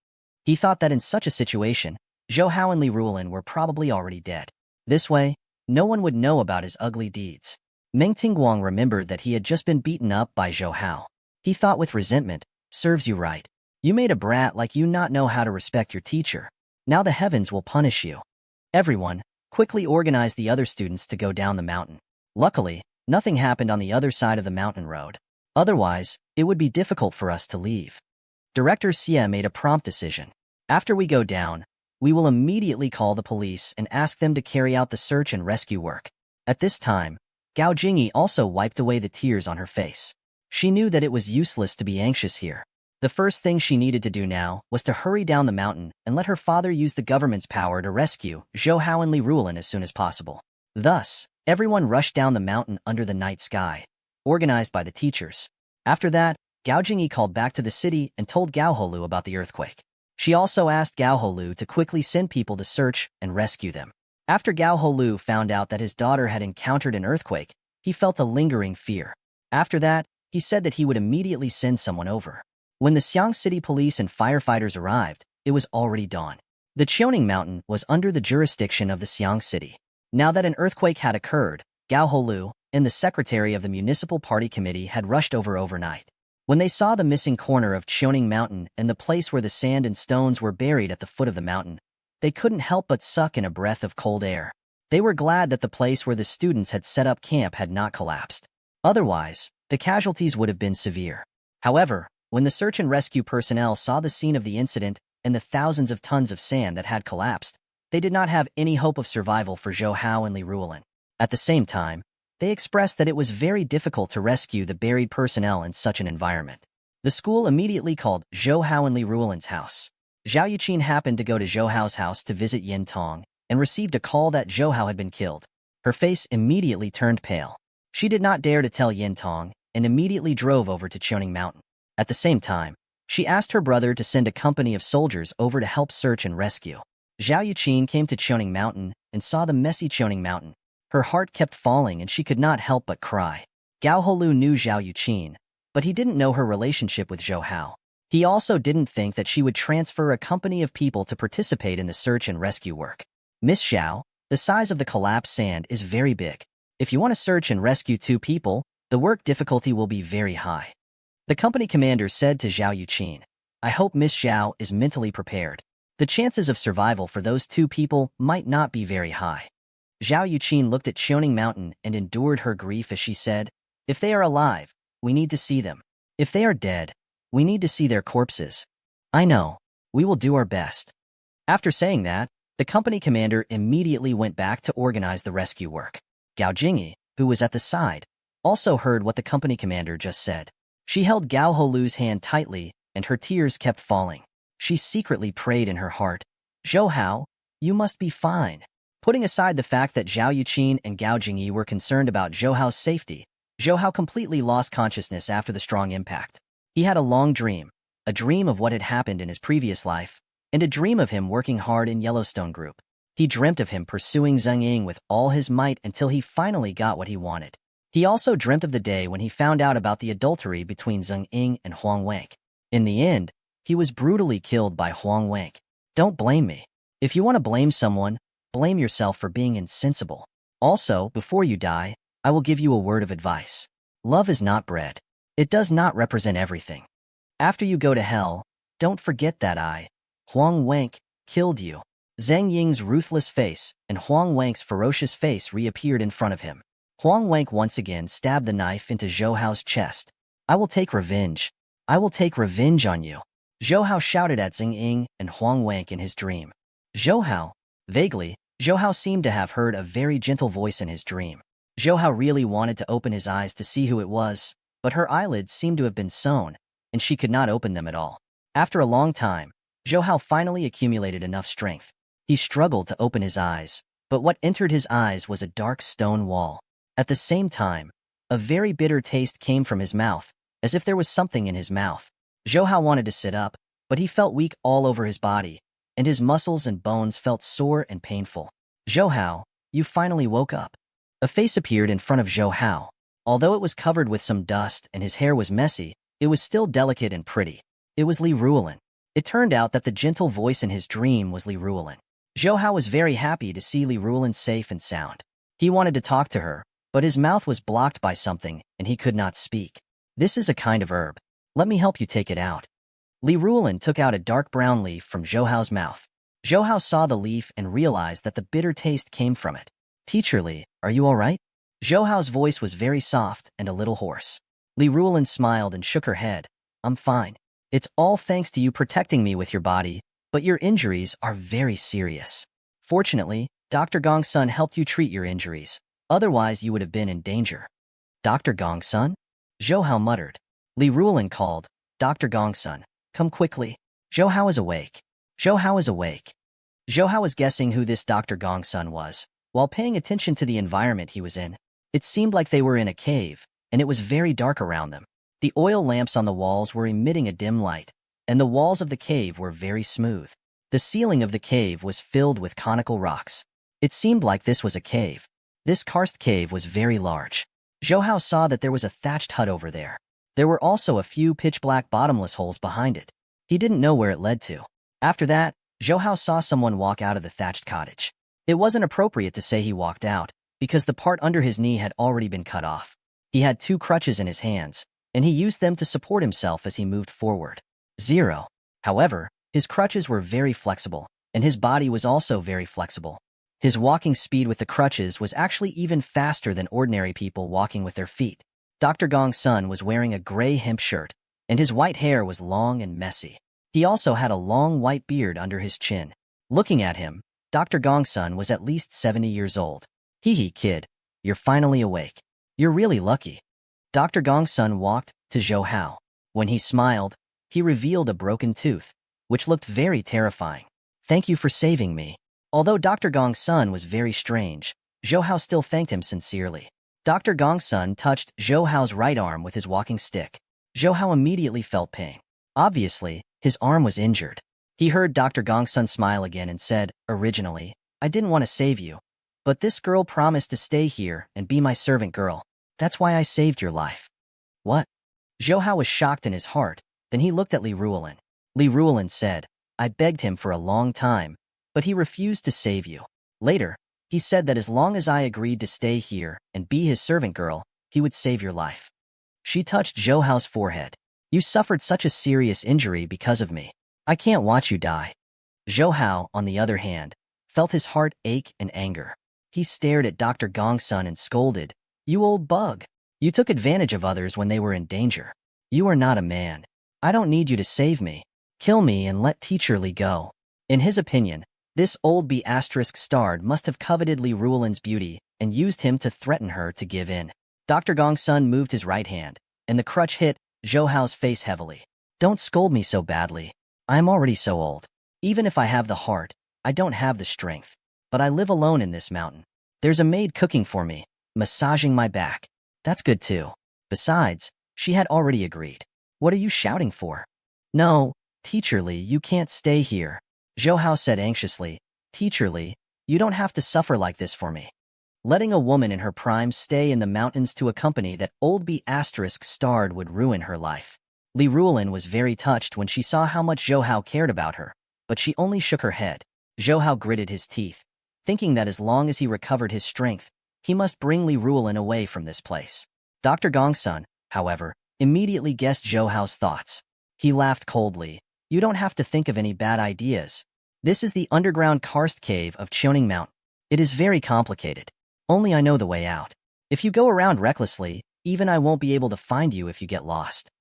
He thought that in such a situation, Zhou Hao and Li Ruolin were probably already dead. This way, no one would know about his ugly deeds. Meng Tingguang remembered that he had just been beaten up by Zhou Hao. He thought with resentment, "Serves you right. You made a brat like you not know how to respect your teacher. Now the heavens will punish you." Everyone quickly organized the other students to go down the mountain. Luckily, nothing happened on the other side of the mountain road. Otherwise, it would be difficult for us to leave. Director Xie made a prompt decision. "After we go down, we will immediately call the police and ask them to carry out the search and rescue work." At this time, Gao Jingyi also wiped away the tears on her face. She knew that it was useless to be anxious here. The first thing she needed to do now was to hurry down the mountain and let her father use the government's power to rescue Zhou Hao and Li Ruolin as soon as possible. Thus, everyone rushed down the mountain under the night sky, organized by the teachers. After that, Gao Jingyi called back to the city and told Gao Holu about the earthquake. She also asked Gao Holu to quickly send people to search and rescue them. After Gao Holu found out that his daughter had encountered an earthquake, he felt a lingering fear. After that, he said that he would immediately send someone over. When the Xiang City police and firefighters arrived, it was already dawn. The Qiuning Mountain was under the jurisdiction of the Xiang City. Now that an earthquake had occurred, Gao Holu and the secretary of the municipal party committee had rushed over overnight. When they saw the missing corner of Qiuning Mountain and the place where the sand and stones were buried at the foot of the mountain, they couldn't help but suck in a breath of cold air. They were glad that the place where the students had set up camp had not collapsed. Otherwise, the casualties would have been severe. However, when the search and rescue personnel saw the scene of the incident and the thousands of tons of sand that had collapsed, they did not have any hope of survival for Zhou Hao and Li Ruolin. At the same time, they expressed that it was very difficult to rescue the buried personnel in such an environment. The school immediately called Zhou Hao and Li Ruolin's house. Zhao Yuqin happened to go to Zhou Hao's house to visit Yin Tong and received a call that Zhou Hao had been killed. Her face immediately turned pale. She did not dare to tell Yin Tong and immediately drove over to Qiuning Mountain. At the same time, she asked her brother to send a company of soldiers over to help search and rescue. Zhao Yuqin came to Qiuning Mountain and saw the messy Qiuning Mountain. Her heart kept falling and she could not help but cry. Gao Holu knew Zhao Yuqin, but he didn't know her relationship with Zhou Hao. He also didn't think that she would transfer a company of people to participate in the search and rescue work. "Miss Zhao, the size of the collapsed sand is very big. If you want to search and rescue 2 people, The work difficulty will be very high. The company commander said to Zhao Yuqin, I hope Miss Zhao is mentally prepared. The chances of survival for those two people might not be very high. Zhao Yuqin looked at Xiaoning Mountain and endured her grief as she said, if they are alive, we need to see them. If they are dead, we need to see their corpses. I know. We will do our best. After saying that, the company commander immediately went back to organize the rescue work. Gao Jingyi, who was at the side, also heard what the company commander just said. She held Gao Holu's hand tightly, and her tears kept falling. She secretly prayed in her heart, Zhou Hao, you must be fine. Putting aside the fact that Zhao Yuqin and Gao Jingyi were concerned about Zhou Hao's safety, Zhou Hao completely lost consciousness after the strong impact. He had a long dream, a dream of what had happened in his previous life, and a dream of him working hard in Yellowstone Group. He dreamt of him pursuing Zheng Ying with all his might until he finally got what he wanted. He also dreamt of the day when he found out about the adultery between Zheng Ying and Huang Wenk. In the end, he was brutally killed by Huang Wenk. Don't blame me. If you want to blame someone, blame yourself for being insensible. Also, before you die, I will give you a word of advice. Love is not bread. It does not represent everything. After you go to hell, don't forget that Huang Wenk, killed you. Zheng Ying's ruthless face and Huang Wenk's ferocious face reappeared in front of him. Huang Wenk once again stabbed the knife into Zhou Hao's chest. I will take revenge. I will take revenge on you. Zhou Hao shouted at Zheng Ying and Huang Wenk in his dream. Zhou Hao. Vaguely, Zhou Hao seemed to have heard a very gentle voice in his dream. Zhou Hao really wanted to open his eyes to see who it was, but her eyelids seemed to have been sewn, and she could not open them at all. After a long time, Zhou Hao finally accumulated enough strength. He struggled to open his eyes, but what entered his eyes was a dark stone wall. At the same time, a very bitter taste came from his mouth, as if there was something in his mouth. Zhou Hao wanted to sit up, but he felt weak all over his body, and his muscles and bones felt sore and painful. Zhou Hao, you finally woke up. A face appeared in front of Zhou Hao. Although it was covered with some dust and his hair was messy, it was still delicate and pretty. It was Li Ruolin. It turned out that the gentle voice in his dream was Li Ruolin. Zhou Hao was very happy to see Li Ruolin safe and sound. He wanted to talk to her, but his mouth was blocked by something, and he could not speak. This is a kind of herb. Let me help you take it out. Li Ruolin took out a dark brown leaf from Zhou Hao's mouth. Zhou Hao saw the leaf and realized that the bitter taste came from it. Teacher Li, are you all right? Zhou Hao's voice was very soft and a little hoarse. Li Ruolin smiled and shook her head. I'm fine. It's all thanks to you protecting me with your body, but your injuries are very serious. Fortunately, Dr. Gongsun helped you treat your injuries. Otherwise, you would have been in danger. Dr. Gongsun? Zhou Hao muttered. Li Ruolin called, Dr. Gongsun, come quickly. Zhou Hao is awake. Zhou Hao is awake. Zhou Hao was guessing who this Dr. Gongsun was, while paying attention to the environment he was in. It seemed like they were in a cave, and it was very dark around them. The oil lamps on the walls were emitting a dim light, and the walls of the cave were very smooth. The ceiling of the cave was filled with conical rocks. It seemed like this was a cave. This karst cave was very large. Zhou Hao saw that there was a thatched hut over there. There were also a few pitch-black bottomless holes behind it. He didn't know where it led to. After that, Zhou Hao saw someone walk out of the thatched cottage. It wasn't appropriate to say he walked out, because the part under his knee had already been cut off. He had 2 crutches in his hands, and he used them to support himself as he moved forward. However, his crutches were very flexible, and his body was also very flexible. His walking speed with the crutches was actually even faster than ordinary people walking with their feet. Dr. Gongsun was wearing a gray hemp shirt, and his white hair was long and messy. He also had a long white beard under his chin. Looking at him, Dr. Gongsun was at least 70 years old. Hee hee, kid, you're finally awake. You're really lucky. Dr. Gongsun walked to Zhou Hao. When he smiled, he revealed a broken tooth, which looked very terrifying. Thank you for saving me. Although Dr. Gongsun was very strange, Zhou Hao still thanked him sincerely. Dr. Gongsun touched Zhou Hao's right arm with his walking stick. Zhou Hao immediately felt pain. Obviously, his arm was injured. He heard Dr. Gongsun smile again and said, originally, I didn't want to save you, but this girl promised to stay here and be my servant girl. That's why I saved your life. What? Zhou Hao was shocked in his heart. Then he looked at Li Ruolin. Li Ruolin said, I begged him for a long time, but he refused to save you. Later, he said that as long as I agreed to stay here and be his servant girl, he would save your life. She touched Zhou Hao's forehead. You suffered such a serious injury because of me. I can't watch you die. Zhou Hao, on the other hand, felt his heart ache in anger. He stared at Dr. Gongsun and scolded, "You old bug. You took advantage of others when they were in danger. You are not a man. I don't need you to save me. Kill me and let Teacher Li go." In his opinion, this old B***** must have coveted Li Ruolin's beauty and used him to threaten her to give in. Dr. Gongsun moved his right hand, and the crutch hit Zhou Hao's face heavily. "Don't scold me so badly. I am already so old. Even if I have the heart, I don't have the strength. But I live alone in this mountain. There's a maid cooking for me, massaging my back. That's good too." Besides, she had already agreed. "What are you shouting for?" "No, Teacher Li, you can't stay here," Zhou Hao said anxiously. "Teacher Li, you don't have to suffer like this for me." Letting a woman in her prime stay in the mountains to a company that old B** starred would ruin her life. Li Ruolin was very touched when she saw how much Zhou Hao cared about her, but she only shook her head. Zhou Hao gritted his teeth, thinking that as long as he recovered his strength, he must bring Li Ruolin away from this place. Dr. Gongsun, however, immediately guessed Zhou Hao's thoughts. He laughed coldly. "You don't have to think of any bad ideas. This is the underground karst cave of Qiuning Mountain. It is very complicated. Only I know the way out. If you go around recklessly, even I won't be able to find you if you get lost."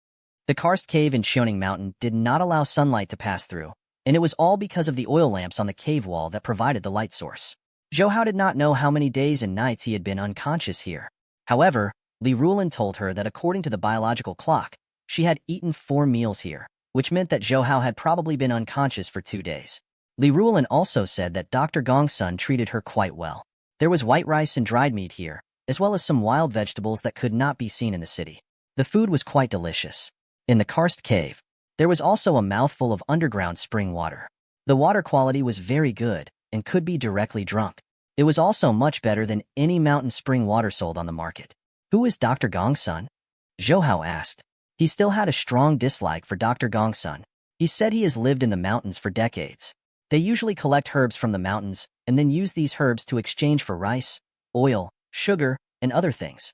The karst cave in Qiuning Mountain did not allow sunlight to pass through, and it was all because of the oil lamps on the cave wall that provided the light source. Zhou Hao did not know how many days and nights he had been unconscious here. However, Li Ruolin told her that according to the biological clock, she had eaten 4 meals here, which meant that Zhou Hao had probably been unconscious for 2 days. Li Ruolin also said that Dr. Gongsun treated her quite well. There was white rice and dried meat here, as well as some wild vegetables that could not be seen in the city. The food was quite delicious. In the karst cave, there was also a mouthful of underground spring water. The water quality was very good and could be directly drunk. It was also much better than any mountain spring water sold on the market. "Who is Dr. Gongsun?" Zhou Hao asked. He still had a strong dislike for Dr. Gongsun. He said he has lived in the mountains for decades. They usually collect herbs from the mountains and then use these herbs to exchange for rice, oil, sugar, and other things.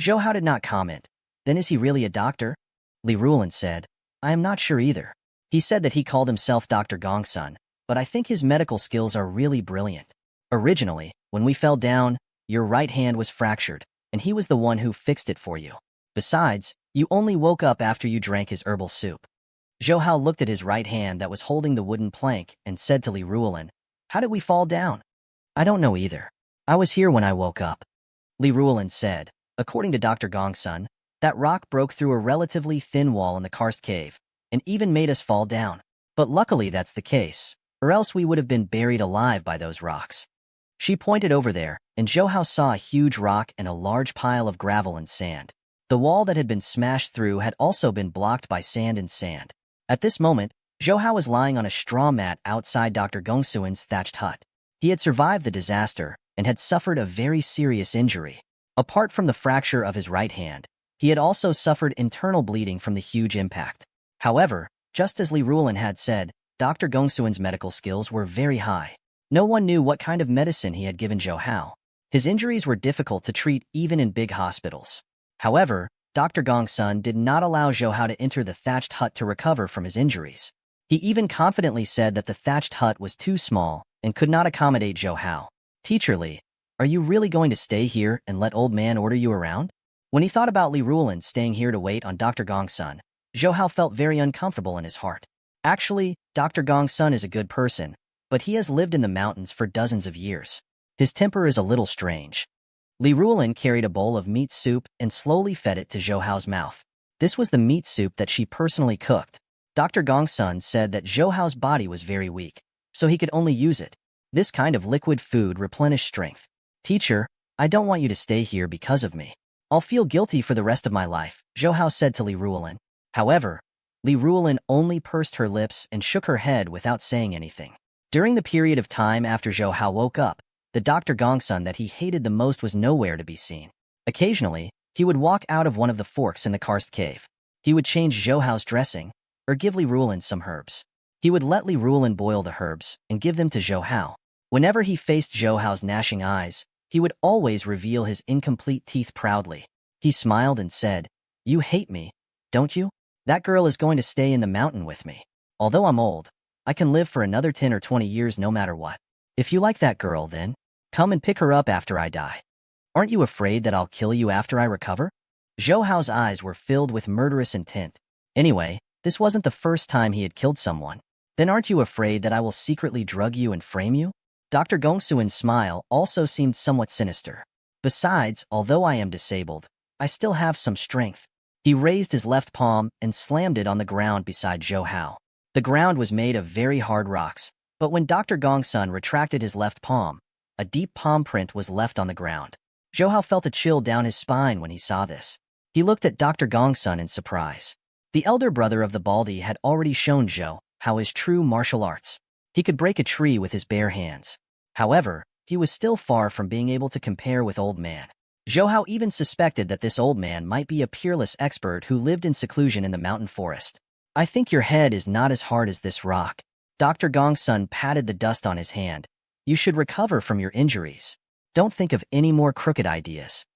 Zhou Hao did not comment. "Then is he really a doctor?" Li Ruolin said. "I am not sure either. He said that he called himself Dr. Gongsun, but I think his medical skills are really brilliant. Originally, when we fell down, your right hand was fractured, and he was the one who fixed it for you. Besides, you only woke up after you drank his herbal soup." Zhou Hao looked at his right hand that was holding the wooden plank and said to Li Ruolin, "How did we fall down?" "I don't know either. I was here when I woke up." Li Ruolin said. According to Dr. Gongsun, that rock broke through a relatively thin wall in the karst cave, and even made us fall down. But luckily that's the case, or else we would have been buried alive by those rocks. She pointed over there, and Zhou Hao saw a huge rock and a large pile of gravel and sand. The wall that had been smashed through had also been blocked by sand and sand. At this moment, Zhou Hao was lying on a straw mat outside Dr. Gongsun's thatched hut. He had survived the disaster and had suffered a very serious injury. Apart from the fracture of his right hand, he had also suffered internal bleeding from the huge impact. However, just as Li Ruolin had said, Dr. Gongsun's medical skills were very high. No one knew what kind of medicine he had given Zhou Hao. His injuries were difficult to treat even in big hospitals. However, Dr. Gongsun did not allow Zhou Hao to enter the thatched hut to recover from his injuries. He even confidently said that the thatched hut was too small and could not accommodate Zhou Hao. "Teacher Li, are you really going to stay here and let old man order you around?" When he thought about Li Ruolin staying here to wait on Dr. Gongsun, Zhou Hao felt very uncomfortable in his heart. Actually, Dr. Gongsun is a good person, but he has lived in the mountains for dozens of years. His temper is a little strange. Li Ruolin carried a bowl of meat soup and slowly fed it to Zhou Hao's mouth. This was the meat soup that she personally cooked. Dr. Gongsun said that Zhou Hao's body was very weak, so he could only use it. This kind of liquid food replenished strength. "Teacher, I don't want you to stay here because of me. I'll feel guilty for the rest of my life," Zhou Hao said to Li Ruolin. However, Li Ruolin only pursed her lips and shook her head without saying anything. During the period of time after Zhou Hao woke up, the Dr. Gongsun that he hated the most was nowhere to be seen. Occasionally, he would walk out of one of the forks in the karst cave. He would change Zhou Hao's dressing, or give Li Ruolin some herbs. He would let Li Ruolin boil the herbs and give them to Zhou Hao. Whenever he faced Zhou Hao's gnashing eyes, he would always reveal his incomplete teeth proudly. He smiled and said, "You hate me, don't you? That girl is going to stay in the mountain with me. Although I'm old, I can live for another 10 or 20 years no matter what. If you like that girl, then come and pick her up after I die. Aren't you afraid that I'll kill you after I recover?" Zhou Hao's eyes were filled with murderous intent. Anyway, this wasn't the first time he had killed someone. "Then aren't you afraid that I will secretly drug you and frame you?" Dr. Gongsuen's smile also seemed somewhat sinister. "Besides, although I am disabled, I still have some strength." He raised his left palm and slammed it on the ground beside Zhou Hao. The ground was made of very hard rocks, but when Dr. Gongsun retracted his left palm, a deep palm print was left on the ground. Zhou Hao felt a chill down his spine when he saw this. He looked at Dr. Gongsun in surprise. The elder brother of the Baldi had already shown Zhou Hao his true martial arts. He could break a tree with his bare hands. However, he was still far from being able to compare with Old Man. Zhou Hao even suspected that this old man might be a peerless expert who lived in seclusion in the mountain forest. "I think your head is not as hard as this rock." Dr. Gongsun patted the dust on his hand. "You should recover from your injuries. Don't think of any more crooked ideas."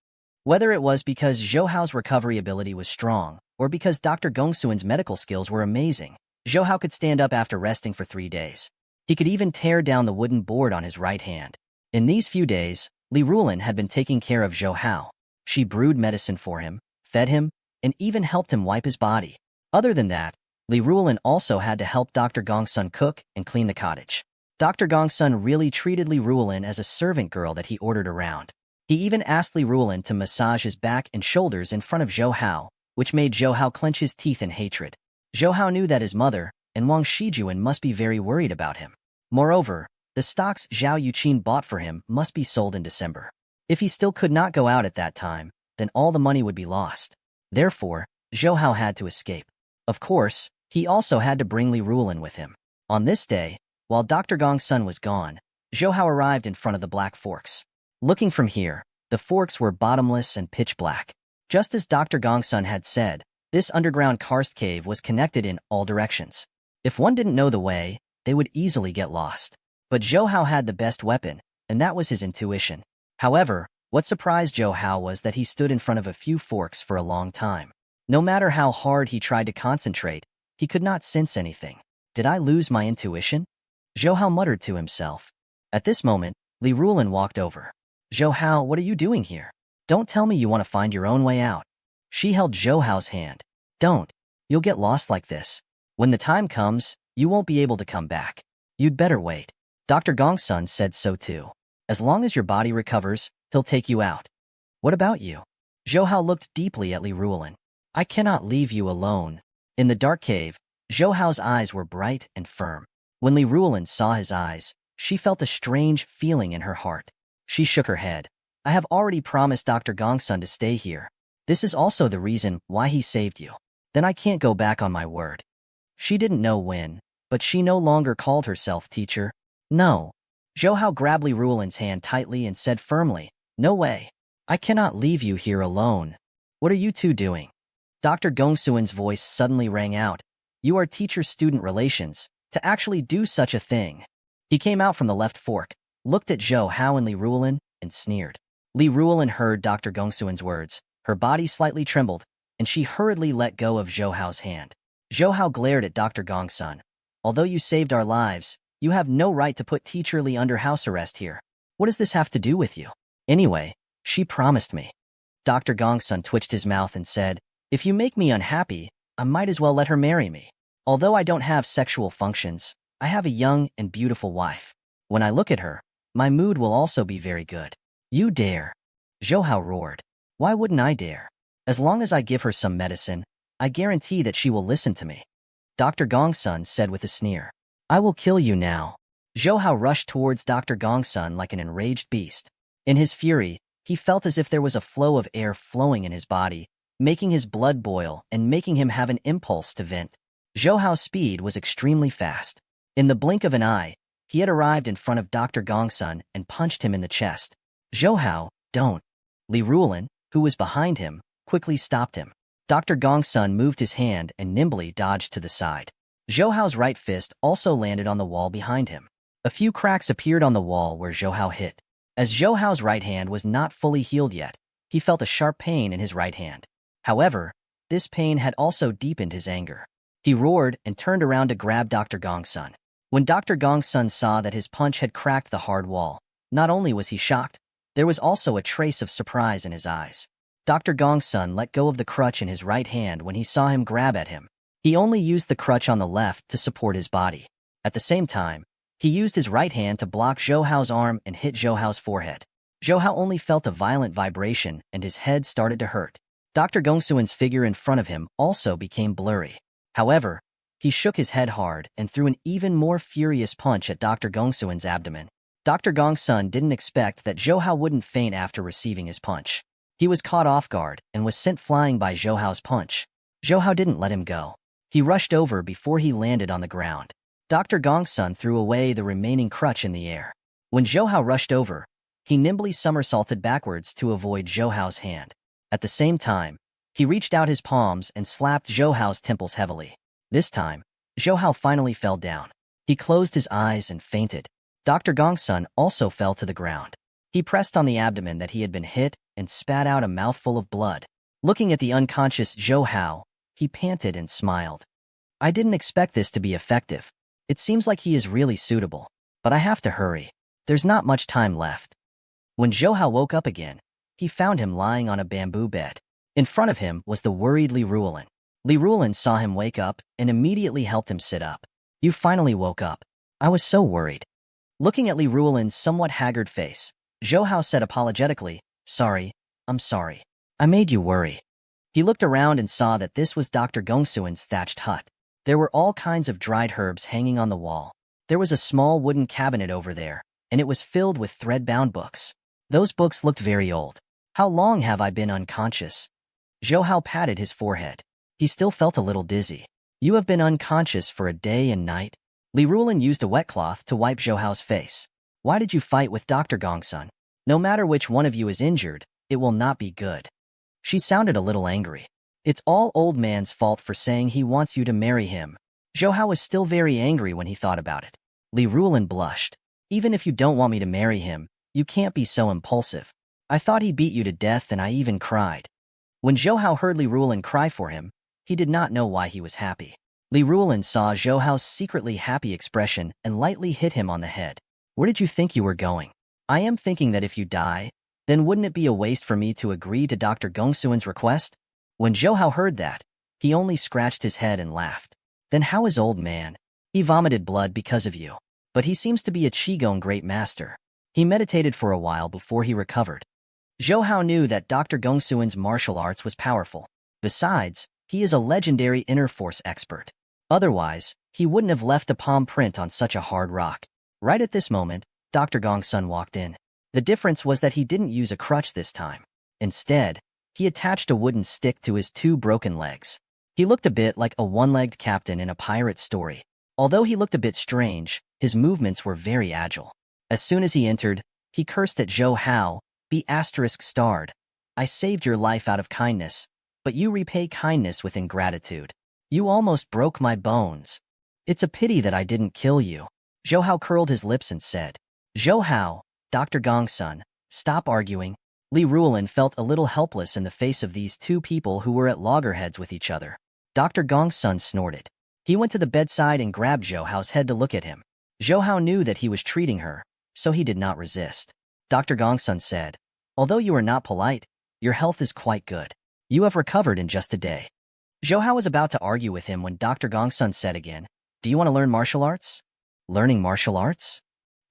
Whether it was because Zhou Hao's recovery ability was strong, or because Dr. Gongsuen's medical skills were amazing, Zhou Hao could stand up after resting for 3 days. He could even tear down the wooden board on his right hand. In these few days, Li Rulin had been taking care of Zhou Hao. She brewed medicine for him, fed him, and even helped him wipe his body. Other than that, Li Rulin also had to help Dr. Gongsun cook and clean the cottage. Dr. Gongsun really treated Li Rulin as a servant girl that he ordered around. He even asked Li Rulin to massage his back and shoulders in front of Zhou Hao, which made Zhou Hao clench his teeth in hatred. Zhou Hao knew that his mother and Wang Shijuan must be very worried about him. Moreover, the stocks Zhao Yuqin bought for him must be sold in December. If he still could not go out at that time, then all the money would be lost. Therefore, Zhou Hao had to escape. Of course, he also had to bring Li Rulin with him. On this day, while Dr. Gongsun was gone, Zhou Hao arrived in front of the Black Forks. Looking from here, the forks were bottomless and pitch black. Just as Dr. Gongsun had said, this underground karst cave was connected in all directions. If one didn't know the way, they would easily get lost. But Zhou Hao had the best weapon, and that was his intuition. However, what surprised Zhou Hao was that he stood in front of a few forks for a long time. No matter how hard he tried to concentrate, he could not sense anything. "Did I lose my intuition?" Zhou Hao muttered to himself. At this moment, Li Rulin walked over. "Zhou Hao, what are you doing here? Don't tell me you want to find your own way out." She held Zhou Hao's hand. "Don't. You'll get lost like this. When the time comes, you won't be able to come back. You'd better wait." Dr. Gongsun said so too. "As long as your body recovers, he'll take you out." "What about you?" Zhou Hao looked deeply at Li Rulin. "I cannot leave you alone." In the dark cave, Zhou Hao's eyes were bright and firm. When Li Rulin saw his eyes, she felt a strange feeling in her heart. She shook her head. "I have already promised Dr. Gongsun to stay here. This is also the reason why he saved you. Then I can't go back on my word." She didn't know when, but she no longer called herself teacher. "No." Zhou Hao grabbed Li Rulin's hand tightly and said firmly, "No way. I cannot leave you here alone. What are you two doing?" Dr. Gongsuen's voice suddenly rang out. "You are teacher-student relations, to actually do such a thing." He came out from the left fork, looked at Zhou Hao and Li Rulin, and sneered. Li Rulin heard Dr. Gongsuen's words. Her body slightly trembled, and she hurriedly let go of Zhou Hao's hand. Zhou Hao glared at Dr. Gongsun. "Although you saved our lives, you have no right to put Teacher Li under house arrest here. What does this have to do with you? Anyway, she promised me." Dr. Gongsun twitched his mouth and said, "If you make me unhappy, I might as well let her marry me. Although I don't have sexual functions, I have a young and beautiful wife. When I look at her, my mood will also be very good." "You dare?" Zhou Hao roared. "Why wouldn't I dare? As long as I give her some medicine, I guarantee that she will listen to me." Dr. Gongsun said with a sneer. "I will kill you now." Zhou Hao rushed towards Dr. Gongsun like an enraged beast. In his fury, he felt as if there was a flow of air flowing in his body, making his blood boil and making him have an impulse to vent. Zhou Hao's speed was extremely fast. In the blink of an eye, he had arrived in front of Dr. Gongsun and punched him in the chest. "Zhou Hao, don't." Li Rulin, who was behind him, quickly stopped him. Dr. Gongsun moved his hand and nimbly dodged to the side. Zhou Hao's right fist also landed on the wall behind him. A few cracks appeared on the wall where Zhou Hao hit. As Zhou Hao's right hand was not fully healed yet, he felt a sharp pain in his right hand. However, this pain had also deepened his anger. He roared and turned around to grab Dr. Gongsun. When Dr. Gongsun saw that his punch had cracked the hard wall, not only was he shocked, there was also a trace of surprise in his eyes. Dr. Gongsun let go of the crutch in his right hand when he saw him grab at him. He only used the crutch on the left to support his body. At the same time, he used his right hand to block Zhou Hao's arm and hit Zhou Hao's forehead. Zhou Hao only felt a violent vibration and his head started to hurt. Dr. Gongsun's figure in front of him also became blurry. However, he shook his head hard and threw an even more furious punch at Dr. Gongsun's abdomen. Dr. Gongsun didn't expect that Zhou Hao wouldn't faint after receiving his punch. He was caught off guard and was sent flying by Zhou Hao's punch. Zhou Hao didn't let him go. He rushed over before he landed on the ground. Dr. Gongsun threw away the remaining crutch in the air. When Zhou Hao rushed over, he nimbly somersaulted backwards to avoid Zhou Hao's hand. At the same time, he reached out his palms and slapped Zhou Hao's temples heavily. This time, Zhou Hao finally fell down. He closed his eyes and fainted. Dr. Gongsun also fell to the ground. He pressed on the abdomen that he had been hit and spat out a mouthful of blood. Looking at the unconscious Zhou Hao, he panted and smiled. I didn't expect this to be effective. It seems like he is really suitable, but I have to hurry. There's not much time left. When Zhou Hao woke up again, he found him lying on a bamboo bed. In front of him was the worried Li Ruolin. Li Ruolin saw him wake up and immediately helped him sit up. You finally woke up. I was so worried. Looking at Li Ruolin's somewhat haggard face, Zhou Hao said apologetically, Sorry, I'm sorry. I made you worry. He looked around and saw that this was Dr. Gongsun's thatched hut. There were all kinds of dried herbs hanging on the wall. There was a small wooden cabinet over there, and it was filled with thread-bound books. Those books looked very old. How long have I been unconscious? Zhou Hao patted his forehead. He still felt a little dizzy. You have been unconscious for a day and night? Li Ruolin used a wet cloth to wipe Zhou Hao's face. Why did you fight with Dr. Gongsun? No matter which one of you is injured, it will not be good. She sounded a little angry. It's all old man's fault for saying he wants you to marry him. Zhou Hao was still very angry when he thought about it. Li Ruolin blushed. Even if you don't want me to marry him, you can't be so impulsive. I thought he beat you to death and I even cried. When Zhou Hao heard Li Ruolin cry for him, he did not know why he was happy. Li Ruolin saw Zhou Hao's secretly happy expression and lightly hit him on the head. Where did you think you were going? I am thinking that if you die, then wouldn't it be a waste for me to agree to Dr. Gongsun's request? When Zhou Hao heard that, he only scratched his head and laughed. Then how is old man? He vomited blood because of you. But he seems to be a Qigong great master. He meditated for a while before he recovered. Zhou Hao knew that Dr. Gongsun's martial arts was powerful. Besides, he is a legendary inner force expert. Otherwise, he wouldn't have left a palm print on such a hard rock. Right at this moment, Dr. Gongsun walked in. The difference was that he didn't use a crutch this time. Instead, he attached a wooden stick to his two broken legs. He looked a bit like a one-legged captain in a pirate story. Although he looked a bit strange, his movements were very agile. As soon as he entered, he cursed at Zhou Hao, ****. I saved your life out of kindness, but you repay kindness with ingratitude. You almost broke my bones. It's a pity that I didn't kill you. Zhou Hao curled his lips and said, Zhou Hao, Dr. Gongsun, stop arguing. Li Ruolin felt a little helpless in the face of these two people who were at loggerheads with each other. Dr. Gongsun snorted. He went to the bedside and grabbed Zhou Hao's head to look at him. Zhou Hao knew that he was treating her, so he did not resist. Dr. Gongsun said, Although you are not polite, your health is quite good. You have recovered in just a day. Zhou Hao was about to argue with him when Dr. Gongsun said again, Do you want to learn martial arts? Learning martial arts?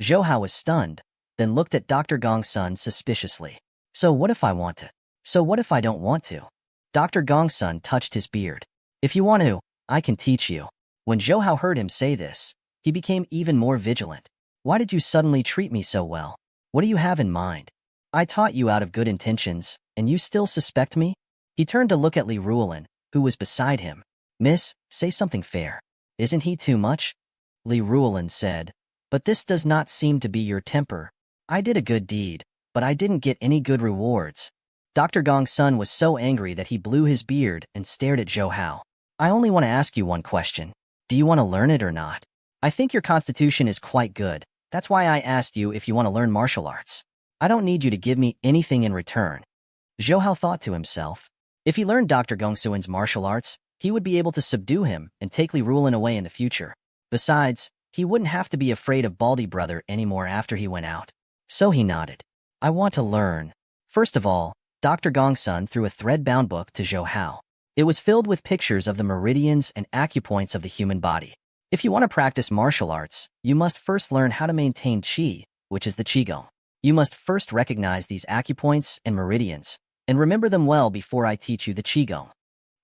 Zhou Hao was stunned, then looked at Dr. Gongsun suspiciously. So what if I want to? So what if I don't want to? Dr. Gongsun touched his beard. If you want to, I can teach you. When Zhou Hao heard him say this, he became even more vigilant. Why did you suddenly treat me so well? What do you have in mind? I taught you out of good intentions, and you still suspect me? He turned to look at Li Ruolin, who was beside him. Miss, say something fair. Isn't he too much? Li Ruolin said, But this does not seem to be your temper. I did a good deed, but I didn't get any good rewards. Dr. Gongsun was so angry that he blew his beard and stared at Zhou Hao. I only want to ask you one question. Do you want to learn it or not? I think your constitution is quite good. That's why I asked you if you want to learn martial arts. I don't need you to give me anything in return. Zhou Hao thought to himself. If he learned Dr. Gongsuan's martial arts, he would be able to subdue him and take Li Rulin away in the future. Besides, he wouldn't have to be afraid of Baldy Brother anymore after he went out. So he nodded. I want to learn. First of all, Dr. Gongsun threw a thread-bound book to Zhou Hao. It was filled with pictures of the meridians and acupoints of the human body. If you want to practice martial arts, you must first learn how to maintain qi, which is the qigong. You must first recognize these acupoints and meridians, and remember them well before I teach you the qigong.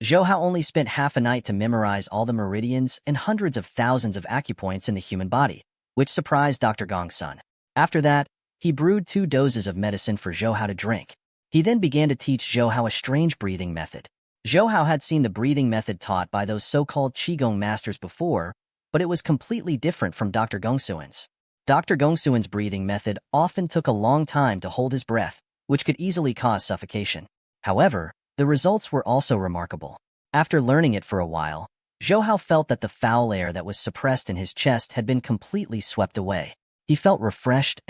Zhou Hao only spent half a night to memorize all the meridians and hundreds of thousands of acupoints in the human body, which surprised Dr. Gongsun. After that, he brewed 2 doses of medicine for Zhou Hao to drink. He then began to teach Zhou Hao a strange breathing method. Zhou Hao had seen the breathing method taught by those so-called qigong masters before, but it was completely different from Dr. Gongsuan's. Dr. Gongsuan's breathing method often took a long time to hold his breath, which could easily cause suffocation. However, the results were also remarkable. After learning it for a while, Zhou Hao felt that the foul air that was suppressed in his chest had been completely swept away. He felt refreshed.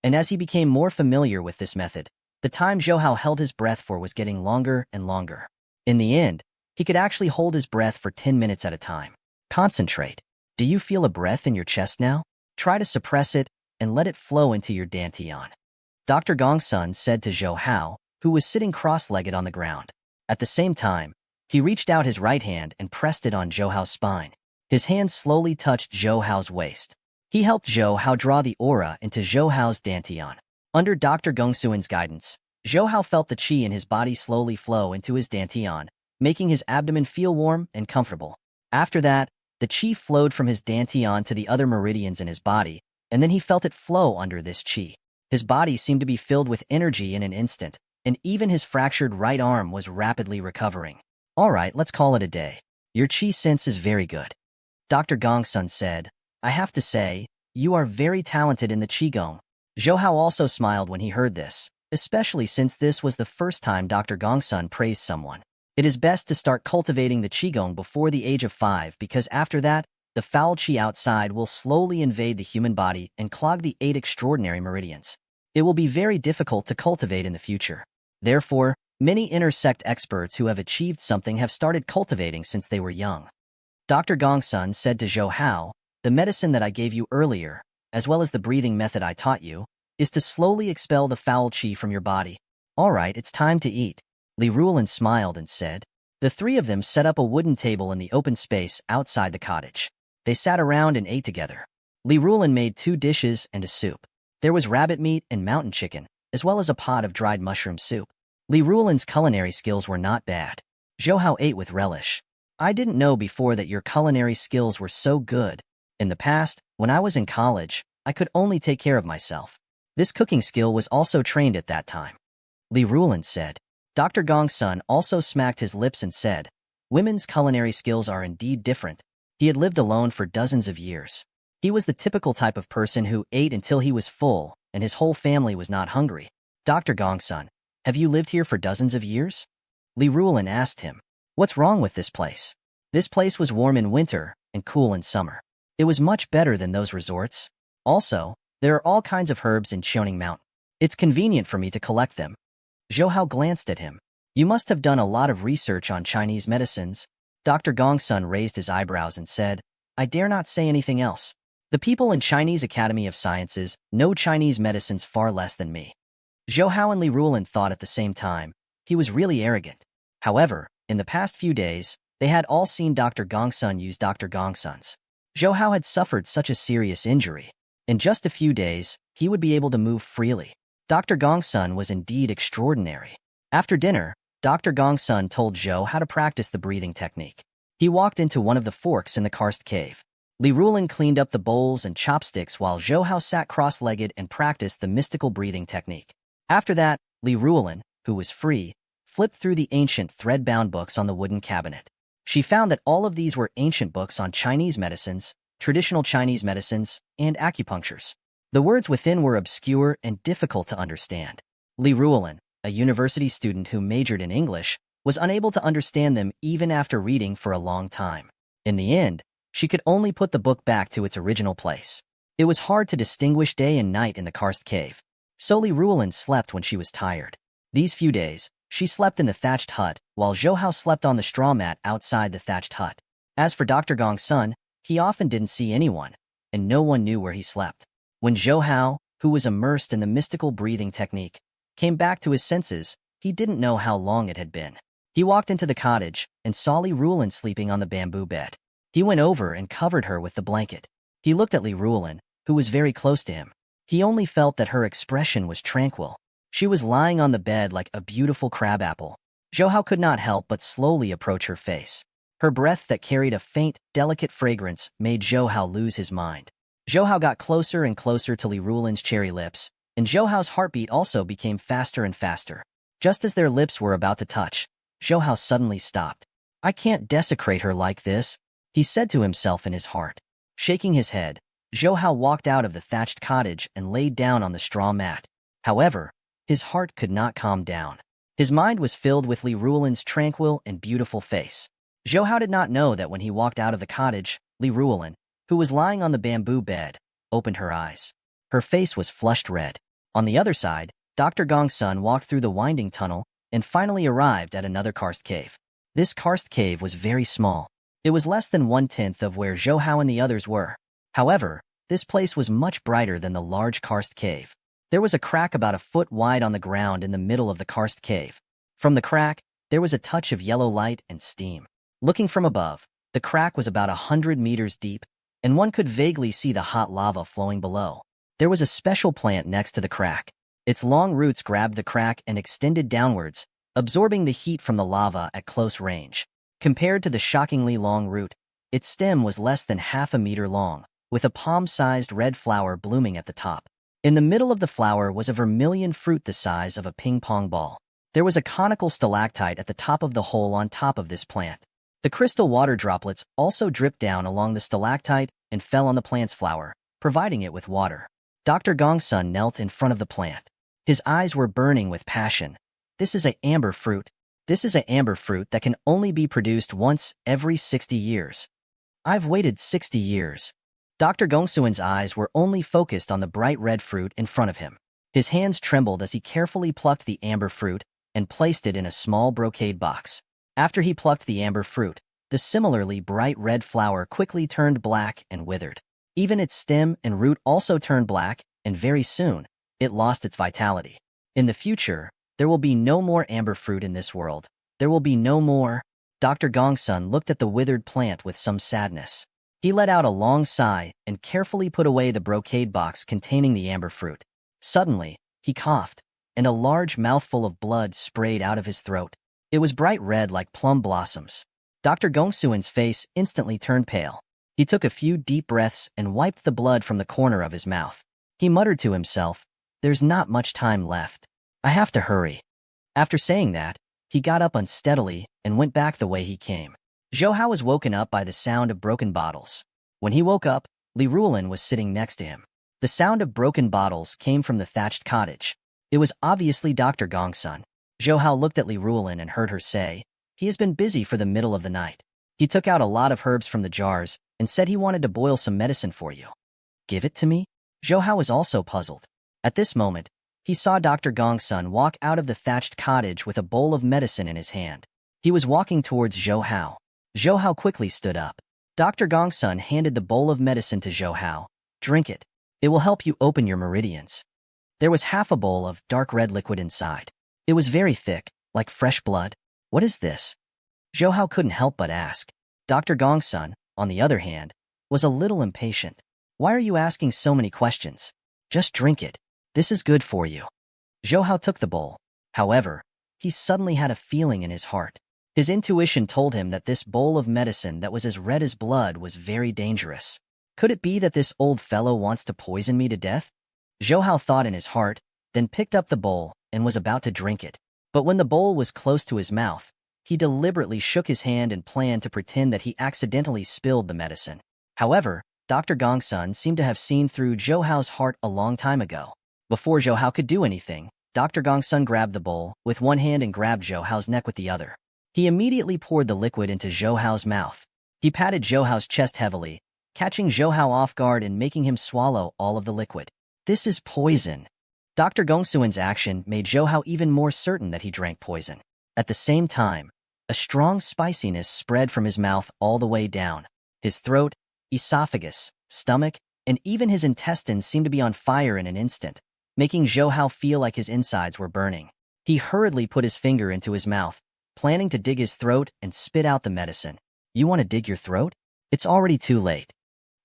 And as he became more familiar with this method, the time Zhou Hao held his breath for was getting longer and longer. In the end, he could actually hold his breath for 10 minutes at a time. Concentrate. Do you feel a breath in your chest now? Try to suppress it and let it flow into your dantian. Dr. Gongsun said to Zhou Hao, who was sitting cross-legged on the ground. At the same time, he reached out his right hand and pressed it on Zhou Hao's spine. His hand slowly touched Zhou Hao's waist. He helped Zhou Hao draw the aura into Zhou Hao's dantian. Under Dr. Gongsuan's guidance, Zhou Hao felt the qi in his body slowly flow into his dantian, making his abdomen feel warm and comfortable. After that, the qi flowed from his dantian to the other meridians in his body, and then he felt it flow under this qi. His body seemed to be filled with energy in an instant, and even his fractured right arm was rapidly recovering. All right, let's call it a day. Your qi sense is very good. Dr. Gongsun said, I have to say, you are very talented in the qigong. Zhou Hao also smiled when he heard this, especially since this was the first time Dr. Gongsun praised someone. It is best to start cultivating the qigong before the age of 5 because after that, the foul qi outside will slowly invade the human body and clog the 8 extraordinary meridians. It will be very difficult to cultivate in the future. Therefore, many inner sect experts who have achieved something have started cultivating since they were young. Dr. Gongsun said to Zhou Hao, the medicine that I gave you earlier, as well as the breathing method I taught you, is to slowly expel the foul qi from your body. All right, it's time to eat. Li Rulin smiled and said. The 3 of them set up a wooden table in the open space outside the cottage. They sat around and ate together. Li Rulin made 2 dishes and a soup. There was rabbit meat and mountain chicken, as well as a pot of dried mushroom soup. Li Rulin's culinary skills were not bad. Zhou Hao ate with relish. I didn't know before that your culinary skills were so good. In the past, when I was in college, I could only take care of myself. This cooking skill was also trained at that time. Li Rulin said. Dr. Gongsun also smacked his lips and said, women's culinary skills are indeed different. He had lived alone for dozens of years. He was the typical type of person who ate until he was full, and his whole family was not hungry. Dr. Gongsun, have you lived here for dozens of years? Li Rulin asked him. What's wrong with this place? This place was warm in winter and cool in summer. It was much better than those resorts. Also, there are all kinds of herbs in Qiuning Mountain. It's convenient for me to collect them. Zhou Hao glanced at him. You must have done a lot of research on Chinese medicines. Dr. Gongsun raised his eyebrows and said, I dare not say anything else. The people in Chinese Academy of Sciences know Chinese medicines far less than me. Zhou Hao and Li Rulin thought at the same time. He was really arrogant. However, in the past few days, they had all seen Dr. Gongsun use Dr. Gongsun's. Zhou Hao had suffered such a serious injury. In just a few days, he would be able to move freely. Dr. Gongsun was indeed extraordinary. After dinner, Dr. Gongsun told Zhou how to practice the breathing technique. He walked into one of the forks in the karst cave. Li Rulin cleaned up the bowls and chopsticks while Zhou Hao sat cross-legged and practiced the mystical breathing technique. After that, Li Rulin, who was free, flipped through the ancient thread-bound books on the wooden cabinet. She found that all of these were ancient books on Chinese medicines, traditional Chinese medicines, and acupunctures. The words within were obscure and difficult to understand. Li Rulin, a university student who majored in English, was unable to understand them even after reading for a long time. In the end, she could only put the book back to its original place. It was hard to distinguish day and night in the karst cave. So Li Rulin slept when she was tired. These few days, she slept in the thatched hut, while Zhou Hao slept on the straw mat outside the thatched hut. As for Dr. Gong's son, he often didn't see anyone, and no one knew where he slept. When Zhou Hao, who was immersed in the mystical breathing technique, came back to his senses, he didn't know how long it had been. He walked into the cottage and saw Li Ruolin sleeping on the bamboo bed. He went over and covered her with the blanket. He looked at Li Ruolin, who was very close to him. He only felt that her expression was tranquil. She was lying on the bed like a beautiful crabapple. Zhou Hao could not help but slowly approach her face. Her breath that carried a faint, delicate fragrance made Zhou Hao lose his mind. Zhou Hao got closer and closer to Li Ruolin's cherry lips, and Zhou Hao's heartbeat also became faster and faster. Just as their lips were about to touch, Zhou Hao suddenly stopped. "I can't desecrate her like this," he said to himself in his heart. Shaking his head, Zhou Hao walked out of the thatched cottage and laid down on the straw mat. However, his heart could not calm down. His mind was filled with Li Ruolin's tranquil and beautiful face. Zhou Hao did not know that when he walked out of the cottage, Li Ruolin, who was lying on the bamboo bed, opened her eyes. Her face was flushed red. On the other side, Dr. Gong's son walked through the winding tunnel and finally arrived at another karst cave. This karst cave was very small. It was less than 1/10 of where Zhou Hao and the others were. However, this place was much brighter than the large karst cave. There was a crack about a foot wide on the ground in the middle of the karst cave. From the crack, there was a touch of yellow light and steam. Looking from above, the crack was about 100 meters deep, and one could vaguely see the hot lava flowing below. There was a special plant next to the crack. Its long roots grabbed the crack and extended downwards, absorbing the heat from the lava at close range. Compared to the shockingly long root, its stem was less than half a meter long, with a palm-sized red flower blooming at the top. In the middle of the flower was a vermilion fruit the size of a ping-pong ball. There was a conical stalactite at the top of the hole on top of this plant. The crystal water droplets also dripped down along the stalactite and fell on the plant's flower, providing it with water. Dr. Gong's son knelt in front of the plant. His eyes were burning with passion. "This is an amber fruit. This is an amber fruit that can only be produced once every 60 years. I've waited 60 years. Dr. Gongsuen's eyes were only focused on the bright red fruit in front of him. His hands trembled as he carefully plucked the amber fruit and placed it in a small brocade box. After he plucked the amber fruit, the similarly bright red flower quickly turned black and withered. Even its stem and root also turned black, and very soon, it lost its vitality. In the future, there will be no more amber fruit in this world. There will be no more." Dr. Gongsun looked at the withered plant with some sadness. He let out a long sigh and carefully put away the brocade box containing the amber fruit. Suddenly, he coughed, and a large mouthful of blood sprayed out of his throat. It was bright red like plum blossoms. Dr. Gongsuen's face instantly turned pale. He took a few deep breaths and wiped the blood from the corner of his mouth. He muttered to himself, "There's not much time left. I have to hurry." After saying that, he got up unsteadily and went back the way he came. Zhou Hao was woken up by the sound of broken bottles. When he woke up, Li Ruolin was sitting next to him. The sound of broken bottles came from the thatched cottage. It was obviously Dr. Gongsun. Zhou Hao looked at Li Ruolin and heard her say, "He has been busy for the middle of the night. He took out a lot of herbs from the jars and said he wanted to boil some medicine for you." "Give it to me?" Zhou Hao was also puzzled. At this moment, he saw Dr. Gongsun walk out of the thatched cottage with a bowl of medicine in his hand. He was walking towards Zhou Hao. Zhou Hao quickly stood up. Dr. Gongsun handed the bowl of medicine to Zhou Hao. "Drink it. It will help you open your meridians." There was half a bowl of dark red liquid inside. It was very thick, like fresh blood. "What is this?" Zhou Hao couldn't help but ask. Dr. Gongsun, on the other hand, was a little impatient. "Why are you asking so many questions? Just drink it. This is good for you." Zhou Hao took the bowl. However, he suddenly had a feeling in his heart. His intuition told him that this bowl of medicine that was as red as blood was very dangerous. Could it be that this old fellow wants to poison me to death? Zhou Hao thought in his heart, then picked up the bowl and was about to drink it. But when the bowl was close to his mouth, he deliberately shook his hand and planned to pretend that he accidentally spilled the medicine. However, Dr. Gongsun seemed to have seen through Zhou Hao's heart a long time ago. Before Zhou Hao could do anything, Dr. Gongsun grabbed the bowl with one hand and grabbed Zhou Hao's neck with the other. He immediately poured the liquid into Zhou Hao's mouth. He patted Zhou Hao's chest heavily, catching Zhou Hao off guard and making him swallow all of the liquid. "This is poison." Dr. Gongsuen's action made Zhou Hao even more certain that he drank poison. At the same time, a strong spiciness spread from his mouth all the way down. His throat, esophagus, stomach, and even his intestines seemed to be on fire in an instant, making Zhou Hao feel like his insides were burning. He hurriedly put his finger into his mouth, planning to dig his throat and spit out the medicine. You want to dig your throat? It's already too late.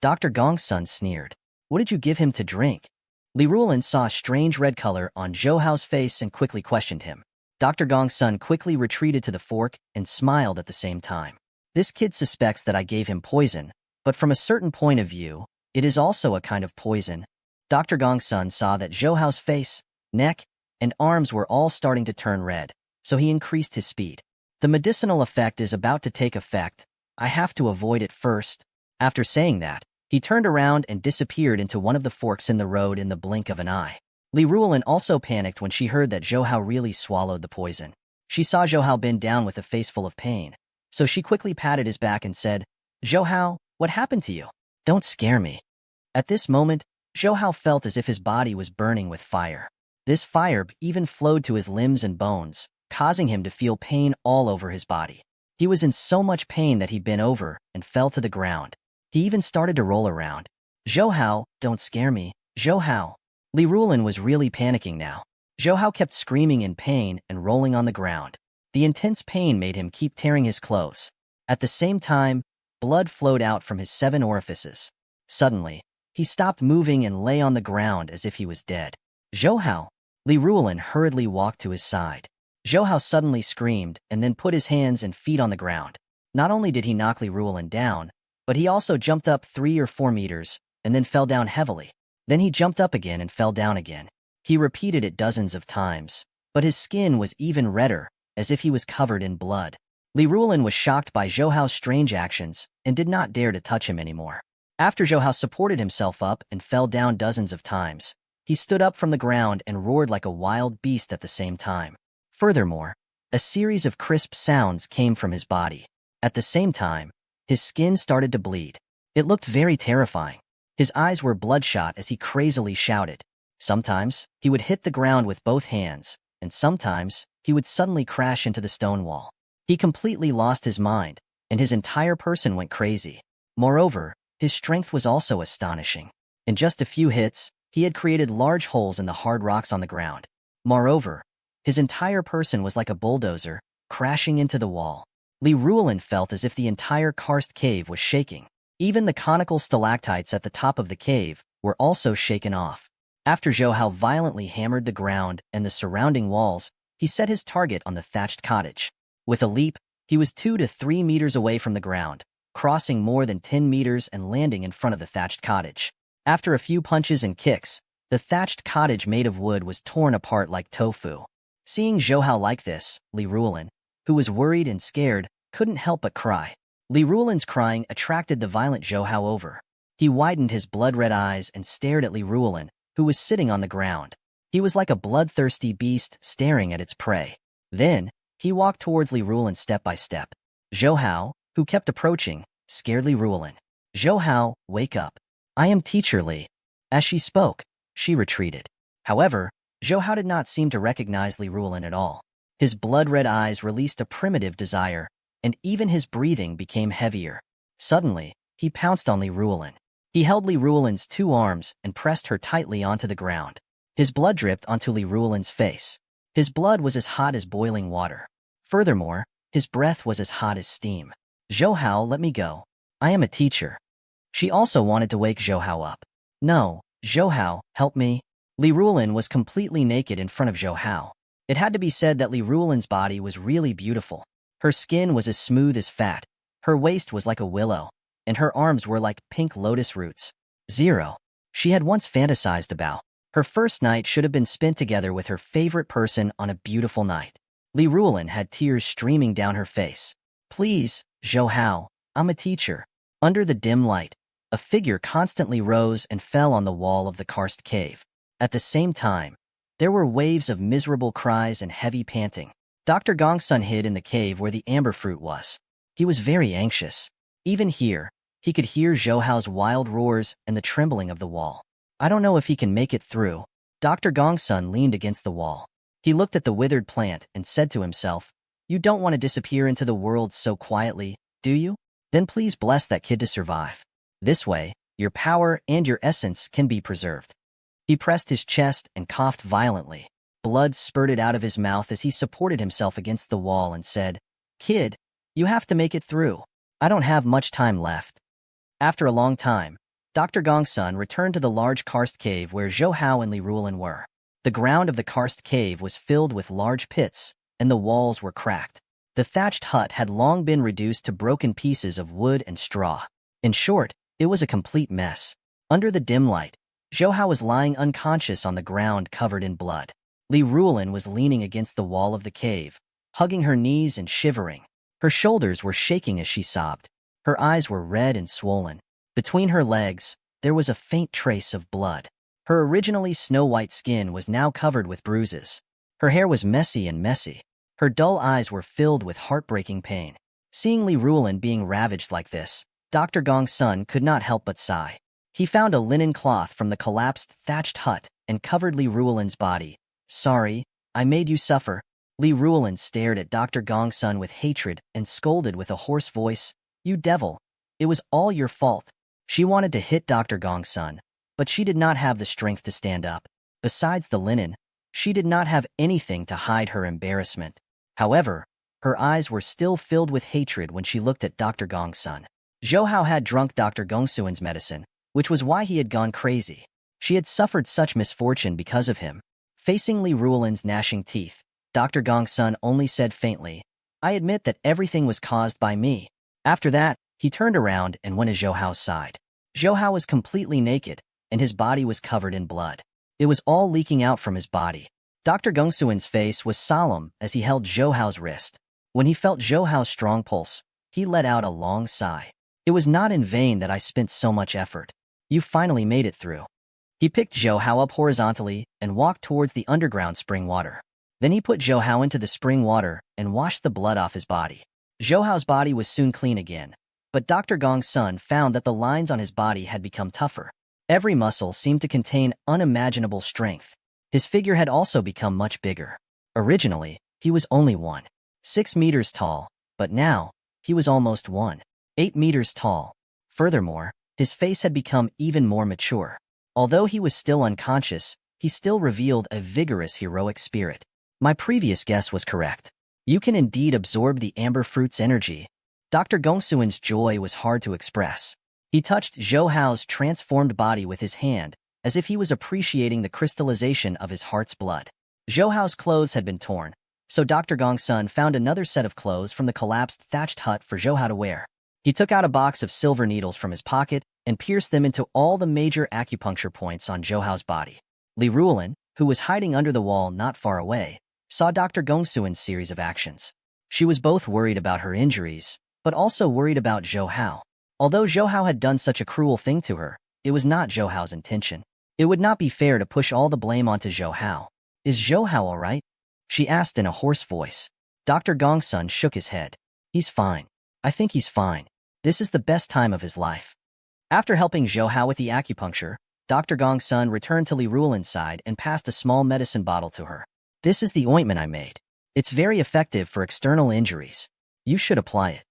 Dr. Gongsun sneered. What did you give him to drink? Li Rulin saw a strange red color on Zhou Hao's face and quickly questioned him. Dr. Gongsun quickly retreated to the fork and smiled at the same time. This kid suspects that I gave him poison, but from a certain point of view, it is also a kind of poison. Dr. Gongsun saw that Zhou Hao's face, neck, and arms were all starting to turn red, so he increased his speed. The medicinal effect is about to take effect. I have to avoid it first. After saying that, he turned around and disappeared into one of the forks in the road in the blink of an eye. Li Rulin also panicked when she heard that Zhou Hao really swallowed the poison. She saw Zhou Hao bend down with a face full of pain, so she quickly patted his back and said, Zhou Hao, what happened to you? Don't scare me. At this moment, Zhou Hao felt as if his body was burning with fire. This fire even flowed to his limbs and bones, causing him to feel pain all over his body. He was in so much pain that he bent over and fell to the ground. He even started to roll around. Zhou Hao, don't scare me, Zhou Hao. Li Rulin was really panicking now. Zhou Hao kept screaming in pain and rolling on the ground. The intense pain made him keep tearing his clothes. At the same time, blood flowed out from his 7 orifices. Suddenly, he stopped moving and lay on the ground as if he was dead. Zhou Hao. Li Rulin hurriedly walked to his side. Zhou Hao suddenly screamed and then put his hands and feet on the ground. Not only did he knock Li Rulin down, but he also jumped up 3 or 4 meters and then fell down heavily. Then he jumped up again and fell down again. He repeated it dozens of times, but his skin was even redder, as if he was covered in blood. Li Rulin was shocked by Zhou Hao's strange actions and did not dare to touch him anymore. After Zhou Hao supported himself up and fell down dozens of times, he stood up from the ground and roared like a wild beast at the same time. Furthermore, a series of crisp sounds came from his body. At the same time, his skin started to bleed. It looked very terrifying. His eyes were bloodshot as he crazily shouted. Sometimes, he would hit the ground with both hands, and sometimes, he would suddenly crash into the stone wall. He completely lost his mind, and his entire person went crazy. Moreover, his strength was also astonishing. In just a few hits, he had created large holes in the hard rocks on the ground. Moreover, his entire person was like a bulldozer, crashing into the wall. Li Rulin felt as if the entire karst cave was shaking. Even the conical stalactites at the top of the cave were also shaken off. After Zhou Hao violently hammered the ground and the surrounding walls, he set his target on the thatched cottage. With a leap, he was 2 to 3 meters away from the ground, crossing more than 10 meters and landing in front of the thatched cottage. After a few punches and kicks, the thatched cottage made of wood was torn apart like tofu. Seeing Zhou Hao like this, Li Rulin, who was worried and scared, couldn't help but cry. Li Rulin's crying attracted the violent Zhou Hao over. He widened his blood-red eyes and stared at Li Rulin, who was sitting on the ground. He was like a bloodthirsty beast staring at its prey. Then, he walked towards Li Rulin step by step. Zhou Hao, who kept approaching, scared Li Rulin. Zhou Hao, wake up. I am Teacher Li. As she spoke, she retreated. However, Zhou Hao did not seem to recognize Li Rulin at all. His blood-red eyes released a primitive desire, and even his breathing became heavier. Suddenly, he pounced on Li Rulin. He held Li Rulin's 2 arms and pressed her tightly onto the ground. His blood dripped onto Li Rulin's face. His blood was as hot as boiling water. Furthermore, his breath was as hot as steam. Zhou Hao, let me go. I am a teacher. She also wanted to wake Zhou Hao up. No, Zhou Hao, help me. Li Rulin was completely naked in front of Zhou Hao. It had to be said that Li Rulin's body was really beautiful. Her skin was as smooth as fat, her waist was like a willow, and her arms were like pink lotus roots. She had once fantasized about. Her first night should have been spent together with her favorite person on a beautiful night. Li Rulin had tears streaming down her face. Please, Zhou Hao, I'm a teacher. Under the dim light, a figure constantly rose and fell on the wall of the karst cave. At the same time, there were waves of miserable cries and heavy panting. Dr. Gongsun hid in the cave where the amber fruit was. He was very anxious. Even here, he could hear Zhou Hao's wild roars and the trembling of the wall. I don't know if he can make it through. Dr. Gongsun leaned against the wall. He looked at the withered plant and said to himself, "You don't want to disappear into the world so quietly, do you? Then please bless that kid to survive. This way, your power and your essence can be preserved." He pressed his chest and coughed violently. Blood spurted out of his mouth as he supported himself against the wall and said, "Kid, you have to make it through. I don't have much time left." After a long time, Dr. Gongsun returned to the large karst cave where Zhou Hao and Li Ruolin were. The ground of the karst cave was filled with large pits, and the walls were cracked. The thatched hut had long been reduced to broken pieces of wood and straw. In short, it was a complete mess. Under the dim light, Zhou Hao was lying unconscious on the ground covered in blood. Li Ruolin was leaning against the wall of the cave, hugging her knees and shivering. Her shoulders were shaking as she sobbed. Her eyes were red and swollen. Between her legs, there was a faint trace of blood. Her originally snow-white skin was now covered with bruises. Her hair was messy. Her dull eyes were filled with heartbreaking pain. Seeing Li Ruolin being ravaged like this, Dr. Gongsun could not help but sigh. He found a linen cloth from the collapsed thatched hut and covered Li Ruolin's body. "Sorry, I made you suffer." Li Ruolin stared at Dr. Gongsun with hatred and scolded with a hoarse voice, "You devil! It was all your fault." She wanted to hit Dr. Gongsun, but she did not have the strength to stand up. Besides the linen, she did not have anything to hide her embarrassment. However, her eyes were still filled with hatred when she looked at Dr. Gongsun. Zhou Hao had drunk Dr. Gongsun's medicine, which was why he had gone crazy. She had suffered such misfortune because of him. Facing Li Ruolin's gnashing teeth, Dr. Gongsun only said faintly, "I admit that everything was caused by me." After that, he turned around and went to Zhou Hao's side. Zhou Hao was completely naked, and his body was covered in blood. It was all leaking out from his body. Dr. Gongsun's face was solemn as he held Zhou Hao's wrist. When he felt Zhou Hao's strong pulse, he let out a long sigh. "It was not in vain that I spent so much effort. You finally made it through." He picked Zhou Hao up horizontally and walked towards the underground spring water. Then he put Zhou Hao into the spring water and washed the blood off his body. Zhou Hao's body was soon clean again, but Dr. Gongsun found that the lines on his body had become tougher. Every muscle seemed to contain unimaginable strength. His figure had also become much bigger. Originally, he was only 1.6 meters tall, but now, he was almost 1.8 meters tall. Furthermore, his face had become even more mature. Although he was still unconscious, he still revealed a vigorous heroic spirit. My previous guess was correct. You can indeed absorb the amber fruit's energy. Dr. Gongsun's joy was hard to express. He touched Zhou Hao's transformed body with his hand, as if he was appreciating the crystallization of his heart's blood. Zhou Hao's clothes had been torn, so Dr. Gongsun found another set of clothes from the collapsed thatched hut for Zhou Hao to wear. He took out a box of silver needles from his pocket and pierced them into all the major acupuncture points on Zhou Hao's body. Li Ruolin, who was hiding under the wall not far away, saw Dr. Gongsun's series of actions. She was both worried about her injuries, but also worried about Zhou Hao. Although Zhou Hao had done such a cruel thing to her, it was not Zhou Hao's intention. It would not be fair to push all the blame onto Zhou Hao. "Is Zhou Hao all right?" she asked in a hoarse voice. Dr. Gongsun shook his head. "He's fine. I think he's fine. This is the best time of his life." After helping Zhou Hao with the acupuncture, Dr. Gongsun returned to Li Ruolin's side and passed a small medicine bottle to her. "This is the ointment I made. It's very effective for external injuries. You should apply it."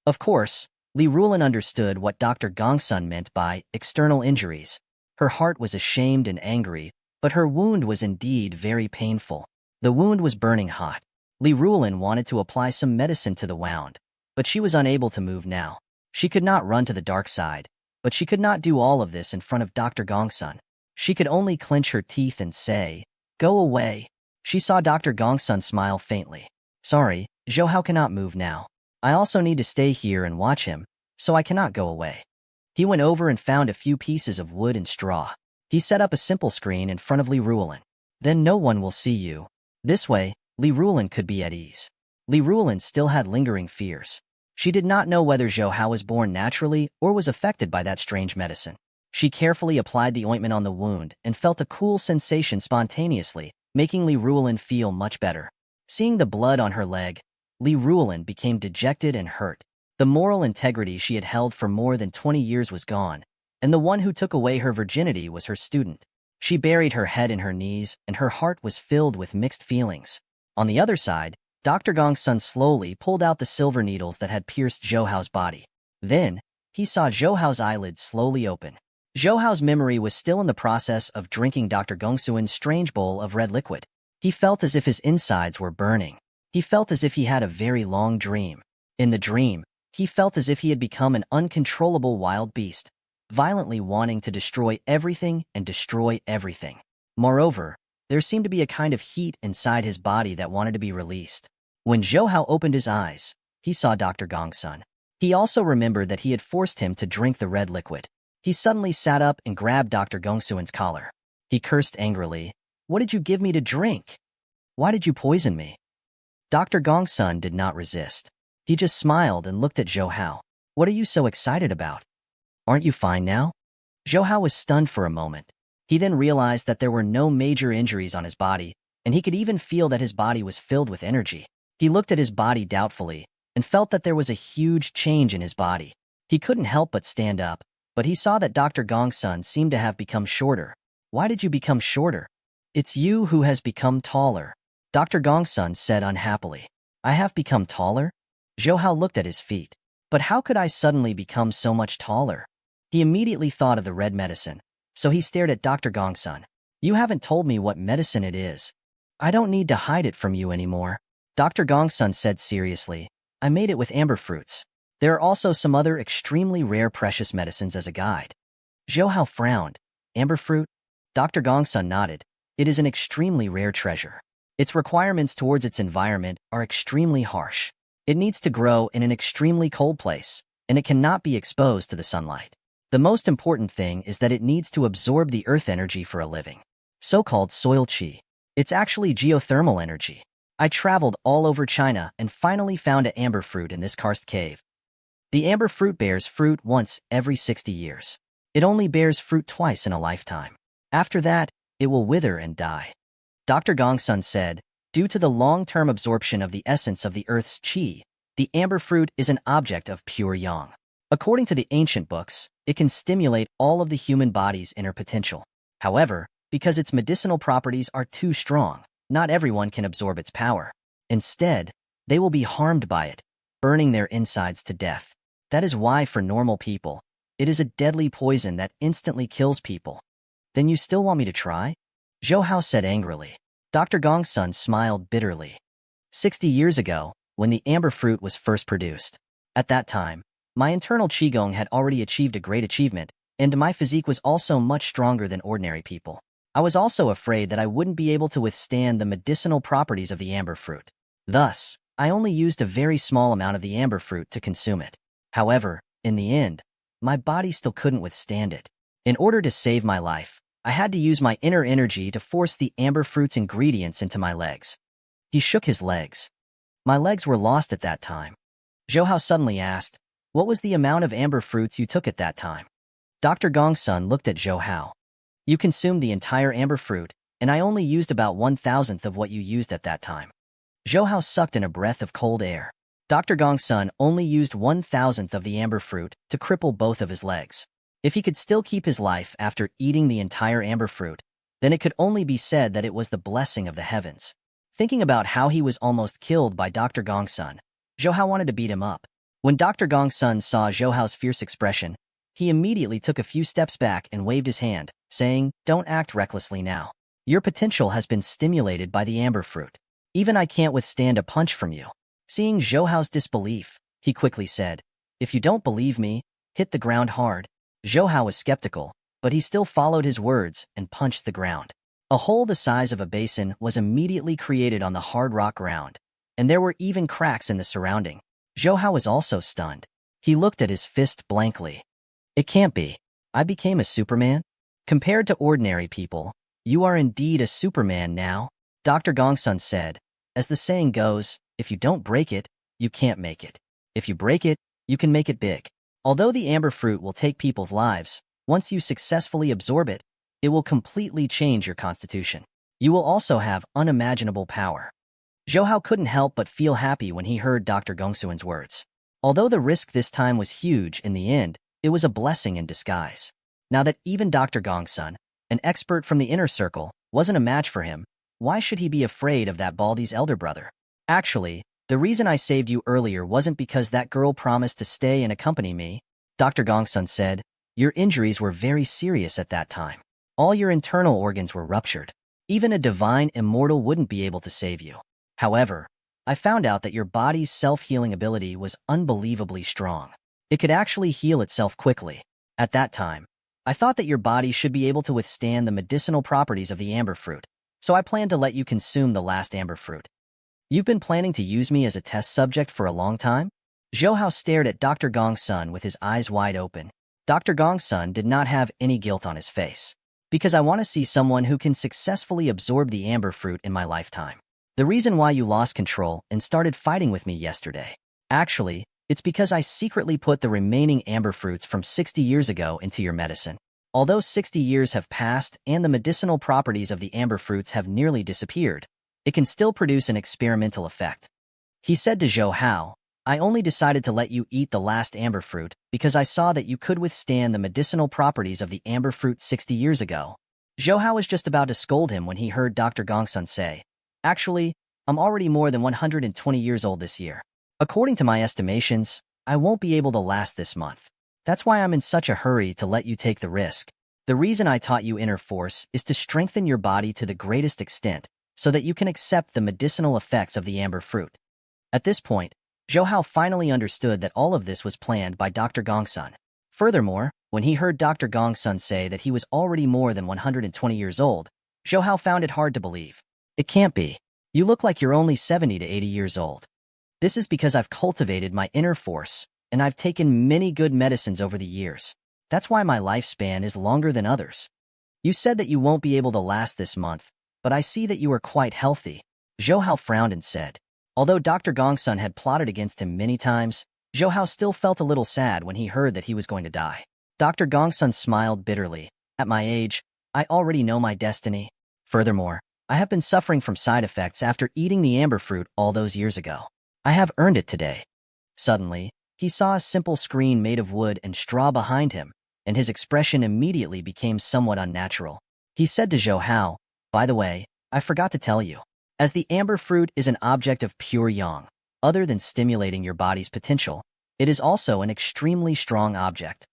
Of course, Li Ruolin understood what Dr. Gongsun meant by external injuries. Her heart was ashamed and angry, but her wound was indeed very painful. The wound was burning hot. Li Ruolin wanted to apply some medicine to the wound, but she was unable to move now. She could not run to the dark side, but she could not do all of this in front of Dr. Gongsun. She could only clench her teeth and say, "Go away." She saw Dr. Gongsun smile faintly. "Sorry, Zhou Hao cannot move now. I also need to stay here and watch him, so I cannot go away." He went over and found a few pieces of wood and straw. He set up a simple screen in front of Li Ruolin. "Then no one will see you." This way, Li Ruolin could be at ease. Li Ruolin still had lingering fears. She did not know whether Zhou Hao was born naturally or was affected by that strange medicine. She carefully applied the ointment on the wound and felt a cool sensation spontaneously, making Li Ruolin feel much better. Seeing the blood on her leg, Li Ruolin became dejected and hurt. The moral integrity she had held for more than 20 years was gone, and the one who took away her virginity was her student. She buried her head in her knees, and her heart was filled with mixed feelings. On the other side, Dr. Gongsun slowly pulled out the silver needles that had pierced Zhou Hao's body. Then, he saw Zhou Hao's eyelids slowly open. Zhou Hao's memory was still in the process of drinking Dr. Gongsun's strange bowl of red liquid. He felt as if his insides were burning. He felt as if he had a very long dream. In the dream, he felt as if he had become an uncontrollable wild beast, violently wanting to destroy everything and destroy everything. Moreover, there seemed to be a kind of heat inside his body that wanted to be released. When Zhou Hao opened his eyes, he saw Dr. Gongsun. He also remembered that he had forced him to drink the red liquid. He suddenly sat up and grabbed Dr. Gongsun's collar. He cursed angrily. "What did you give me to drink? Why did you poison me?" Dr. Gongsun did not resist. He just smiled and looked at Zhou Hao. "What are you so excited about? Aren't you fine now?" Zhou Hao was stunned for a moment. He then realized that there were no major injuries on his body, and he could even feel that his body was filled with energy. He looked at his body doubtfully and felt that there was a huge change in his body. He couldn't help but stand up, but he saw that Dr. Gongsun seemed to have become shorter. "Why did you become shorter?" "It's you who has become taller," Dr. Gongsun said unhappily. "I have become taller?" Zhou Hao looked at his feet. "But how could I suddenly become so much taller?" He immediately thought of the red medicine, so he stared at Dr. Gongsun. "You haven't told me what medicine it is. I don't need to hide it from you anymore." Dr. Gongsun said seriously, "I made it with amber fruits. There are also some other extremely rare precious medicines as a guide." Zhou Hao frowned. "Amber fruit?" Dr. Gongsun nodded. "It is an extremely rare treasure. Its requirements towards its environment are extremely harsh. It needs to grow in an extremely cold place, and it cannot be exposed to the sunlight. The most important thing is that it needs to absorb the earth energy for a living, so-called soil qi. It's actually geothermal energy. I traveled all over China and finally found an amber fruit in this karst cave. The amber fruit bears fruit once every 60 years. It only bears fruit twice in a lifetime. After that, it will wither and die." Dr. Gongsun said, "Due to the long-term absorption of the essence of the earth's qi, the amber fruit is an object of pure yang. According to the ancient books, it can stimulate all of the human body's inner potential. However, because its medicinal properties are too strong, not everyone can absorb its power. Instead, they will be harmed by it, burning their insides to death. That is why for normal people, it is a deadly poison that instantly kills people." "Then you still want me to try?" Zhou Hao said angrily. Dr. Gongsun smiled bitterly. 60 years ago, when the amber fruit was first produced. At that time, my internal qigong had already achieved a great achievement, and my physique was also much stronger than ordinary people. I was also afraid that I wouldn't be able to withstand the medicinal properties of the amber fruit. Thus, I only used a very small amount of the amber fruit to consume it. However, in the end, my body still couldn't withstand it. In order to save my life, I had to use my inner energy to force the amber fruit's ingredients into my legs. He shook his legs. My legs were lost at that time. Zhou Hao suddenly asked, "What was the amount of amber fruits you took at that time?" Dr. Gongsun looked at Zhou Hao. "You consumed the entire amber fruit, and I only used about 1,000th of what you used at that time." Zhou Hao sucked in a breath of cold air. Dr. Gongsun only used 1,000th of the amber fruit to cripple both of his legs. If he could still keep his life after eating the entire amber fruit, then it could only be said that it was the blessing of the heavens. Thinking about how he was almost killed by Dr. Gongsun, Zhou Hao wanted to beat him up. When Dr. Gongsun saw Zhou Hao's fierce expression, he immediately took a few steps back and waved his hand, saying, "Don't act recklessly now. Your potential has been stimulated by the amber fruit. Even I can't withstand a punch from you." Seeing Zhou Hao's disbelief, he quickly said, "If you don't believe me, hit the ground hard." Zhou Hao was skeptical, but he still followed his words and punched the ground. A hole the size of a basin was immediately created on the hard rock ground, and there were even cracks in the surrounding. Zhou Hao was also stunned. He looked at his fist blankly. "It can't be. I became a Superman? Compared to ordinary people, you are indeed a Superman now," Dr. Gongsun said. "As the saying goes, if you don't break it, you can't make it. If you break it, you can make it big." Although the amber fruit will take people's lives, once you successfully absorb it, it will completely change your constitution. You will also have unimaginable power. Zhou Hao couldn't help but feel happy when he heard Dr. Gongsun's words. Although the risk this time was huge in the end, it was a blessing in disguise. Now that even Dr. Gongsun, an expert from the inner circle, wasn't a match for him. Why should he be afraid of that Baldy's elder brother? Actually, the reason I saved you earlier wasn't because that girl promised to stay and accompany me, Dr. Gongsun said. Your injuries were very serious at that time. All your internal organs were ruptured. Even a divine immortal wouldn't be able to save you. However, I found out that your body's self-healing ability was unbelievably strong. It could actually heal itself quickly. At that time, I thought that your body should be able to withstand the medicinal properties of the amber fruit, so I planned to let you consume the last amber fruit. You've been planning to use me as a test subject for a long time? Zhou Hao stared at Dr. Gongsun with his eyes wide open. Dr. Gongsun did not have any guilt on his face. Because I want to see someone who can successfully absorb the amber fruit in my lifetime. The reason why you lost control and started fighting with me yesterday. Actually, it's because I secretly put the remaining amber fruits from 60 years ago into your medicine. Although 60 years have passed and the medicinal properties of the amber fruits have nearly disappeared, it can still produce an experimental effect. He said to Zhou Hao, I only decided to let you eat the last amber fruit because I saw that you could withstand the medicinal properties of the amber fruit 60 years ago. Zhou Hao was just about to scold him when he heard Dr. Gongsun say, Actually, I'm already more than 120 years old this year. According to my estimations, I won't be able to last this month. That's why I'm in such a hurry to let you take the risk. The reason I taught you inner force is to strengthen your body to the greatest extent so that you can accept the medicinal effects of the amber fruit. At this point, Zhou Hao finally understood that all of this was planned by Dr. Gongsun. Furthermore, when he heard Dr. Gongsun say that he was already more than 120 years old, Zhou Hao found it hard to believe. It can't be. You look like you're only 70 to 80 years old. This is because I've cultivated my inner force, and I've taken many good medicines over the years. That's why my lifespan is longer than others. You said that you won't be able to last this month, but I see that you are quite healthy. Zhou Hao frowned and said. Although Dr. Gongsun had plotted against him many times, Zhou Hao still felt a little sad when he heard that he was going to die. Dr. Gongsun smiled bitterly. At my age, I already know my destiny. Furthermore, I have been suffering from side effects after eating the amber fruit all those years ago. I have earned it today. Suddenly, he saw a simple screen made of wood and straw behind him, and his expression immediately became somewhat unnatural. He said to Zhou Hao, By the way, I forgot to tell you. As the amber fruit is an object of pure yang, other than stimulating your body's potential, it is also an extremely strong object.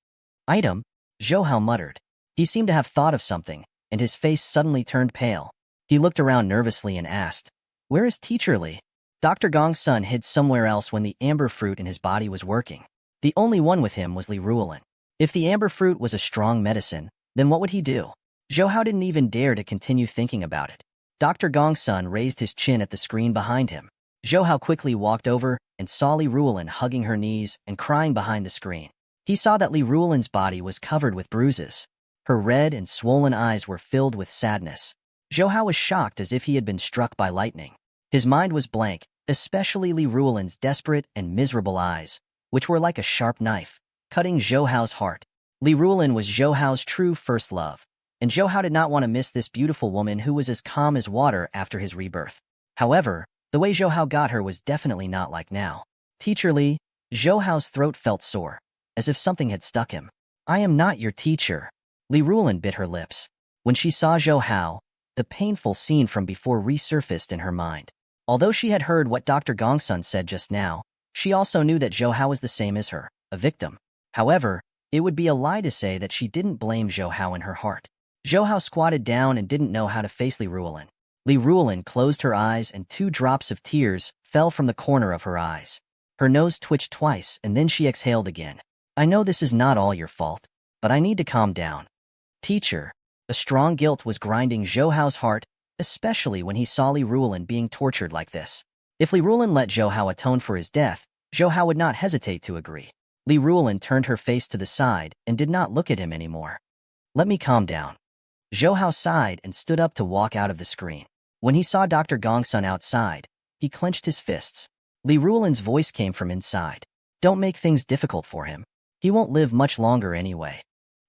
Item, Zhou Hao muttered. He seemed to have thought of something, and his face suddenly turned pale. He looked around nervously and asked, Where is Teacher Li? Dr. Gongsun hid somewhere else when the amber fruit in his body was working. The only one with him was Li Ruolin. If the amber fruit was a strong medicine, then what would he do? Zhou Hao didn't even dare to continue thinking about it. Dr. Gongsun raised his chin at the screen behind him. Zhou Hao quickly walked over and saw Li Ruolin hugging her knees and crying behind the screen. He saw that Li Ruolin's body was covered with bruises. Her red and swollen eyes were filled with sadness. Zhou Hao was shocked as if he had been struck by lightning. His mind was blank, especially Li Ruolin's desperate and miserable eyes, which were like a sharp knife, cutting Zhou Hao's heart. Li Ruolin was Zhou Hao's true first love, and Zhou Hao did not want to miss this beautiful woman who was as calm as water after his rebirth. However, the way Zhou Hao got her was definitely not like now. Teacher Li, Zhou Hao's throat felt sore, as if something had stuck him. I am not your teacher. Li Ruolin bit her lips. When she saw Zhou Hao, the painful scene from before resurfaced in her mind. Although she had heard what Dr. Gongsun said just now, she also knew that Zhou Hao was the same as her, a victim. However, it would be a lie to say that she didn't blame Zhou Hao in her heart. Zhou Hao squatted down and didn't know how to face Li Ruolin. Li Ruolin closed her eyes and 2 drops of tears fell from the corner of her eyes. Her nose twitched twice and then she exhaled again. I know this is not all your fault, but I need to calm down. Teacher, a strong guilt was grinding Zhou Hao's heart, especially when he saw Li Ruolin being tortured like this. If Li Ruolin let Zhou Hao atone for his death, Zhou Hao would not hesitate to agree. Li Ruolin turned her face to the side and did not look at him anymore. Let me calm down. Zhou Hao sighed and stood up to walk out of the screen. When he saw Dr. Gongsun outside, he clenched his fists. Li Ruolin's voice came from inside. Don't make things difficult for him. He won't live much longer anyway.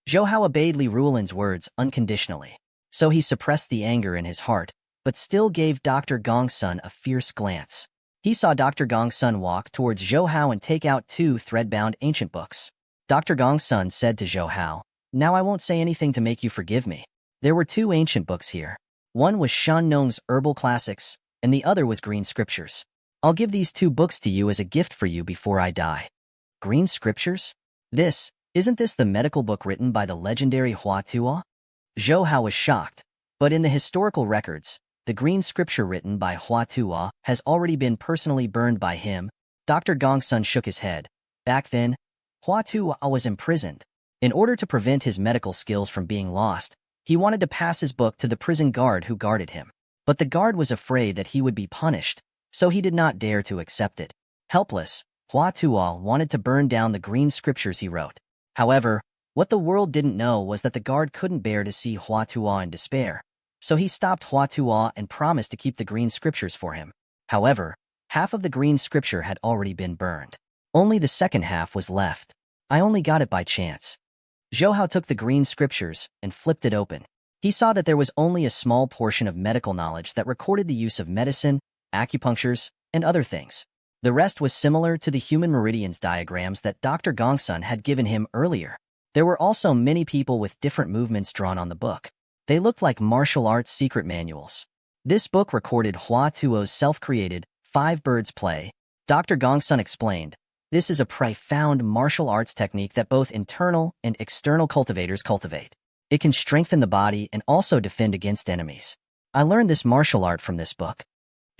Zhou Hao obeyed Li Ruolin's words unconditionally, so he suppressed the anger in his heart, but still gave Dr. Gongsun a fierce glance. He saw Dr. Gongsun walk towards Zhou Hao and take out 2 thread-bound ancient books. Dr. Gongsun said to Zhou Hao, Now I won't say anything to make you forgive me. There were two ancient books here. One was Shan Nong's Herbal Classics, and the other was Green Scriptures. I'll give these two books to you as a gift for you before I die. Green Scriptures? Isn't this the medical book written by the legendary Hua Tuo? Zhou Hao was shocked, but in the historical records, the Green Scripture written by Hua Tuo has already been personally burned by him. Dr. Gongsun shook his head. Back then, Hua Tuo was imprisoned. In order to prevent his medical skills from being lost, he wanted to pass his book to the prison guard who guarded him. But the guard was afraid that he would be punished, so he did not dare to accept it. Helpless, Hua Tuo wanted to burn down the Green Scriptures he wrote. However, what the world didn't know was that the guard couldn't bear to see Hua Tuo in despair, so he stopped Hua Tuo and promised to keep the Green Scriptures for him. However, half of the Green Scripture had already been burned. Only the second half was left. I only got it by chance. Zhou Hao took the Green Scriptures and flipped it open. He saw that there was only a small portion of medical knowledge that recorded the use of medicine, acupunctures, and other things. The rest was similar to the human meridians diagrams that Dr. Gongsun had given him earlier. There were also many people with different movements drawn on the book. They looked like martial arts secret manuals. This book recorded Hua Tuo's self-created 5 birds play. Dr. Gongsun explained, this is a profound martial arts technique that both internal and external cultivators cultivate. It can strengthen the body and also defend against enemies. I learned this martial art from this book.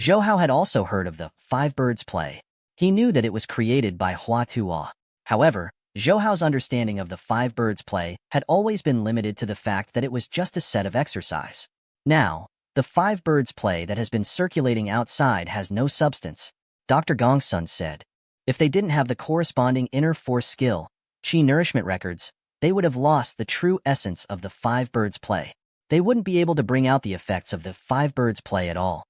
Zhou Hao had also heard of the 5 birds play. He knew that it was created by Hua Tuo. However, Zhou Hao's understanding of the 5 birds play had always been limited to the fact that it was just a set of exercise. Now, the 5 birds play that has been circulating outside has no substance, Dr. Gongsun said. If they didn't have the corresponding inner force skill, Qi nourishment records, they would have lost the true essence of the 5 birds play. They wouldn't be able to bring out the effects of the 5 birds play at all.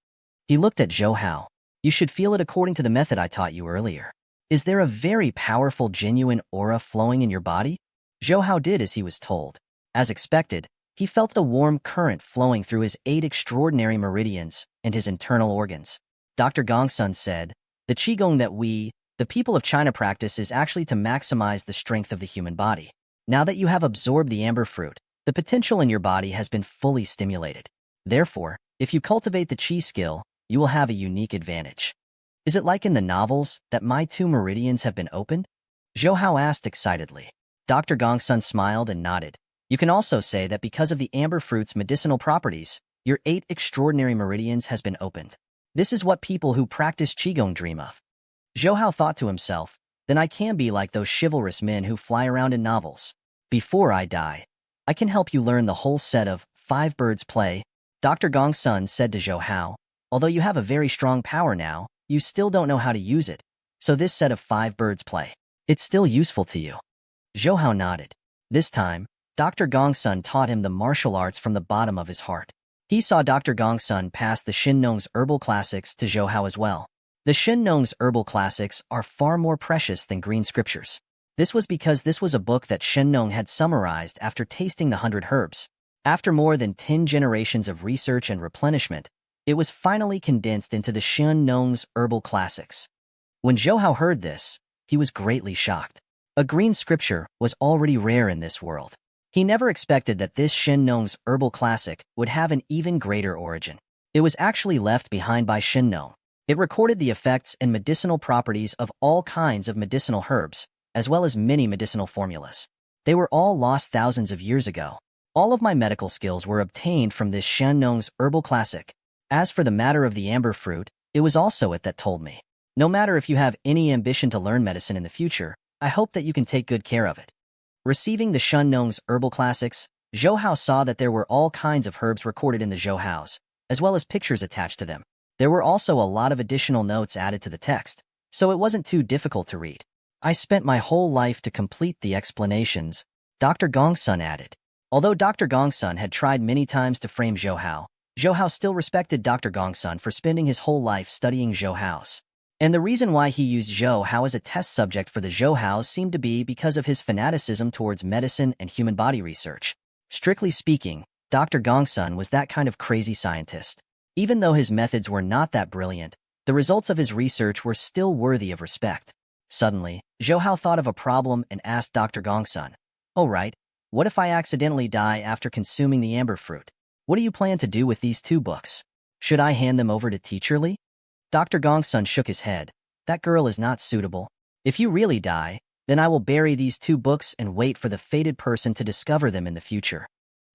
He looked at Zhou Hao. You should feel it according to the method I taught you earlier. Is there a very powerful genuine aura flowing in your body? Zhou Hao did as he was told. As expected, he felt a warm current flowing through his 8 extraordinary meridians and his internal organs. Dr. Gongsun said, the Qigong that we, the people of China practice is actually to maximize the strength of the human body. Now that you have absorbed the amber fruit, the potential in your body has been fully stimulated. Therefore, if you cultivate the Qi skill, you will have a unique advantage. Is it like in the novels that my 2 meridians have been opened? Zhou Hao asked excitedly. Dr. Gongsun smiled and nodded. You can also say that because of the amber fruit's medicinal properties, your 8 extraordinary meridians has been opened. This is what people who practice Qigong dream of. Zhou Hao thought to himself, then I can be like those chivalrous men who fly around in novels. Before I die, I can help you learn the whole set of 5 birds play, Dr. Gongsun said to Zhou Hao. Although you have a very strong power now, you still don't know how to use it. So this set of 5 birds play, it's still useful to you. Zhou Hao nodded. This time, Dr. Gongsun taught him the martial arts from the bottom of his heart. He saw Dr. Gongsun pass the Shen Nong's Herbal Classics to Zhou Hao as well. The Shen Nong's Herbal Classics are far more precious than Green Scriptures. This was because this was a book that Shen Nong had summarized after tasting the 100 herbs. After more than 10 generations of research and replenishment, it was finally condensed into the Shen Nong's Herbal Classics. When Zhou Hao heard this, he was greatly shocked. A Green Scripture was already rare in this world. He never expected that this Shen Nong's Herbal Classic would have an even greater origin. It was actually left behind by Shen Nong. It recorded the effects and medicinal properties of all kinds of medicinal herbs, as well as many medicinal formulas. They were all lost thousands of years ago. All of my medical skills were obtained from this Shen Nong's Herbal Classic. As for the matter of the amber fruit, it was also it that told me. No matter if you have any ambition to learn medicine in the future, I hope that you can take good care of it. Receiving the Shen Nong's Herbal Classics, Zhou Hao saw that there were all kinds of herbs recorded in the Zhou Haos, as well as pictures attached to them. There were also a lot of additional notes added to the text, so it wasn't too difficult to read. I spent my whole life to complete the explanations, Dr. Gongsun added. Although Dr. Gongsun had tried many times to frame Zhou Hao still respected Dr. Gongsun for spending his whole life studying Zhou Haos. And the reason why he used Zhou Hao as a test subject for the Zhou Haos seemed to be because of his fanaticism towards medicine and human body research. Strictly speaking, Dr. Gongsun was that kind of crazy scientist. Even though his methods were not that brilliant, the results of his research were still worthy of respect. Suddenly, Zhou Hao thought of a problem and asked Dr. Gongsun, "Oh right, What if I accidentally die after consuming the amber fruit? What do you plan to do with these 2 books? Should I hand them over to Teacher Lee? Dr. Gongsun shook his head. That girl is not suitable. If you really die, then I will bury these 2 books and wait for the fated person to discover them in the future.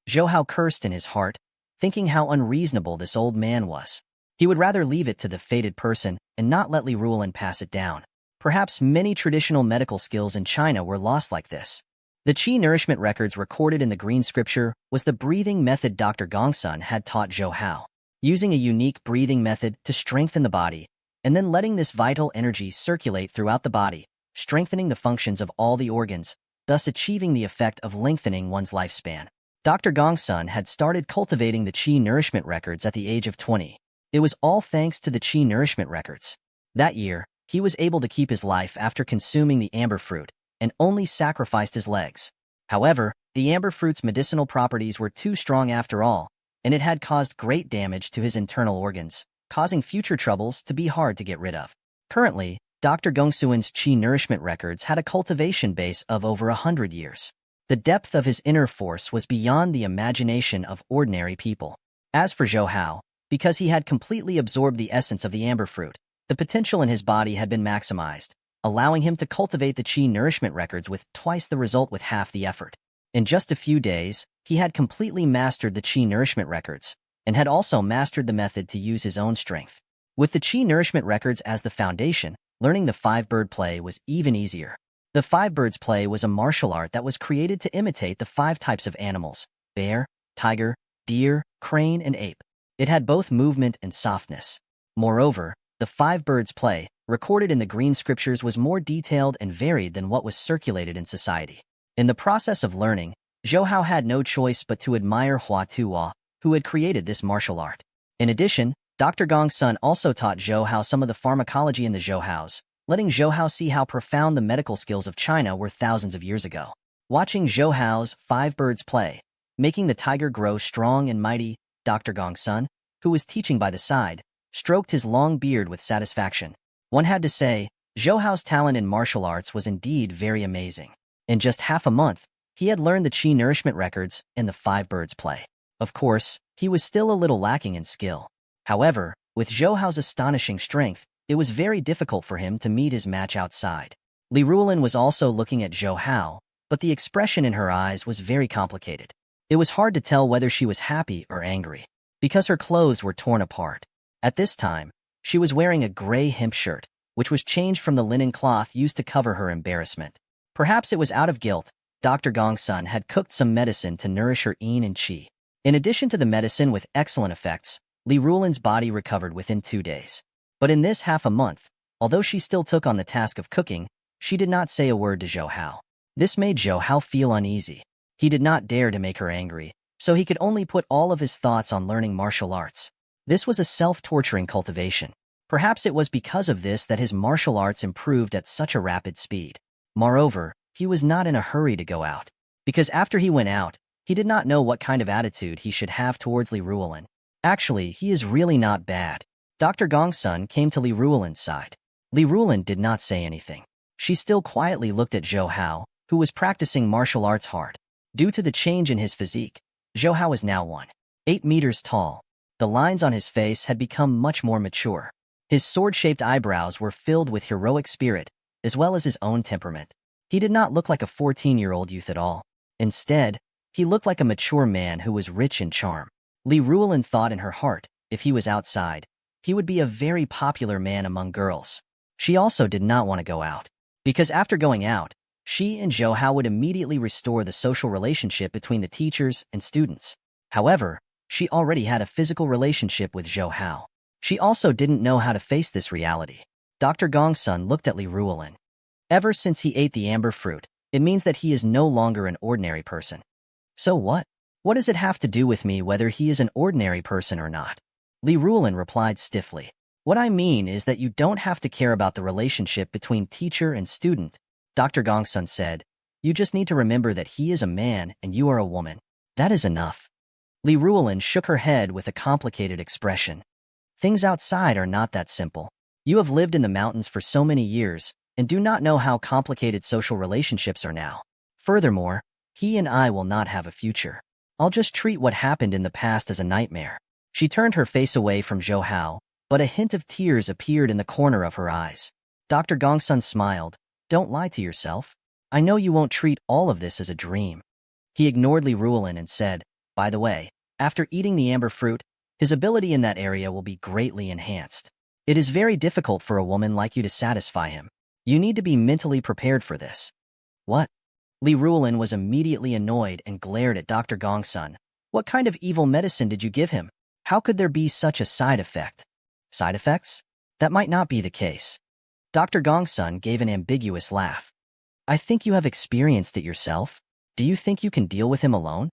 Zhou Hao cursed in his heart, thinking how unreasonable this old man was. He would rather leave it to the fated person and not let Li Ruolin pass it down. Perhaps many traditional medical skills in China were lost like this. The Qi nourishment records recorded in the green scripture was the breathing method Dr. Gongsun had taught Zhou Hao, using a unique breathing method to strengthen the body, and then letting this vital energy circulate throughout the body, strengthening the functions of all the organs, thus achieving the effect of lengthening one's lifespan. Dr. Gongsun had started cultivating the Qi nourishment records at the age of 20. It was all thanks to the Qi nourishment records. That year, he was able to keep his life after consuming the amber fruit, and only sacrificed his legs. However, the amber fruit's medicinal properties were too strong after all, and it had caused great damage to his internal organs, causing future troubles to be hard to get rid of. Currently, Dr. Gongsun's Qi nourishment records had a cultivation base of over 100 years. The depth of his inner force was beyond the imagination of ordinary people. As for Zhou Hao, because he had completely absorbed the essence of the amber fruit, the potential in his body had been maximized, allowing him to cultivate the Qi nourishment records with twice the result with half the effort. In just a few days, he had completely mastered the Qi nourishment records, and had also mastered the method to use his own strength. With the Qi nourishment records as the foundation, learning the 5-bird play was even easier. The 5-birds play was a martial art that was created to imitate the 5 types of animals: bear, tiger, deer, crane, and ape. It had both movement and softness. Moreover, the 5-birds play, recorded in the green scriptures, was more detailed and varied than what was circulated in society. In the process of learning, Zhou Hao had no choice but to admire Hua Tuo, who had created this martial art. In addition, Dr. Gongsun also taught Zhou Hao some of the pharmacology in the Zhou Haos, letting Zhou Hao see how profound the medical skills of China were thousands of years ago. Watching Zhou Hao's 5-birds play, making the tiger grow strong and mighty, Dr. Gongsun, who was teaching by the side, stroked his long beard with satisfaction. One had to say, Zhou Hao's talent in martial arts was indeed very amazing. In just half a month, he had learned the Qi nourishment records and the 5-birds play. Of course, he was still a little lacking in skill. However, with Zhou Hao's astonishing strength, it was very difficult for him to meet his match outside. Li Ruolin was also looking at Zhou Hao, but the expression in her eyes was very complicated. It was hard to tell whether she was happy or angry, because her clothes were torn apart. At this time, she was wearing a gray hemp shirt, which was changed from the linen cloth used to cover her embarrassment. Perhaps it was out of guilt. Dr. Gongsun had cooked some medicine to nourish her yin and qi. In addition to the medicine with excellent effects, Li Ruolin's body recovered within 2 days. But in this half a month, although she still took on the task of cooking, she did not say a word to Zhou Hao. This made Zhou Hao feel uneasy. He did not dare to make her angry, so he could only put all of his thoughts on learning martial arts. This was a self-torturing cultivation. Perhaps it was because of this that his martial arts improved at such a rapid speed. Moreover, he was not in a hurry to go out, because after he went out, he did not know what kind of attitude he should have towards Li Ruolin. Actually, he is really not bad. Dr. Gongsun came to Li Ruolin's side. Li Ruolin did not say anything. She still quietly looked at Zhou Hao, who was practicing martial arts hard. Due to the change in his physique, Zhou Hao is now 1.8 meters tall. The lines on his face had become much more mature. His sword-shaped eyebrows were filled with heroic spirit, as well as his own temperament. He did not look like a 14-year-old youth at all. Instead, he looked like a mature man who was rich in charm. Li Ruolin thought in her heart, if he was outside, he would be a very popular man among girls. She also did not want to go out, because after going out, she and Zhou Hao would immediately restore the social relationship between the teachers and students. However, she already had a physical relationship with Zhou Hao. She also didn't know how to face this reality. Dr. Gongsun looked at Li Ruolin. Ever since he ate the amber fruit, it means that he is no longer an ordinary person. So what? What does it have to do with me whether he is an ordinary person or not? Li Ruolin replied stiffly. What I mean is that you don't have to care about the relationship between teacher and student. Dr. Gongsun said, you just need to remember that he is a man and you are a woman. That is enough. Li Ruolin shook her head with a complicated expression. Things outside are not that simple. You have lived in the mountains for so many years and do not know how complicated social relationships are now. Furthermore, He and I will not have a future. I'll just treat what happened in the past as a nightmare. She turned her face away from Zhou Hao, but a hint of tears appeared in the corner of her eyes. Dr. Gongsun smiled. Don't lie to yourself. I know you won't treat all of this as a dream. He ignored Li Ruolin and said, by the way, after eating the amber fruit, his ability in that area will be greatly enhanced. It is very difficult for a woman like you to satisfy him. You need to be mentally prepared for this. What? Li Ruolin was immediately annoyed and glared at Dr. Gongsun. What kind of evil medicine did you give him? How could there be such a side effect? Side effects? That might not be the case. Dr. Gongsun gave an ambiguous laugh. I think you have experienced it yourself. Do you think you can deal with him alone?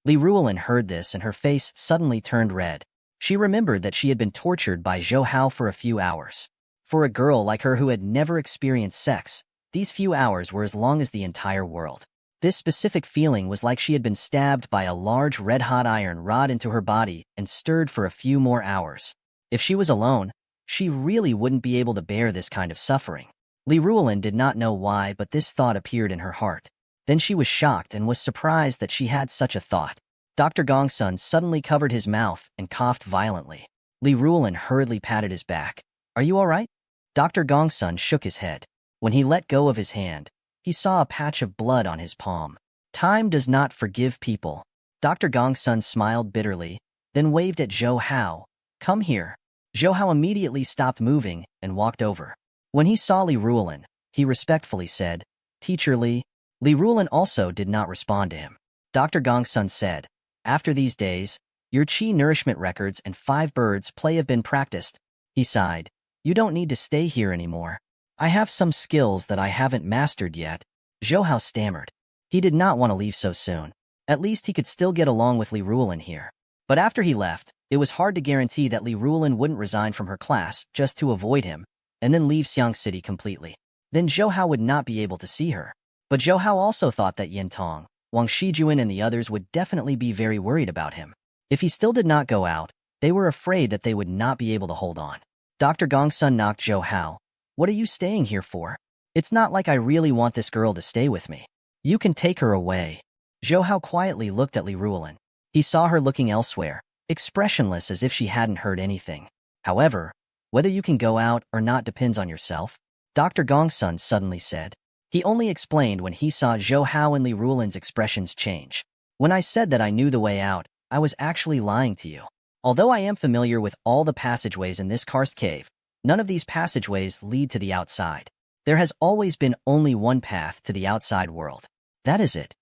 Li Ruolin heard this and her face suddenly turned red. She remembered that she had been tortured by Zhou Hao for a few hours. For a girl like her who had never experienced sex, these few hours were as long as the entire world. This specific feeling was like she had been stabbed by a large red-hot iron rod into her body and stirred for a few more hours. If she was alone, she really wouldn't be able to bear this kind of suffering. Li Ruolin did not know why, but this thought appeared in her heart. Then she was shocked and was surprised that she had such a thought. Dr. Gongsun suddenly covered his mouth and coughed violently. Li Ruolin hurriedly patted his back. Are you all right? Dr. Gongsun shook his head. When he let go of his hand, he saw a patch of blood on his palm. Time does not forgive people. Dr. Gongsun smiled bitterly, then waved at Zhou Hao. Come here. Zhou Hao immediately stopped moving and walked over. When he saw Li Ruolin, he respectfully said, Teacher Li. Li Ruolin also did not respond to him. Dr. Gongsun said, after these days, your qi nourishment records and 5 birds play have been practiced. He sighed. You don't need to stay here anymore. I have some skills that I haven't mastered yet. Zhou Hao stammered. He did not want to leave so soon. At least he could still get along with Li Ruolin here. But after he left, it was hard to guarantee that Li Ruolin wouldn't resign from her class just to avoid him, and then leave Xiang City completely. Then Zhou Hao would not be able to see her. But Zhou Hao also thought that Yin Tong, Wang Shijuan and the others would definitely be very worried about him. If he still did not go out, they were afraid that they would not be able to hold on. Dr. Gongsun knocked Zhou Hao. What are you staying here for? It's not like I really want this girl to stay with me. You can take her away. Zhou Hao quietly looked at Li Ruolin. He saw her looking elsewhere, expressionless as if she hadn't heard anything. However, whether you can go out or not depends on yourself, Dr. Gongsun suddenly said. He only explained when he saw Zhou Hao and Li Ruolin's expressions change. When I said that I knew the way out, I was actually lying to you. Although I am familiar with all the passageways in this karst cave, none of these passageways lead to the outside. There has always been only one path to the outside world. That is it.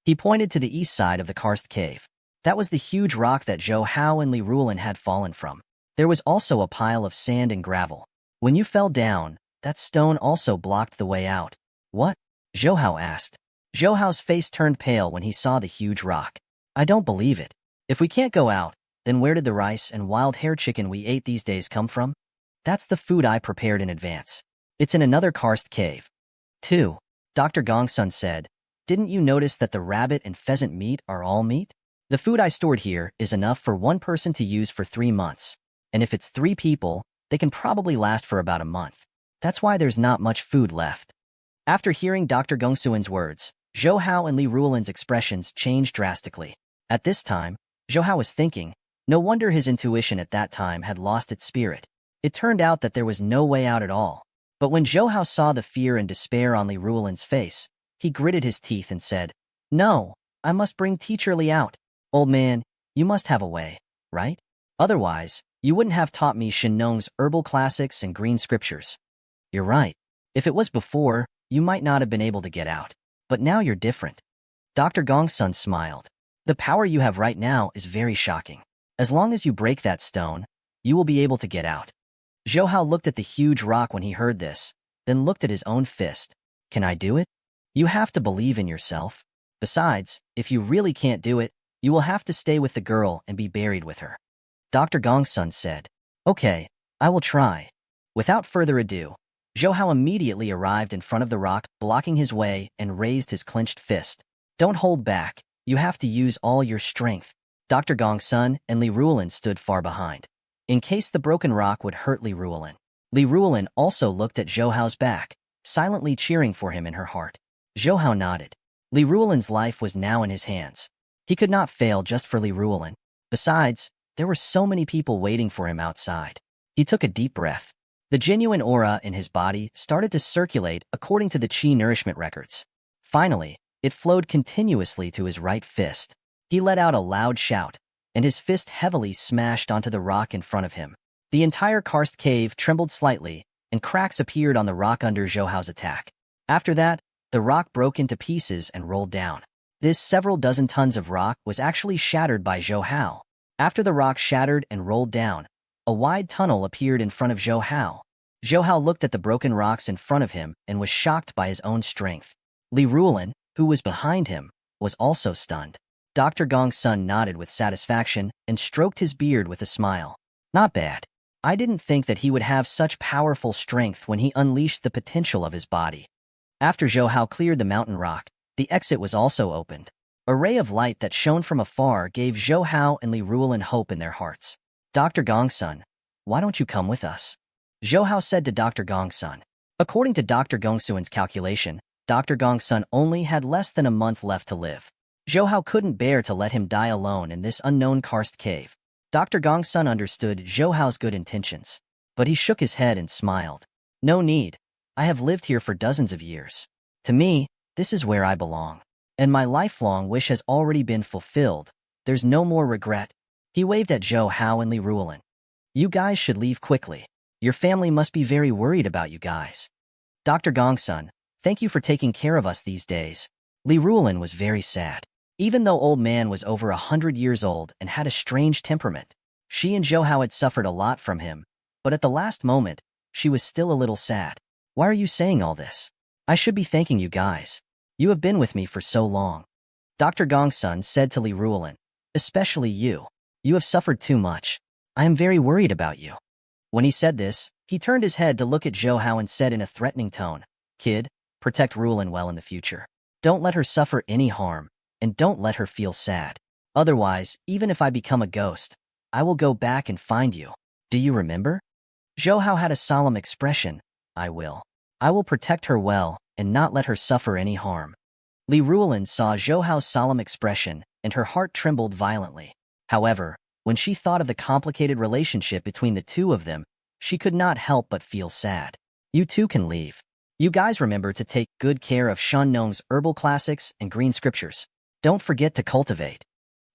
He pointed to the east side of the karst cave. That was the huge rock that Zhou Hao and Li Ruolin had fallen from. There was also a pile of sand and gravel. When you fell down, that stone also blocked the way out. What? Zhou Hao asked. Zhou Hao's face turned pale when he saw the huge rock. I don't believe it. If we can't go out, then where did the rice and wild hair chicken we ate these days come from? That's the food I prepared in advance. It's in another karst cave. 2. Dr. Gongsun said, didn't you notice that the rabbit and pheasant meat are all meat? The food I stored here is enough for one person to use for 3 months. And if it's 3 people, they can probably last for about a month. That's why there's not much food left. After hearing Dr. Gongsun's words, Zhou Hao and Li Ruolin's expressions changed drastically. At this time, Zhou Hao was thinking, no wonder his intuition at that time had lost its spirit. It turned out that there was no way out at all. But when Zhou Hao saw the fear and despair on Li Ruolin's face, he gritted his teeth and said, no, I must bring Teacher Li out. Old man, you must have a way, right? Otherwise, you wouldn't have taught me Shinong's herbal classics and green scriptures. You're right. If it was before, you might not have been able to get out. But now you're different. Dr. Gongsun smiled. The power you have right now is very shocking. As long as you break that stone, you will be able to get out. Zhou Hao looked at the huge rock when he heard this, then looked at his own fist. Can I do it? You have to believe in yourself. Besides, if you really can't do it, you will have to stay with the girl and be buried with her. Dr. Gongsun said, okay, I will try. Without further ado, Zhou Hao immediately arrived in front of the rock, blocking his way, and raised his clenched fist. Don't hold back. You have to use all your strength. Dr. Gongsun and Li Ruolin stood far behind, in case the broken rock would hurt Li Ruolin. Li Ruolin also looked at Zhou Hao's back, silently cheering for him in her heart. Zhou Hao nodded. Li Ruolin's life was now in his hands. He could not fail just for Li Ruolin. Besides, there were so many people waiting for him outside. He took a deep breath. The genuine aura in his body started to circulate according to the Qi nourishment records. Finally, it flowed continuously to his right fist. He let out a loud shout, and his fist heavily smashed onto the rock in front of him. The entire karst cave trembled slightly, and cracks appeared on the rock under Zhou Hao's attack. After that, the rock broke into pieces and rolled down. This several dozen tons of rock was actually shattered by Zhou Hao. After the rock shattered and rolled down, a wide tunnel appeared in front of Zhou Hao. Zhou Hao looked at the broken rocks in front of him and was shocked by his own strength. Li Ruolin, who was behind him, was also stunned. Dr. Gong's son nodded with satisfaction and stroked his beard with a smile. Not bad. I didn't think that he would have such powerful strength when he unleashed the potential of his body. After Zhou Hao cleared the mountain rock, the exit was also opened. A ray of light that shone from afar gave Zhou Hao and Li Ruolin hope in their hearts. Dr. Gong's son, why don't you come with us? Zhou Hao said to Dr. Gong's son. According to Dr. Gongsuan's calculation, Dr. Gong's son only had less than a month left to live. Zhou Hao couldn't bear to let him die alone in this unknown karst cave. Dr. Gong's son understood Zhou Hao's good intentions, but he shook his head and smiled. No need. I have lived here for dozens of years. To me, this is where I belong. And my lifelong wish has already been fulfilled. There's no more regret. He waved at Zhou Hao and Li Ruolin. You guys should leave quickly. Your family must be very worried about you guys. Dr. Gong's son, thank you for taking care of us these days. Li Ruolin was very sad. Even though old man was over 100 years old and had a strange temperament, she and Zhou Hao had suffered a lot from him, but at the last moment, she was still a little sad. Why are you saying all this? I should be thanking you guys. You have been with me for so long. Dr. Gong's son said to Li Ruolin, especially you. You have suffered too much. I am very worried about you. When he said this, he turned his head to look at Zhou Hao and said in a threatening tone, Kid, protect Ruolin well in the future. Don't let her suffer any harm, and don't let her feel sad. Otherwise, even if I become a ghost, I will go back and find you. Do you remember? Zhou Hao had a solemn expression. I will. I will protect her well and not let her suffer any harm. Li Ruolin saw Zhou Hao's solemn expression, and her heart trembled violently. However, when she thought of the complicated relationship between the two of them, she could not help but feel sad. You two can leave. You guys remember to take good care of Shan Nong's herbal classics and green scriptures. Don't forget to cultivate.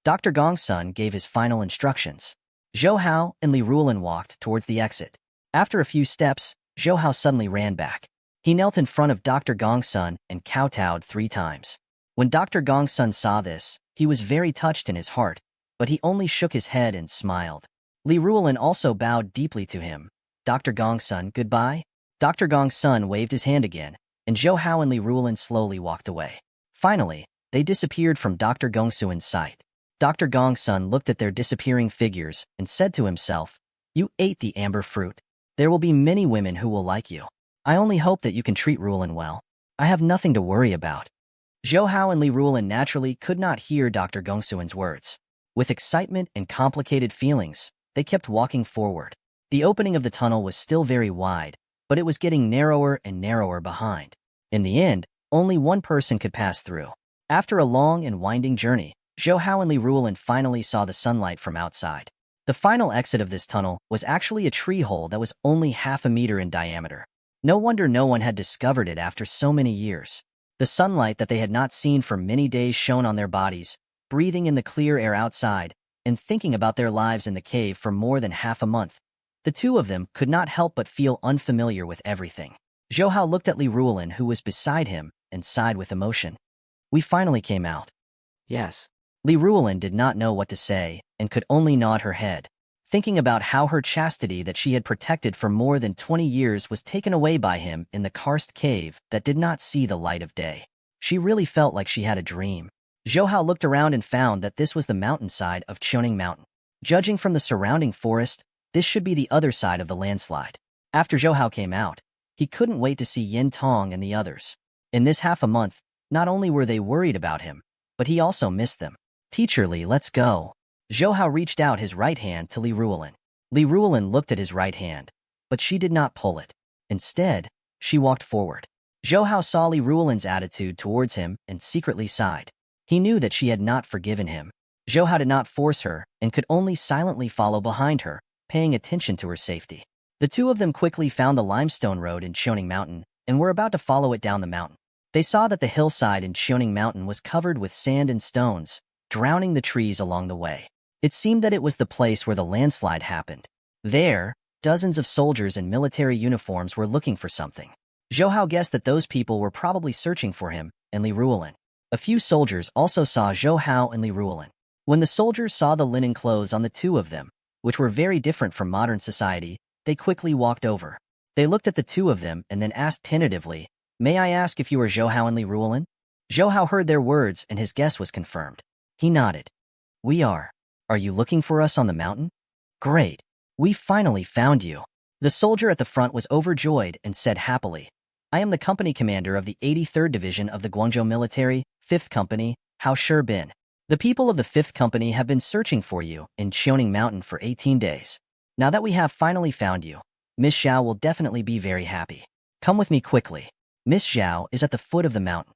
Dr. Gong's son gave his final instructions. Zhou Hao and Li Ruolin walked towards the exit. After a few steps, Zhou Hao suddenly ran back. He knelt in front of Dr. Gong's son and kowtowed 3 times. When Dr. Gong's son saw this, he was very touched in his heart, but he only shook his head and smiled. Li Ruolin also bowed deeply to him. Dr. Gong's son, goodbye? Dr. Gong's son waved his hand again, and Zhou Hao and Li Ruolin slowly walked away. Finally, they disappeared from Dr. Gongsuan's sight. Dr. Gong's son looked at their disappearing figures and said to himself, You ate the amber fruit. There will be many women who will like you. I only hope that you can treat Ruolin well. I have nothing to worry about. Zhou Hao and Li Ruolin naturally could not hear Dr. Gongsuan's words. With excitement and complicated feelings, they kept walking forward. The opening of the tunnel was still very wide, but it was getting narrower and narrower behind. In the end, only one person could pass through. After a long and winding journey, Zhou Hao and Li Ruolin finally saw the sunlight from outside. The final exit of this tunnel was actually a tree hole that was only half a meter in diameter. No wonder no one had discovered it after so many years. The sunlight that they had not seen for many days shone on their bodies, breathing in the clear air outside, and thinking about their lives in the cave for more than half a month. The two of them could not help but feel unfamiliar with everything. Zhou Hao looked at Li Ruolin, who was beside him, and sighed with emotion. We finally came out. Yes. Li Ruolin did not know what to say, and could only nod her head, thinking about how her chastity that she had protected for more than 20 years was taken away by him in the karst cave that did not see the light of day. She really felt like she had a dream. Zhou Hao looked around and found that this was the mountainside of Choning Mountain. Judging from the surrounding forest, this should be the other side of the landslide. After Zhou Hao came out, he couldn't wait to see Yin Tong and the others. In this half a month, not only were they worried about him, but he also missed them. Teacher Li, let's go. Zhou Hao reached out his right hand to Li Ruolin. Li Ruolin looked at his right hand, but she did not pull it. Instead, she walked forward. Zhou Hao saw Li Ruolin's attitude towards him and secretly sighed. He knew that she had not forgiven him. Zhou Hao did not force her and could only silently follow behind her, paying attention to her safety. The two of them quickly found the limestone road in Qiuning Mountain and were about to follow it down the mountain. They saw that the hillside in Qiuning Mountain was covered with sand and stones, drowning the trees along the way. It seemed that it was the place where the landslide happened. There, dozens of soldiers in military uniforms were looking for something. Zhou Hao guessed that those people were probably searching for him and Li Ruolin. A few soldiers also saw Zhou Hao and Li Ruolin. When the soldiers saw the linen clothes on the two of them, which were very different from modern society, they quickly walked over. They looked at the two of them and then asked tentatively, "May I ask if you are Zhou Hao and Li Ruolin?" Zhou Hao heard their words and his guess was confirmed. He nodded. "We are. Are you looking for us on the mountain?" "Great. We finally found you." The soldier at the front was overjoyed and said happily, "I am the company commander of the 83rd Division of the Guangzhou Military, 5th Company, Hao Bin. The people of the 5th Company have been searching for you in Qiuning Mountain for 18 days. Now that we have finally found you, Miss Zhao will definitely be very happy. Come with me quickly. Miss Zhao is at the foot of the mountain."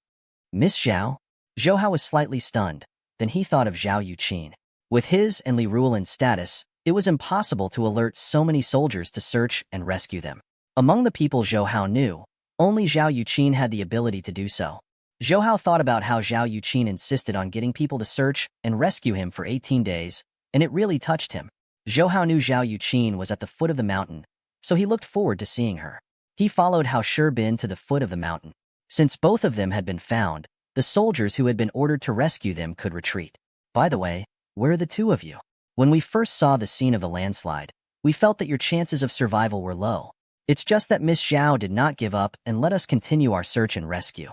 "Miss Zhao?" Zhou Hao was slightly stunned. Then he thought of Zhao Yuqin. With his and Li Ruolin's status, it was impossible to alert so many soldiers to search and rescue them. Among the people Zhou Hao knew, only Zhao Yuqin had the ability to do so. Zhou Hao thought about how Zhao Yuqin insisted on getting people to search and rescue him for 18 days, and it really touched him. Zhou Hao knew Zhao Yuqin was at the foot of the mountain, so he looked forward to seeing her. He followed Hao Bin to the foot of the mountain. Since both of them had been found, the soldiers who had been ordered to rescue them could retreat. "By the way, where are the two of you? When we first saw the scene of the landslide, we felt that your chances of survival were low. It's just that Miss Zhao did not give up and let us continue our search and rescue."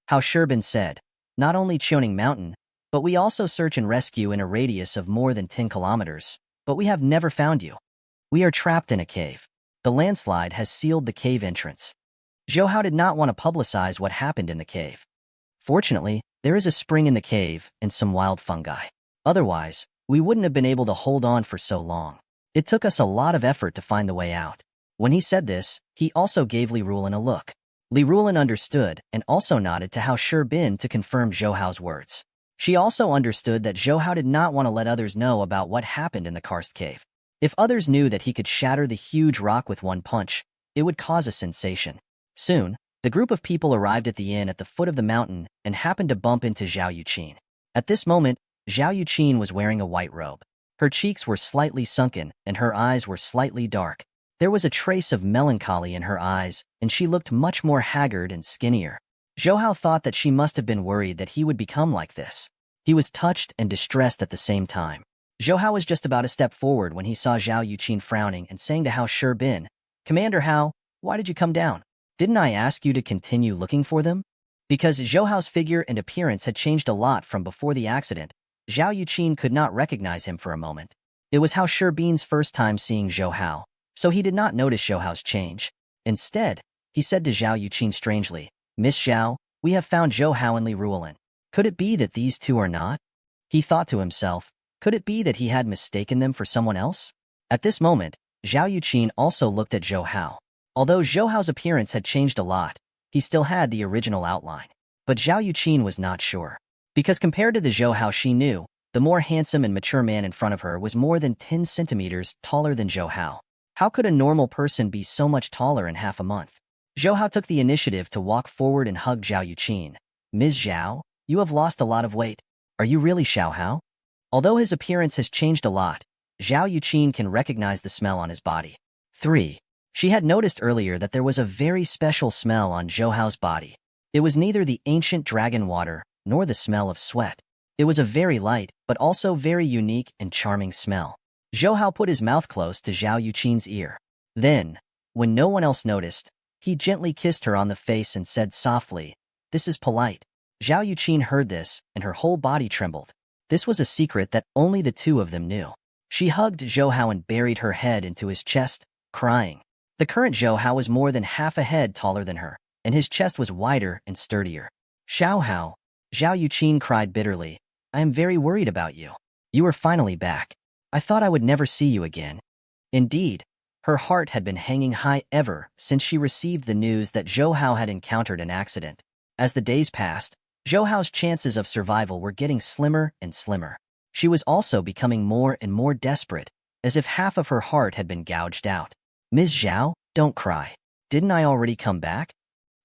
Hao Bin said, "Not only Qiuning Mountain, but we also search and rescue in a radius of more than 10 kilometers, but we have never found you. We are trapped in a cave. The landslide has sealed the cave entrance." Zhou Hao did not want to publicize what happened in the cave. Fortunately, there is a spring in the cave and some wild fungi. Otherwise, we wouldn't have been able to hold on for so long. It took us a lot of effort to find the way out. When he said this, he also gave Li Ruolin a look. Li Ruolin understood and also nodded to Hao Bin to confirm Zhou Hao's words. She also understood that Zhou Hao did not want to let others know about what happened in the karst cave. If others knew that he could shatter the huge rock with one punch, it would cause a sensation. Soon, the group of people arrived at the inn at the foot of the mountain and happened to bump into Zhao Yuqin. At this moment, Zhao Yuqin was wearing a white robe. Her cheeks were slightly sunken and her eyes were slightly dark. There was a trace of melancholy in her eyes, and she looked much more haggard and skinnier. Zhou Hao thought that she must have been worried that he would become like this. He was touched and distressed at the same time. Zhou Hao was just about to step forward when he saw Zhao Yuqin frowning and saying to Hao Bin, "Commander Hao, why did you come down? Didn't I ask you to continue looking for them?" Because Zhou Hao's figure and appearance had changed a lot from before the accident, Zhao Yuqin could not recognize him for a moment. It was Hao Bin's first time seeing Zhou Hao, so he did not notice Zhou Hao's change. Instead, he said to Zhao Yuqin strangely, "Miss Zhao, we have found Zhou Hao and Li Ruolin. Could it be that these two are not?" He thought to himself, could it be that he had mistaken them for someone else? At this moment, Zhao Yuqin also looked at Zhou Hao. Although Zhou Hao's appearance had changed a lot, he still had the original outline. But Zhao Yuqin was not sure. Because compared to the Zhou Hao she knew, the more handsome and mature man in front of her was more than 10 centimeters taller than Zhou Hao. How could a normal person be so much taller in half a month? Zhou Hao took the initiative to walk forward and hug Zhao Yuqin. "Ms. Zhao, you have lost a lot of weight. Are you really Zhou Hao?" Although his appearance has changed a lot, Zhao Yuqin can recognize the smell on his body. 3. She had noticed earlier that there was a very special smell on Zhou Hao's body. It was neither the ancient dragon water nor the smell of sweat. It was a very light, but also very unique and charming smell. Zhou Hao put his mouth close to Zhao Yuqin's ear. Then, when no one else noticed, he gently kissed her on the face and said softly, "This is polite." Zhao Yuqin heard this, and her whole body trembled. This was a secret that only the two of them knew. She hugged Zhou Hao and buried her head into his chest, crying. The current Zhou Hao was more than half a head taller than her, and his chest was wider and sturdier. "Zhou Hao," Zhao Yuqin cried bitterly, "I am very worried about you. You are finally back. I thought I would never see you again." Indeed, Her heart had been hanging high ever since she received the news that Zhou Hao had encountered an accident. As the days passed, Zhou Hao's chances of survival were getting slimmer and slimmer. She was also becoming more and more desperate, as if half of her heart had been gouged out. "Ms. Zhao, don't cry. Didn't I already come back?"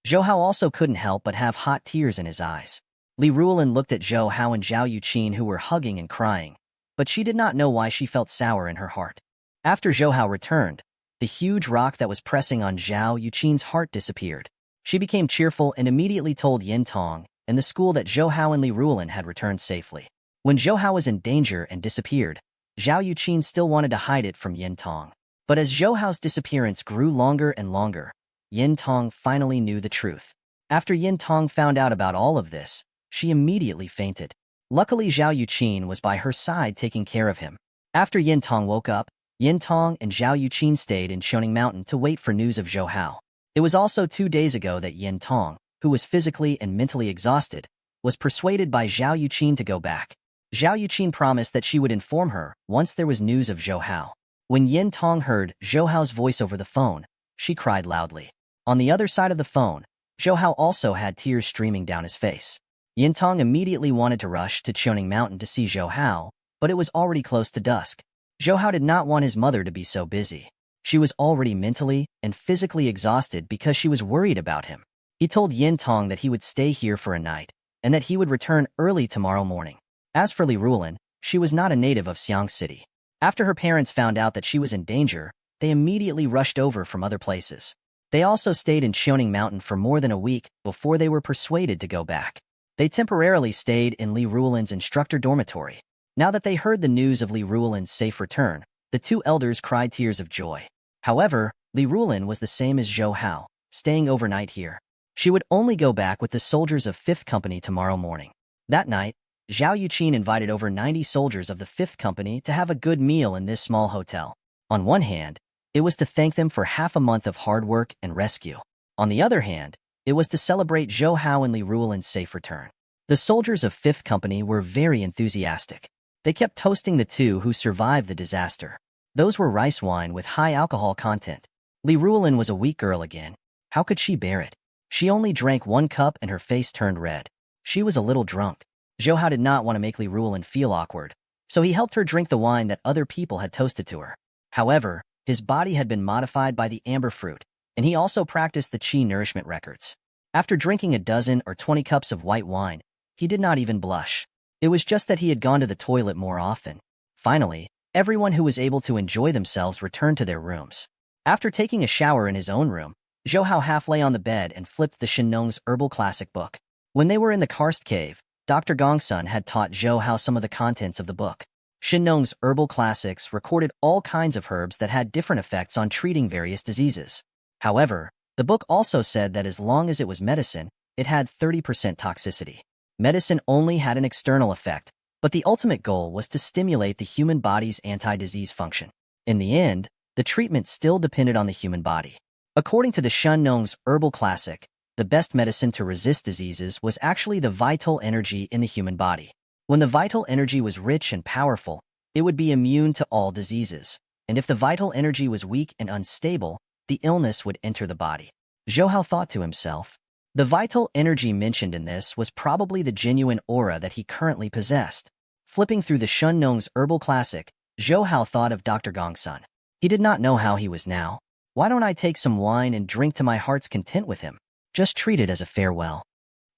Zhou Hao also couldn't help but have hot tears in his eyes. Li Ruolin looked at Zhou Hao and Zhao Yuqin, who were hugging and crying, but she did not know why she felt sour in her heart. After Zhou Hao returned, the huge rock that was pressing on Zhao Yuqin's heart disappeared. She became cheerful and immediately told Yin Tong and the school that Zhou Hao and Li Ruolin had returned safely. When Zhou Hao was in danger and disappeared, Zhao Yuqin still wanted to hide it from Yin Tong. But as Zhou Hao's disappearance grew longer and longer, Yin Tong finally knew the truth. After Yin Tong found out about all of this, she immediately fainted. Luckily, Zhao Yuqin was by her side taking care of him. After Yin Tong woke up, Yin Tong and Zhao Yuqin stayed in Shoning Mountain to wait for news of Zhou Hao. It was also 2 days ago that Yin Tong, who was physically and mentally exhausted, was persuaded by Zhao Yuqin to go back. Zhao Yuqin promised that she would inform her once there was news of Zhou Hao. When Yin Tong heard Zhou Hao's voice over the phone, she cried loudly. On the other side of the phone, Zhou Hao also had tears streaming down his face. Yin Tong immediately wanted to rush to Shoning Mountain to see Zhou Hao, but it was already close to dusk. Zhou Hao did not want his mother to be so busy. She was already mentally and physically exhausted because she was worried about him. He told Yin Tong that he would stay here for a night, and that he would return early tomorrow morning. As for Li Ruolin, she was not a native of Xiang City. After her parents found out that she was in danger, they immediately rushed over from other places. They also stayed in Shoning Mountain for more than a week before they were persuaded to go back. They temporarily stayed in Li Ruolin's instructor dormitory. Now that they heard the news of Li Ruolin's safe return, the 2 elders cried tears of joy. However, Li Ruolin was the same as Zhou Hao, staying overnight here. She would only go back with the soldiers of 5th Company tomorrow morning. That night, Zhao Yuqin invited over 90 soldiers of the 5th Company to have a good meal in this small hotel. On one hand, it was to thank them for half a month of hard work and rescue. On the other hand, it was to celebrate Zhou Hao and Li Ruolin's safe return. The soldiers of 5th Company were very enthusiastic. They kept toasting the 2 who survived the disaster. Those were rice wine with high alcohol content. Li Ruolin was a weak girl again. How could she bear it? She only drank 1 cup and her face turned red. She was a little drunk. Zhou Hao did not want to make Li Ruolin feel awkward, so he helped her drink the wine that other people had toasted to her. However, his body had been modified by the amber fruit, and he also practiced the qi nourishment records. After drinking a dozen or 20 cups of white wine, he did not even blush. It was just that he had gone to the toilet more often. Finally, everyone who was able to enjoy themselves returned to their rooms. After taking a shower in his own room, Zhou Hao half lay on the bed and flipped the Shinong's herbal classic book. When they were in the karst cave, Dr. Gongsun had taught Zhou Hao some of the contents of the book. Shinong's herbal classics recorded all kinds of herbs that had different effects on treating various diseases. However, the book also said that as long as it was medicine, it had 30% toxicity. Medicine only had an external effect, but the ultimate goal was to stimulate the human body's anti-disease function. In the end, the treatment still depended on the human body. According to the Shinong's herbal classic, the best medicine to resist diseases was actually the vital energy in the human body. When the vital energy was rich and powerful, it would be immune to all diseases. And if the vital energy was weak and unstable, the illness would enter the body. Zhou Hao thought to himself. The vital energy mentioned in this was probably the genuine aura that he currently possessed. Flipping through the Shinong's herbal classic, Zhou Hao thought of Dr. Gongsun. He did not know how he was now. Why don't I take some wine and drink to my heart's content with him? Just treat it as a farewell.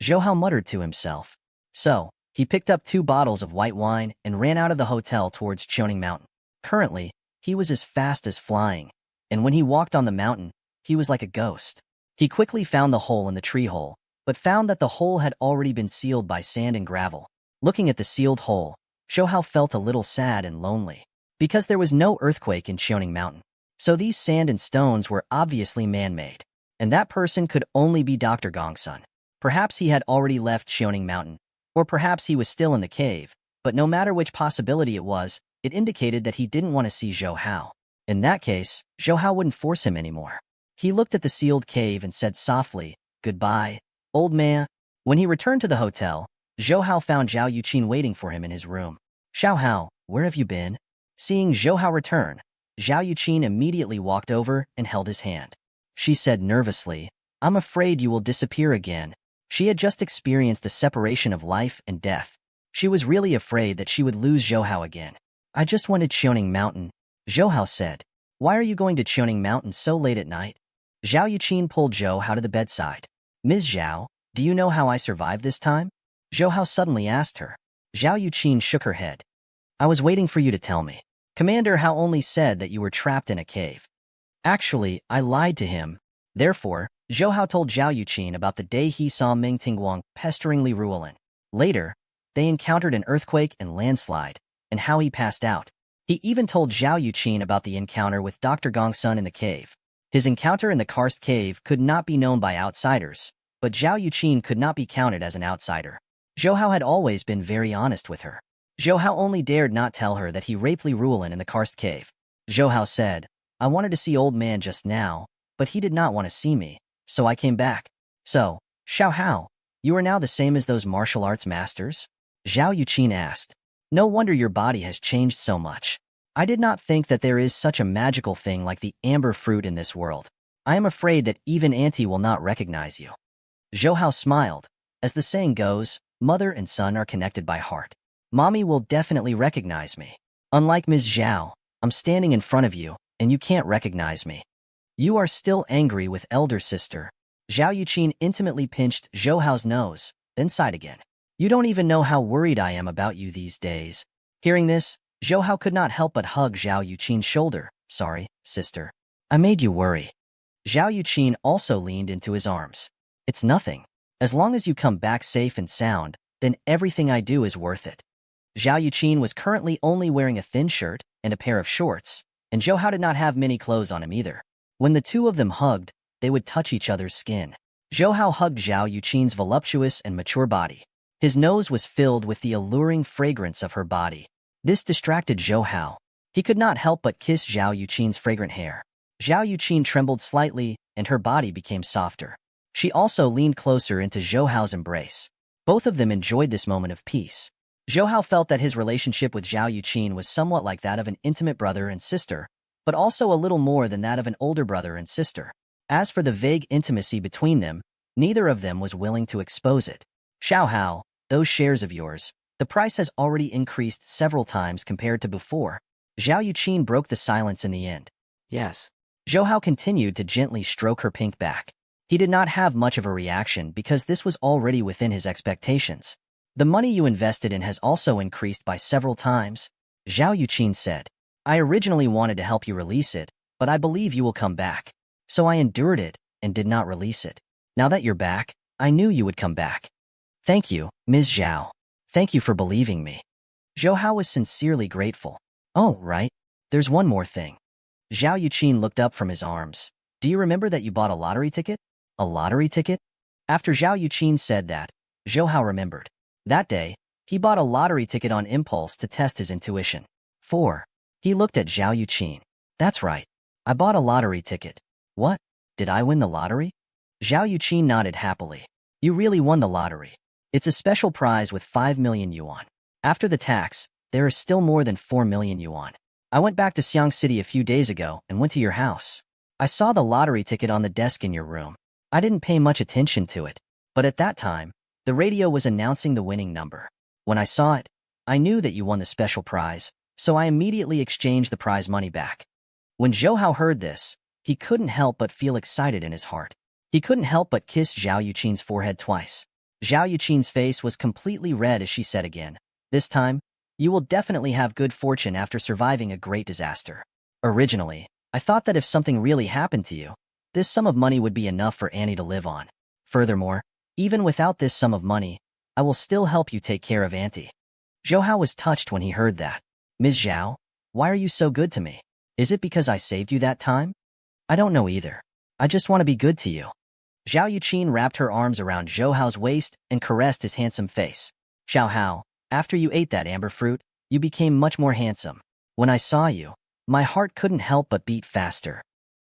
Zhou Hao muttered to himself. So, he picked up 2 bottles of white wine and ran out of the hotel towards Shoning Mountain. Currently, he was as fast as flying, and when he walked on the mountain, he was like a ghost. He quickly found the hole in the tree hole, but found that the hole had already been sealed by sand and gravel. Looking at the sealed hole, Zhou Hao felt a little sad and lonely, because there was no earthquake in Shoning Mountain. So these sand and stones were obviously man-made, and that person could only be Dr. Gongsun. Perhaps he had already left Shoning Mountain, or perhaps he was still in the cave, but no matter which possibility it was, it indicated that he didn't want to see Zhou Hao. In that case, Zhou Hao wouldn't force him anymore. He looked at the sealed cave and said softly, "Goodbye, old man." When he returned to the hotel, Zhou Hao found Zhao Yuqin waiting for him in his room. "Xiao Hao, where have you been?" Seeing Zhou Hao return, Zhao Yuqin immediately walked over and held his hand. She said nervously, "I'm afraid you will disappear again." She had just experienced a separation of life and death. She was really afraid that she would lose Zhouhao again. "I just went to Qiuning Mountain," Zhouhao said. "Why are you going to Qiuning Mountain so late at night?" Zhao Yuqin pulled Zhouhao to the bedside. "Ms. Zhao, do you know how I survived this time?" Zhouhao suddenly asked her. Zhao Yuqin shook her head. "I was waiting for you to tell me. Commander Hao only said that you were trapped in a cave. Actually, I lied to him." Therefore, Zhouhao told Zhao Yuqin about the day he saw Ming Tingguang pestering Li Ruolin. Later, they encountered an earthquake and landslide, and how he passed out. He even told Zhao Yuqin about the encounter with Dr. Gongsun in the cave. His encounter in the karst cave could not be known by outsiders, but Zhao Yuqin could not be counted as an outsider. Zhouhao had always been very honest with her. Zhouhao only dared not tell her that he raped Li Ruolin in the karst cave. Zhouhao said, "I wanted to see old man just now, but he did not want to see me, so I came back." "So, Xiaohao, you are now the same as those martial arts masters?" Zhao Yuqin asked. "No wonder your body has changed so much. I did not think that there is such a magical thing like the amber fruit in this world. I am afraid that even Auntie will not recognize you." Zhouhao smiled. As the saying goes, mother and son are connected by heart. Mommy will definitely recognize me. Unlike Ms. Zhao, I'm standing in front of you, and you can't recognize me. You are still angry with elder sister. Zhao Yuqin intimately pinched Zhouhao's nose, then sighed again. "You don't even know how worried I am about you these days." Hearing this, Zhouhao could not help but hug Zhao Yuqin's shoulder. "Sorry, sister. I made you worry." Zhao Yuqin also leaned into his arms. "It's nothing. As long as you come back safe and sound, then everything I do is worth it." Zhao Yuqin was currently only wearing a thin shirt and a pair of shorts, and Zhouhao did not have many clothes on him either. When the two of them hugged, they would touch each other's skin. Zhouhao hugged Zhao Yuqin's voluptuous and mature body. His nose was filled with the alluring fragrance of her body. This distracted Zhouhao. He could not help but kiss Zhao Yuqin's fragrant hair. Zhao Yuqin trembled slightly, and her body became softer. She also leaned closer into Zhouhao's embrace. Both of them enjoyed this moment of peace. Zhouhao felt that his relationship with Zhao Yuqin was somewhat like that of an intimate brother and sister, but also a little more than that of an older brother and sister. As for the vague intimacy between them, neither of them was willing to expose it. "Xiaohao, those shares of yours, the price has already increased several times compared to before." Zhao Yuqin broke the silence in the end. "Yes." Zhouhao continued to gently stroke her pink back. He did not have much of a reaction because this was already within his expectations. "The money you invested in has also increased by several times," Zhao Yuqin said. "I originally wanted to help you release it, but I believe you will come back. So I endured it and did not release it. Now that you're back, I knew you would come back. Thank you, Ms. Zhao. Thank you for believing me." Zhouhao was sincerely grateful. "Oh, right. There's one more thing." Zhao Yuqin looked up from his arms. "Do you remember that you bought a lottery ticket?" "A lottery ticket?" After Zhao Yuqin said that, Zhouhao remembered. That day, he bought a lottery ticket on impulse to test his intuition. 4. He looked at Zhao Yuqin. "That's right. I bought a lottery ticket." "What? Did I win the lottery?" Zhao Yuqin nodded happily. "You really won the lottery. It's a special prize with 5 million yuan. After the tax, there is still more than 4 million yuan. I went back to Xiang City a few days ago and went to your house. I saw the lottery ticket on the desk in your room. I didn't pay much attention to it, but at that time, the radio was announcing the winning number. When I saw it, I knew that you won the special prize, so I immediately exchanged the prize money back." When Zhouhao heard this, he couldn't help but feel excited in his heart. He couldn't help but kiss Zhao Yuqin's forehead twice. Zhao Yuqin's face was completely red as she said again, "This time, you will definitely have good fortune after surviving a great disaster. Originally, I thought that if something really happened to you, this sum of money would be enough for Annie to live on. Furthermore, even without this sum of money, I will still help you take care of Auntie." Zhouhao was touched when he heard that. "Ms. Zhao, why are you so good to me? Is it because I saved you that time?" "I don't know either. I just want to be good to you." Zhao Yuqin wrapped her arms around Zhouhao's waist and caressed his handsome face. "Xiaohao, after you ate that amber fruit, you became much more handsome. When I saw you, my heart couldn't help but beat faster."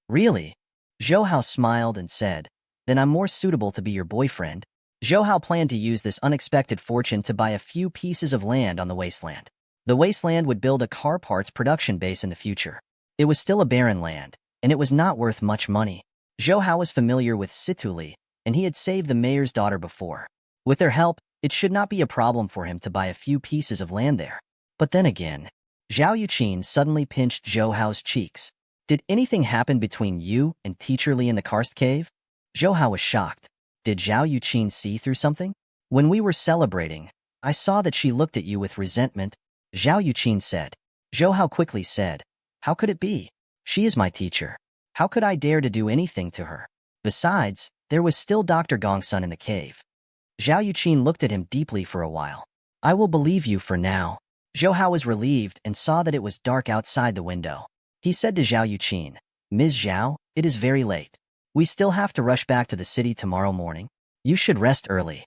"Really?" Zhouhao smiled and said, "Then I'm more suitable to be your boyfriend." Zhouhao planned to use this unexpected fortune to buy a few pieces of land on the wasteland. The wasteland would build a car parts production base in the future. It was still a barren land, and it was not worth much money. Zhou Hao was familiar with Situli, and he had saved the mayor's daughter before. With their help, it should not be a problem for him to buy a few pieces of land there. But then again, Zhao Yuqin suddenly pinched Zhou Hao's cheeks. Did anything happen between you and Teacher Li in the karst cave? Zhou Hao was shocked. Did Zhao Yuqin see through something? When we were celebrating, I saw that she looked at you with resentment, Zhao Yuqin said. Zhou Hao quickly said, how could it be? She is my teacher. How could I dare to do anything to her? Besides, there was still Dr. Gongsun in the cave. Zhao Yuqin looked at him deeply for a while. I will believe you for now. Zhou Hao was relieved and saw that it was dark outside the window. He said to Zhao Yuqin, Ms. Zhao, it is very late. We still have to rush back to the city tomorrow morning. You should rest early.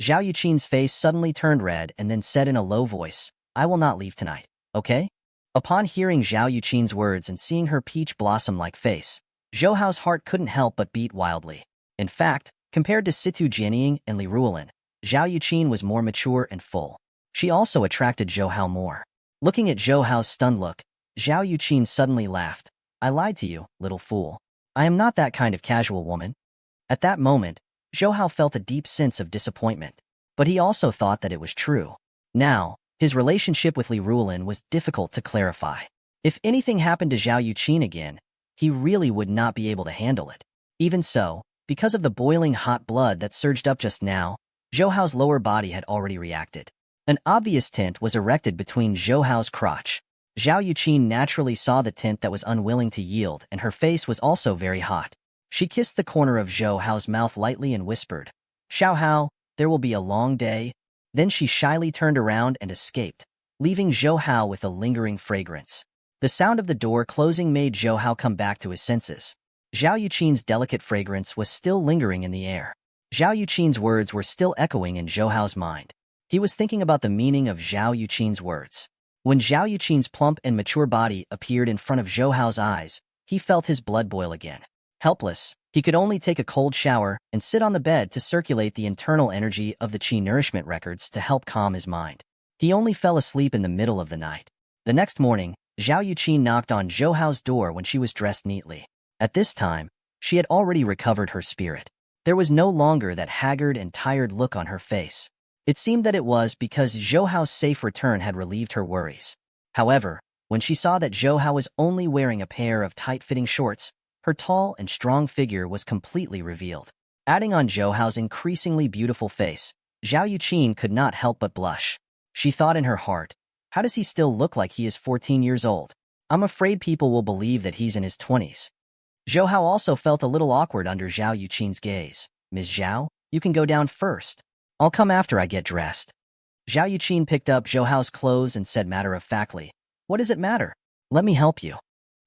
Zhao Yuqin's face suddenly turned red and then said in a low voice, I will not leave tonight, okay? Upon hearing Zhao Yuqin's words and seeing her peach blossom-like face, Zhou Hao's heart couldn't help but beat wildly. In fact, compared to Situ Jianying and Li Ruolin, Zhao Yuqin was more mature and full. She also attracted Zhou Hao more. Looking at Zhou Hao's stunned look, Zhao Yuqin suddenly laughed. I lied to you, little fool. I am not that kind of casual woman. At that moment, Zhou Hao felt a deep sense of disappointment. But he also thought that it was true. Now, his relationship with Li Ruolin was difficult to clarify. If anything happened to Zhao Yuqin again, he really would not be able to handle it. Even so, because of the boiling hot blood that surged up just now, Zhou Hao's lower body had already reacted. An obvious tent was erected between Zhou Hao's crotch. Zhao Yuqin naturally saw the tent that was unwilling to yield, and her face was also very hot. She kissed the corner of Zhou Hao's mouth lightly and whispered, Xiao Hao, there will be a long day. Then she shyly turned around and escaped, leaving Zhou Hao with a lingering fragrance. The sound of the door closing made Zhou Hao come back to his senses. Zhao Yuqin's delicate fragrance was still lingering in the air. Zhao Yuqin's words were still echoing in Zhou Hao's mind. He was thinking about the meaning of Zhao Yuqin's words. When Zhao Yuqin's plump and mature body appeared in front of Zhou Hao's eyes, he felt his blood boil again. Helpless, he could only take a cold shower and sit on the bed to circulate the internal energy of the qi nourishment records to help calm his mind. He only fell asleep in the middle of the night. The next morning, Zhao Yuqin knocked on Zhou Hao's door when she was dressed neatly. At this time, she had already recovered her spirit. There was no longer that haggard and tired look on her face. It seemed that it was because Zhou Hao's safe return had relieved her worries. However, when she saw that Zhou Hao was only wearing a pair of tight-fitting shorts, her tall and strong figure was completely revealed. Adding on Zhou Hao's increasingly beautiful face, Zhao Yuqin could not help but blush. She thought in her heart, how does he still look like he is 14 years old? I'm afraid people will believe that he's in his 20s. Zhou Hao also felt a little awkward under Zhao Yuqin's gaze. Ms. Zhao, you can go down first. I'll come after I get dressed. Zhao Yuqin picked up Zhou Hao's clothes and said matter-of-factly, what does it matter? Let me help you.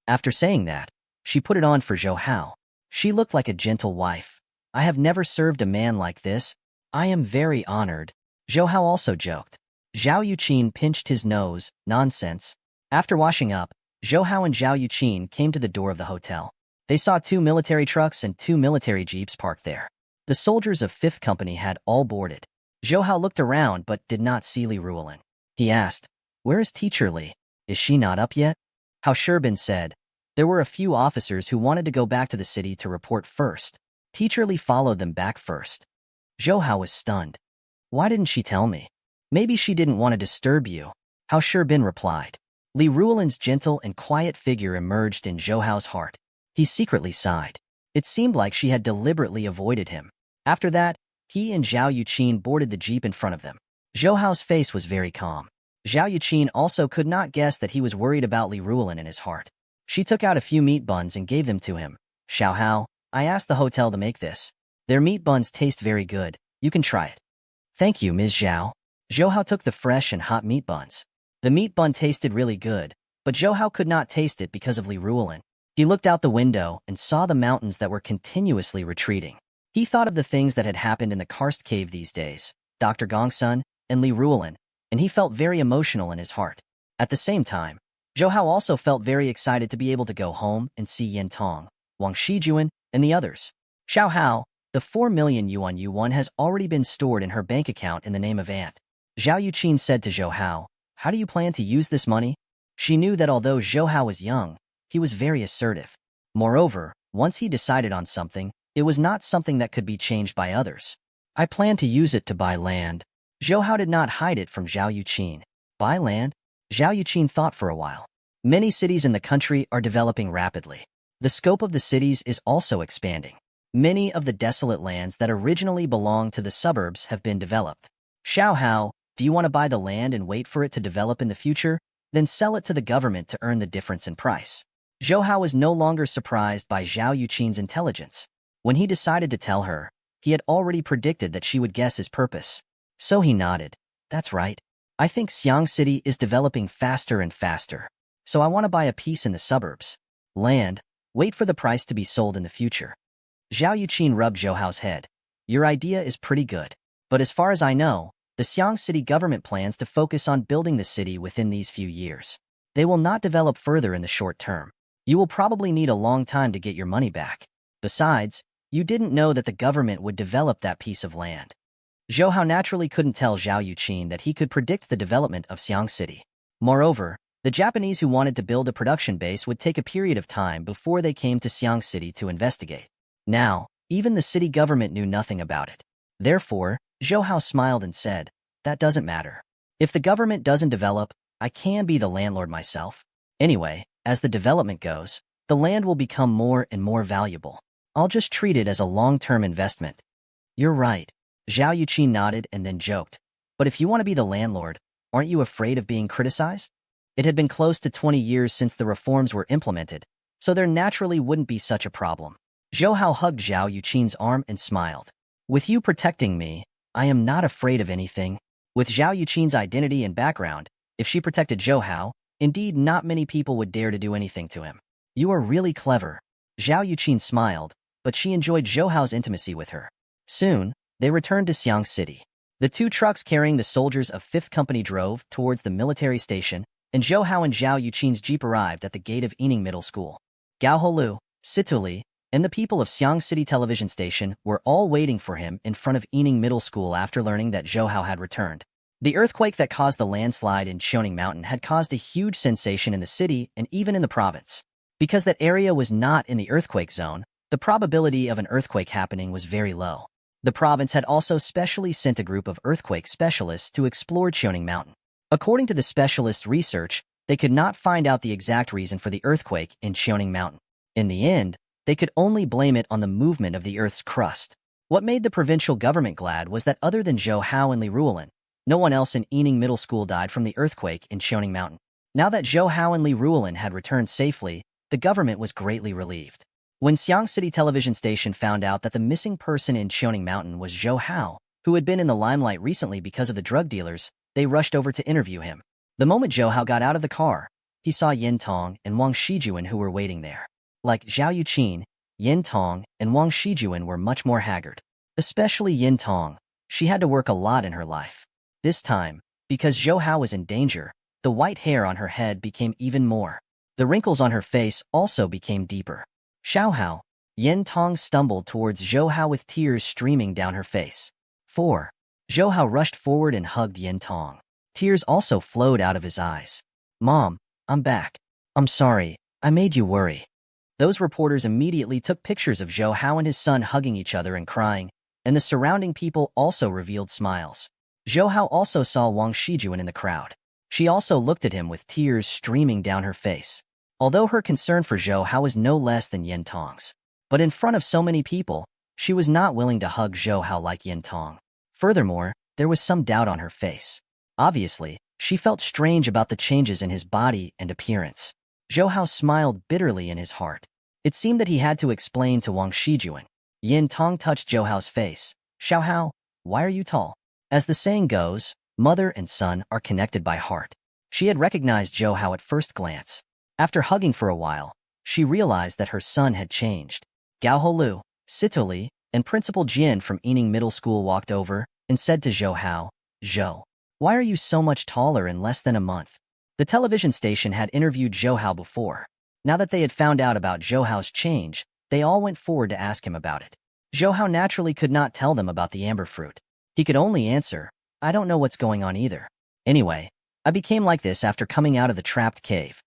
After saying that, she put it on for Zhou Hao. She looked like a gentle wife. I have never served a man like this. I am very honored. Zhou Hao also joked. Zhao Yuqin pinched his nose. Nonsense. After washing up, Zhou Hao and Zhao Yuqin came to the door of the hotel. They saw 2 military trucks and 2 military jeeps parked there. The soldiers of 5th Company had all boarded. Zhou Hao looked around but did not see Li Ruolin. He asked, where is Teacher Li? Is she not up yet? Hao Sherbin said, there were a few officers who wanted to go back to the city to report first. Teacher Li followed them back first. Zhou Hao was stunned. Why didn't she tell me? Maybe she didn't want to disturb you. Hao Sherbin replied. Li Ruolin's gentle and quiet figure emerged in Zhou Hao's heart. He secretly sighed. It seemed like she had deliberately avoided him. After that, he and Zhao Yuqin boarded the jeep in front of them. Zhou Hao's face was very calm. Zhao Yuqin also could not guess that he was worried about Li Ruolin in his heart. She took out a few meat buns and gave them to him. Xiao Hao, I asked the hotel to make this. Their meat buns taste very good. You can try it. Thank you, Ms. Zhao. Zhou Hao took the fresh and hot meat buns. The meat bun tasted really good, but Zhou Hao could not taste it because of Li Ruolin. He looked out the window and saw the mountains that were continuously retreating. He thought of the things that had happened in the karst cave these days, Dr. Gongsun and Li Ruolin, and he felt very emotional in his heart. At the same time, Zhou Hao also felt very excited to be able to go home and see Yin Tong, Wang Shijuan, and the others. Xiao Hao, the 4 million yuan you won has already been stored in her bank account in the name of Aunt. Zhao Yuqin said to Zhou Hao, how do you plan to use this money? She knew that although Zhou Hao was young, He was very assertive. Moreover, once he decided on something, it was not something that could be changed by others. I plan to use it to buy land. Zhou Hao did not hide it from Zhao Yuqin. Buy land? Zhao Yuqin thought for a while. Many cities in the country are developing rapidly. The scope of the cities is also expanding. Many of the desolate lands that originally belonged to the suburbs have been developed. Xiao Hao, do you want to buy the land and wait for it to develop in the future? Then sell it to the government to earn the difference in price. Zhou Hao was no longer surprised by Zhao Yuqin's intelligence. When he decided to tell her, he had already predicted that she would guess his purpose. So he nodded. That's right. I think Xiang City is developing faster and faster. So I want to buy a piece in the suburbs. Land. Wait for the price to be sold in the future. Zhao Yuqin rubbed Zhou Hao's head. Your idea is pretty good. But as far as I know, the Xiang City government plans to focus on building the city within these few years. They will not develop further in the short term. You will probably need a long time to get your money back. Besides, you didn't know that the government would develop that piece of land. Zhou Hao naturally couldn't tell Zhao Yuqin that he could predict the development of Xiang City. Moreover, the Japanese who wanted to build a production base would take a period of time before they came to Xiang City to investigate. Now, even the city government knew nothing about it. Therefore, Zhou Hao smiled and said, that doesn't matter. If the government doesn't develop, I can be the landlord myself. Anyway, as the development goes, the land will become more and more valuable. I'll just treat it as a long-term investment. You're right. Zhao Yuqin nodded and then joked. But if you want to be the landlord, aren't you afraid of being criticized? It had been close to 20 years since the reforms were implemented, so there naturally wouldn't be such a problem. Zhou Hao hugged Zhao Yuqin's arm and smiled. With you protecting me, I am not afraid of anything. With Zhao Yuqin's identity and background, if she protected Zhou Hao, indeed not many people would dare to do anything to him. You are really clever. Zhao Yuqin smiled, but she enjoyed Zhou Hao's intimacy with her. Soon, they returned to Xiang City. The two trucks carrying the soldiers of 5th Company drove towards the military station, and Zhou Hao and Zhao Yuqin's jeep arrived at the gate of Yining Middle School. Gao Holu, Situli, and the people of Xiang City Television Station were all waiting for him in front of Yining Middle School after learning that Zhou Hao had returned. The earthquake that caused the landslide in Xiaoning Mountain had caused a huge sensation in the city and even in the province. Because that area was not in the earthquake zone, the probability of an earthquake happening was very low. The province had also specially sent a group of earthquake specialists to explore Xiaoning Mountain. According to the specialists' research, they could not find out the exact reason for the earthquake in Xiaoning Mountain. In the end, they could only blame it on the movement of the Earth's crust. What made the provincial government glad was that other than Zhou Hao and Li Ruolin, no one else in Yining Middle School died from the earthquake in Xiaoning Mountain. Now that Zhou Hao and Li Ruolin had returned safely, the government was greatly relieved. When Xiang City Television Station found out that the missing person in Xiaoning Mountain was Zhou Hao, who had been in the limelight recently because of the drug dealers, they rushed over to interview him. The moment Zhou Hao got out of the car, he saw Yin Tong and Wang Shijuan who were waiting there. Like Zhao Yuqin, Yin Tong and Wang Shijuan were much more haggard. Especially Yin Tong. She had to work a lot in her life. This time, because Zhou Hao was in danger, the white hair on her head became even more. The wrinkles on her face also became deeper. Xiao Hao. Yin Tong stumbled towards Zhou Hao with tears streaming down her face. 4. Zhou Hao rushed forward and hugged Yin Tong. Tears also flowed out of his eyes. Mom, I'm back. I'm sorry, I made you worry. Those reporters immediately took pictures of Zhou Hao and his son hugging each other and crying, and the surrounding people also revealed smiles. Zhou Hao also saw Wang Shijuan in the crowd. She also looked at him with tears streaming down her face. Although her concern for Zhou Hao was no less than Yin Tong's. But in front of so many people, she was not willing to hug Zhou Hao like Yin Tong. Furthermore, there was some doubt on her face. Obviously, she felt strange about the changes in his body and appearance. Zhou Hao smiled bitterly in his heart. It seemed that he had to explain to Wang Shijuan. Yin Tong touched Zhou Hao's face. Xiao Hao, why are you tall? As the saying goes, mother and son are connected by heart. She had recognized Zhou Hao at first glance. After hugging for a while, she realized that her son had changed. Gao Holu, Sitoli, and Principal Jin from Yining Middle School walked over and said to Zhou Hao, Zhou, why are you so much taller in less than a month? The television station had interviewed Zhou Hao before. Now that they had found out about Zhou Hao's change, they all went forward to ask him about it. Zhou Hao naturally could not tell them about the amber fruit. He could only answer, I don't know what's going on either. Anyway, I became like this after coming out of the trapped cave.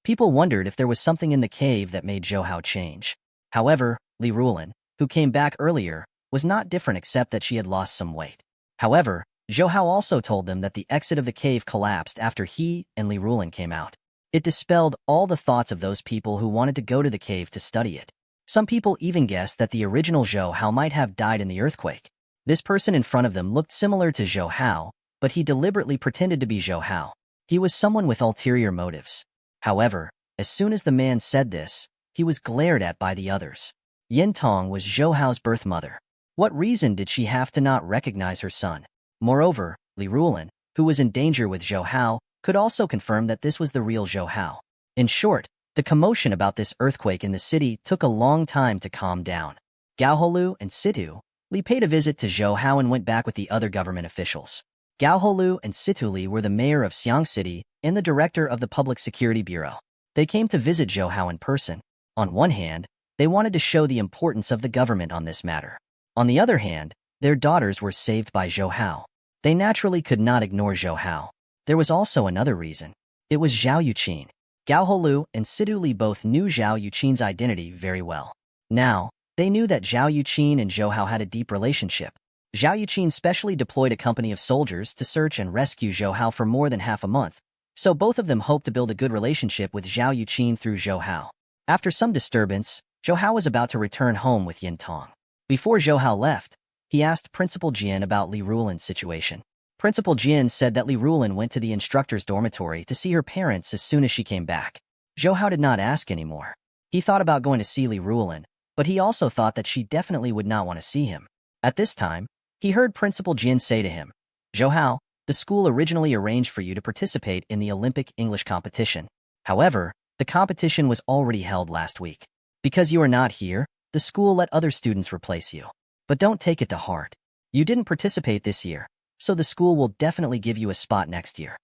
People wondered if there was something in the cave that made Zhou Hao change. However, Li Rulin, who came back earlier, was not different except that she had lost some weight. However, Zhou Hao also told them that the exit of the cave collapsed after he and Li Rulin came out. It dispelled all the thoughts of those people who wanted to go to the cave to study it. Some people even guessed that the original Zhou Hao might have died in the earthquake. This person in front of them looked similar to Zhou Hao, but he deliberately pretended to be Zhou Hao. He was someone with ulterior motives. However, as soon as the man said this, he was glared at by the others. Yin Tong was Zhou Hao's birth mother. What reason did she have to not recognize her son? Moreover, Li Rulin, who was in danger with Zhou Hao, could also confirm that this was the real Zhou Hao. In short, the commotion about this earthquake in the city took a long time to calm down. Gao Holu and Situ Li paid a visit to Zhou Hao and went back with the other government officials. Gao Holu and Situ Li were the mayor of Xiang City and the director of the Public Security Bureau. They came to visit Zhou Hao in person. On one hand, they wanted to show the importance of the government on this matter. On the other hand, their daughters were saved by Zhou Hao. They naturally could not ignore Zhou Hao. There was also another reason. It was Zhao Yuqin. Gao Holu and Situ Li both knew Zhao Yuqin's identity very well. Now, they knew that Zhao Yuqin and Zhou Hao had a deep relationship. Zhao Yuqin specially deployed a company of soldiers to search and rescue Zhou Hao for more than half a month, so both of them hoped to build a good relationship with Zhao Yuqin through Zhou Hao. After some disturbance, Zhou Hao was about to return home with Yin Tong. Before Zhou Hao left, he asked Principal Jian about Li Rulin's situation. Principal Jian said that Li Rulin went to the instructor's dormitory to see her parents as soon as she came back. Zhou Hao did not ask anymore. He thought about going to see Li Rulin, but he also thought that she definitely would not want to see him. At this time, he heard Principal Jian say to him, "Zhou Hao, the school originally arranged for you to participate in the Olympic English competition. However, the competition was already held last week. Because you are not here, the school let other students replace you. But don't take it to heart. You didn't participate this year, so the school will definitely give you a spot next year."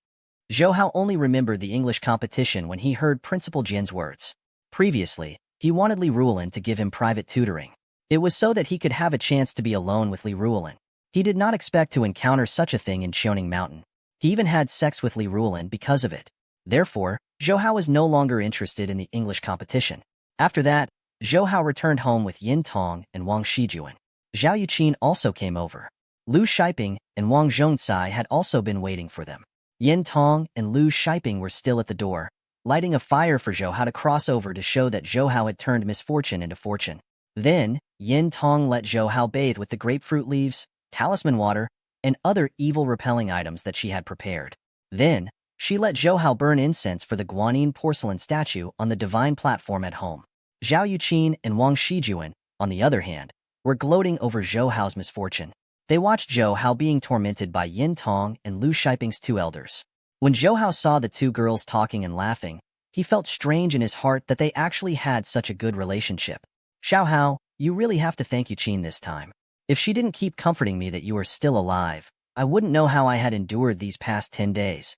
Zhou Hao only remembered the English competition when he heard Principal Jian's words. Previously, he wanted Li Rulin to give him private tutoring. It was so that he could have a chance to be alone with Li Rulin. He did not expect to encounter such a thing in Qiuning Mountain. He even had sex with Li Rulin because of it. Therefore, Zhou Hao was no longer interested in the English competition. After that, Zhou Hao returned home with Yin Tong and Wang Shijuan. Zhao Yuqin also came over. Lu Shiping and Wang Zhongcai had also been waiting for them. Yin Tong and Lu Shiping were still at the door, lighting a fire for Zhou Hao to cross over to show that Zhou Hao had turned misfortune into fortune. Then, Yin Tong let Zhou Hao bathe with the grapefruit leaves, talisman water, and other evil-repelling items that she had prepared. Then, she let Zhou Hao burn incense for the Guanyin porcelain statue on the divine platform at home. Zhao Yuqin and Wang Shijuan, on the other hand, were gloating over Zhou Hao's misfortune. They watched Zhou Hao being tormented by Yin Tong and Lu Shiping's two elders. When Zhou Hao saw the two girls talking and laughing, he felt strange in his heart that they actually had such a good relationship. "Xiao Hao, you really have to thank Yuqin this time. If she didn't keep comforting me that you are still alive, I wouldn't know how I had endured these past 10 days.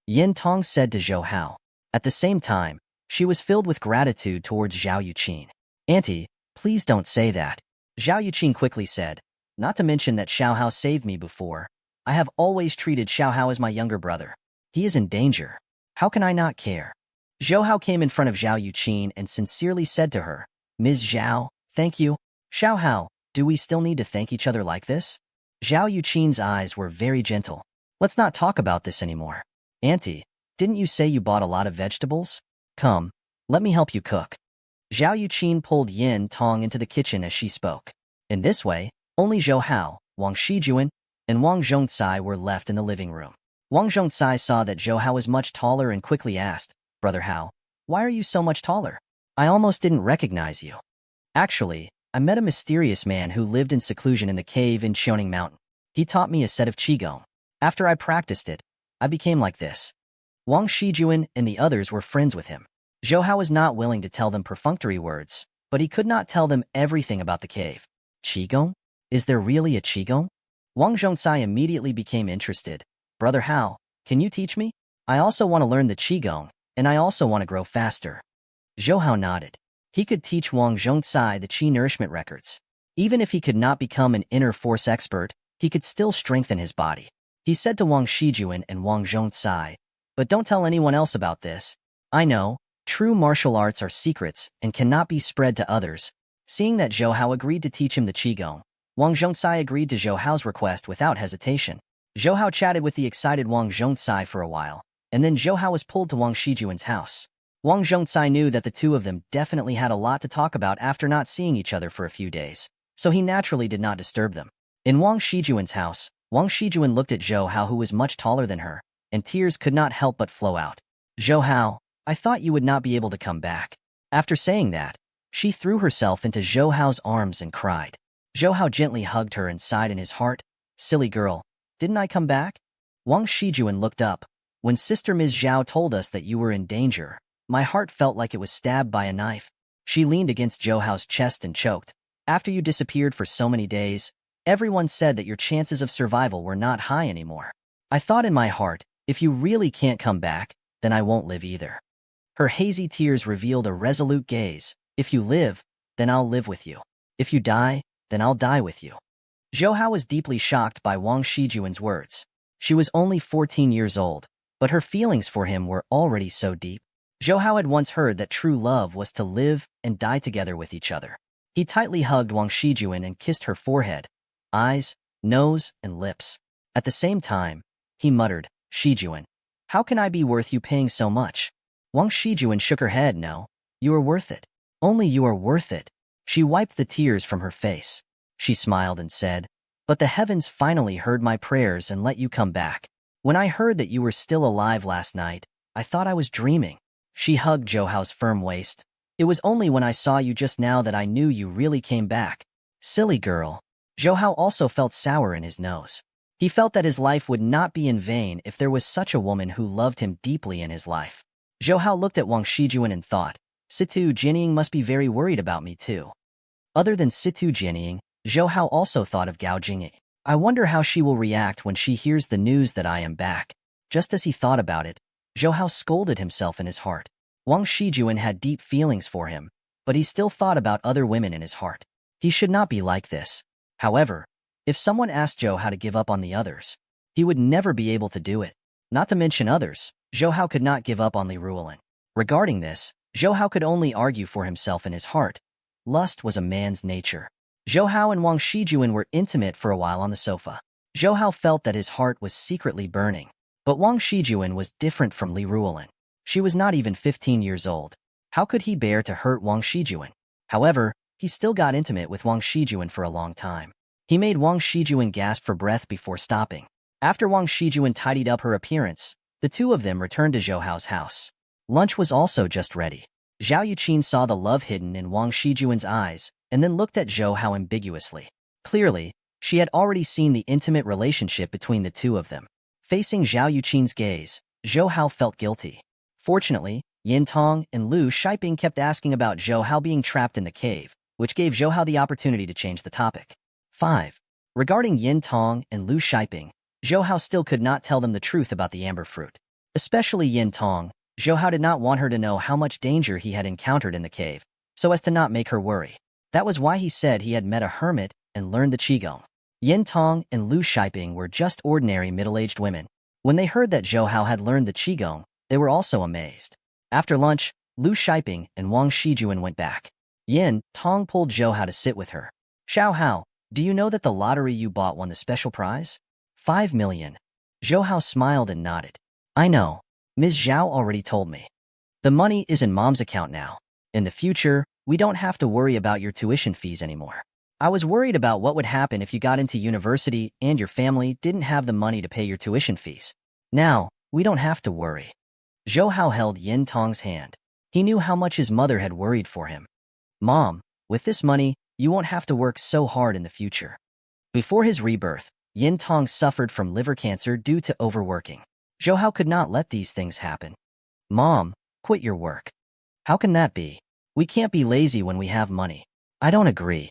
Yin Tong said to Zhou Hao. At the same time, she was filled with gratitude towards Zhao Yuqin. "Auntie, please don't say that." Zhao Yuqin quickly said, "Not to mention that Xiao Hao saved me before. I have always treated Xiao Hao as my younger brother. He is in danger. How can I not care?" Zhou Hao came in front of Zhao Yuqin and sincerely said to her, "Ms. Zhao, thank you." "Xiao Hao, do we still need to thank each other like this?" Zhao Yuqin's eyes were very gentle. "Let's not talk about this anymore. Auntie, didn't you say you bought a lot of vegetables? Come, let me help you cook." Zhao Yuqin pulled Yin Tong into the kitchen as she spoke. In this way, only Zhou Hao, Wang Shijuan, and Wang Zhongcai were left in the living room. Wang Zhongcai saw that Zhou Hao was much taller and quickly asked, "Brother Hao, why are you so much taller? I almost didn't recognize you." "Actually, I met a mysterious man who lived in seclusion in the cave in Qiuning Mountain. He taught me a set of qigong. After I practiced it, I became like this." Wang Shijuan and the others were friends with him. Zhou Hao was not willing to tell them perfunctory words, but he could not tell them everything about the cave. "Qigong? Is there really a qigong?" Wang Zhongcai immediately became interested. "Brother Hao, can you teach me? I also want to learn the qigong, and I also want to grow faster." Zhou Hao nodded. He could teach Wang Zhongcai the qi nourishment records. Even if he could not become an inner force expert, he could still strengthen his body. He said to Wang Shijuan and Wang Zhongcai, "But don't tell anyone else about this. I know, True martial arts are secrets and cannot be spread to others. Seeing that Zhou Hao agreed to teach him the Qigong, Wang Zhongcai agreed to Zhou Hao's request without hesitation. Zhou Hao chatted with the excited Wang Zhongcai for a while, and then Zhou Hao was pulled to Wang Shijuan's house. Wang Zhongcai knew that the two of them definitely had a lot to talk about after not seeing each other for a few days, so he naturally did not disturb them. In Wang Shijuan's house, Wang Shijuan looked at Zhou Hao, who was much taller than her, and tears could not help but flow out. Zhou Hao, I thought you would not be able to come back. After saying that, she threw herself into Zhou Hao's arms and cried. Zhou Hao gently hugged her and sighed in his heart, "Silly girl, didn't I come back?" Wang Shijuan looked up. "When Sister Ms. Zhao told us that you were in danger, my heart felt like it was stabbed by a knife." She leaned against Zhou Hao's chest and choked. "After you disappeared for so many days, everyone said that your chances of survival were not high anymore. I thought in my heart, if you really can't come back, then I won't live either." Her hazy tears revealed a resolute gaze. "If you live, then I'll live with you. If you die, then I'll die with you." Zhou Hao was deeply shocked by Wang Shijuan's words. She was only 14 years old, but her feelings for him were already so deep. Zhou Hao had once heard that true love was to live and die together with each other. He tightly hugged Wang Shijuan and kissed her forehead, eyes, nose, and lips. At the same time, he muttered, "Shijuan, how can I be worth you paying so much?" Wang Shijuan shook her head. "No, you are worth it. Only you are worth it." She wiped the tears from her face. She smiled and said, "But the heavens finally heard my prayers and let you come back. When I heard that you were still alive last night, I thought I was dreaming." She hugged Zhou Hao's firm waist. "It was only when I saw you just now that I knew you really came back." Silly girl. Zhou Hao also felt sour in his nose. He felt that his life would not be in vain if there was such a woman who loved him deeply in his life. Zhou Hao looked at Wang Shijuan and thought, "Situ Jianying must be very worried about me too." Other than Situ Jianying, Zhou Hao also thought of Gao Jingyi. "I wonder how she will react when she hears the news that I am back." Just as he thought about it, Zhou Hao scolded himself in his heart. Wang Shijuan had deep feelings for him, but he still thought about other women in his heart. He should not be like this. However, if someone asked Zhou Hao to give up on the others, he would never be able to do it. Not to mention others, Zhou Hao could not give up on Li Ruolin. Regarding this, Zhou Hao could only argue for himself in his heart. Lust was a man's nature. Zhou Hao and Wang Shijuan were intimate for a while on the sofa. Zhou Hao felt that his heart was secretly burning. But Wang Shijuan was different from Li Ruolin. She was not even 15 years old. How could he bear to hurt Wang Shijuan? However, he still got intimate with Wang Shijuan for a long time. He made Wang Shijuan gasp for breath before stopping. After Wang Shijuan tidied up her appearance, the two of them returned to Zhou Hao's house. Lunch was also just ready. Zhao Yuqin saw the love hidden in Wang Shijuan's eyes and then looked at Zhou Hao ambiguously. Clearly, she had already seen the intimate relationship between the two of them. Facing Zhao Yuqin's gaze, Zhou Hao felt guilty. Fortunately, Yin Tong and Lu Shiping kept asking about Zhou Hao being trapped in the cave, which gave Zhou Hao the opportunity to change the topic. 5. Regarding Yin Tong and Lu Shiping, Zhou Hao still could not tell them the truth about the amber fruit. Especially Yin Tong, Zhou Hao did not want her to know how much danger he had encountered in the cave, so as to not make her worry. That was why he said he had met a hermit and learned the Qigong. Yin Tong and Lu Shiping were just ordinary middle-aged women. When they heard that Zhou Hao had learned the Qigong, they were also amazed. After lunch, Lu Shiping and Wang Shijuan went back. Yin Tong pulled Zhou Hao to sit with her. "Xiao Hao, do you know that the lottery you bought won the special prize? 5 million. Zhou Hao smiled and nodded. "I know. Ms. Zhao already told me. The money is in Mom's account now. In the future, we don't have to worry about your tuition fees anymore. I was worried about what would happen if you got into university and your family didn't have the money to pay your tuition fees. Now, we don't have to worry." Zhou Hao held Yin Tong's hand. He knew how much his mother had worried for him. "Mom, with this money, you won't have to work so hard in the future." Before his rebirth, Yin Tong suffered from liver cancer due to overworking. Zhou Hao could not let these things happen. "Mom, quit your work." "How can that be? We can't be lazy when we have money." "I don't agree."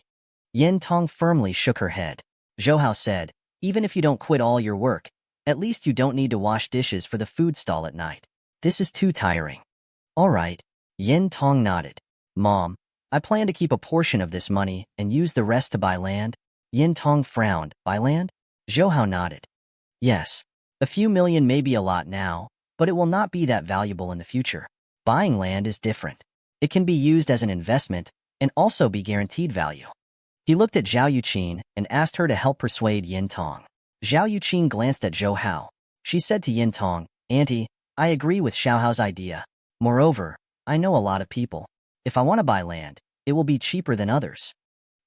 Yin Tong firmly shook her head. Zhou Hao said, "Even if you don't quit all your work, at least you don't need to wash dishes for the food stall at night. This is too tiring." "All right." Yin Tong nodded. "Mom, I plan to keep a portion of this money and use the rest to buy land." Yin Tong frowned. "Buy land?" Zhou Hao nodded. "Yes. A few million may be a lot now, but it will not be that valuable in the future. buying land is different. It can be used as an investment and also be guaranteed value. He looked at Zhao Yuqin and asked her to help persuade Yin Tong. Zhao Yuqin glanced at Zhou Hao. She said to Yin Tong, "Auntie, I agree with Xiao Hao's idea. Moreover, I know a lot of people. If I want to buy land, it will be cheaper than others."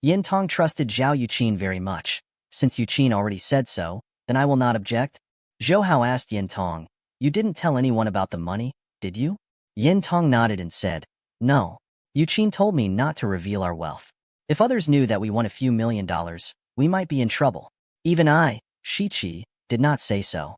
Yin Tong trusted Zhao Yuqin very much. "Since Yuqin already said so, then I will not object." Zhou Hao asked Yin Tong, "You didn't tell anyone about the money, did you?" Yin Tong nodded and said, "No. Yuqin told me not to reveal our wealth. If others knew that we won a few $1,000,000, we might be in trouble. Even I, Shiqi, did not say so."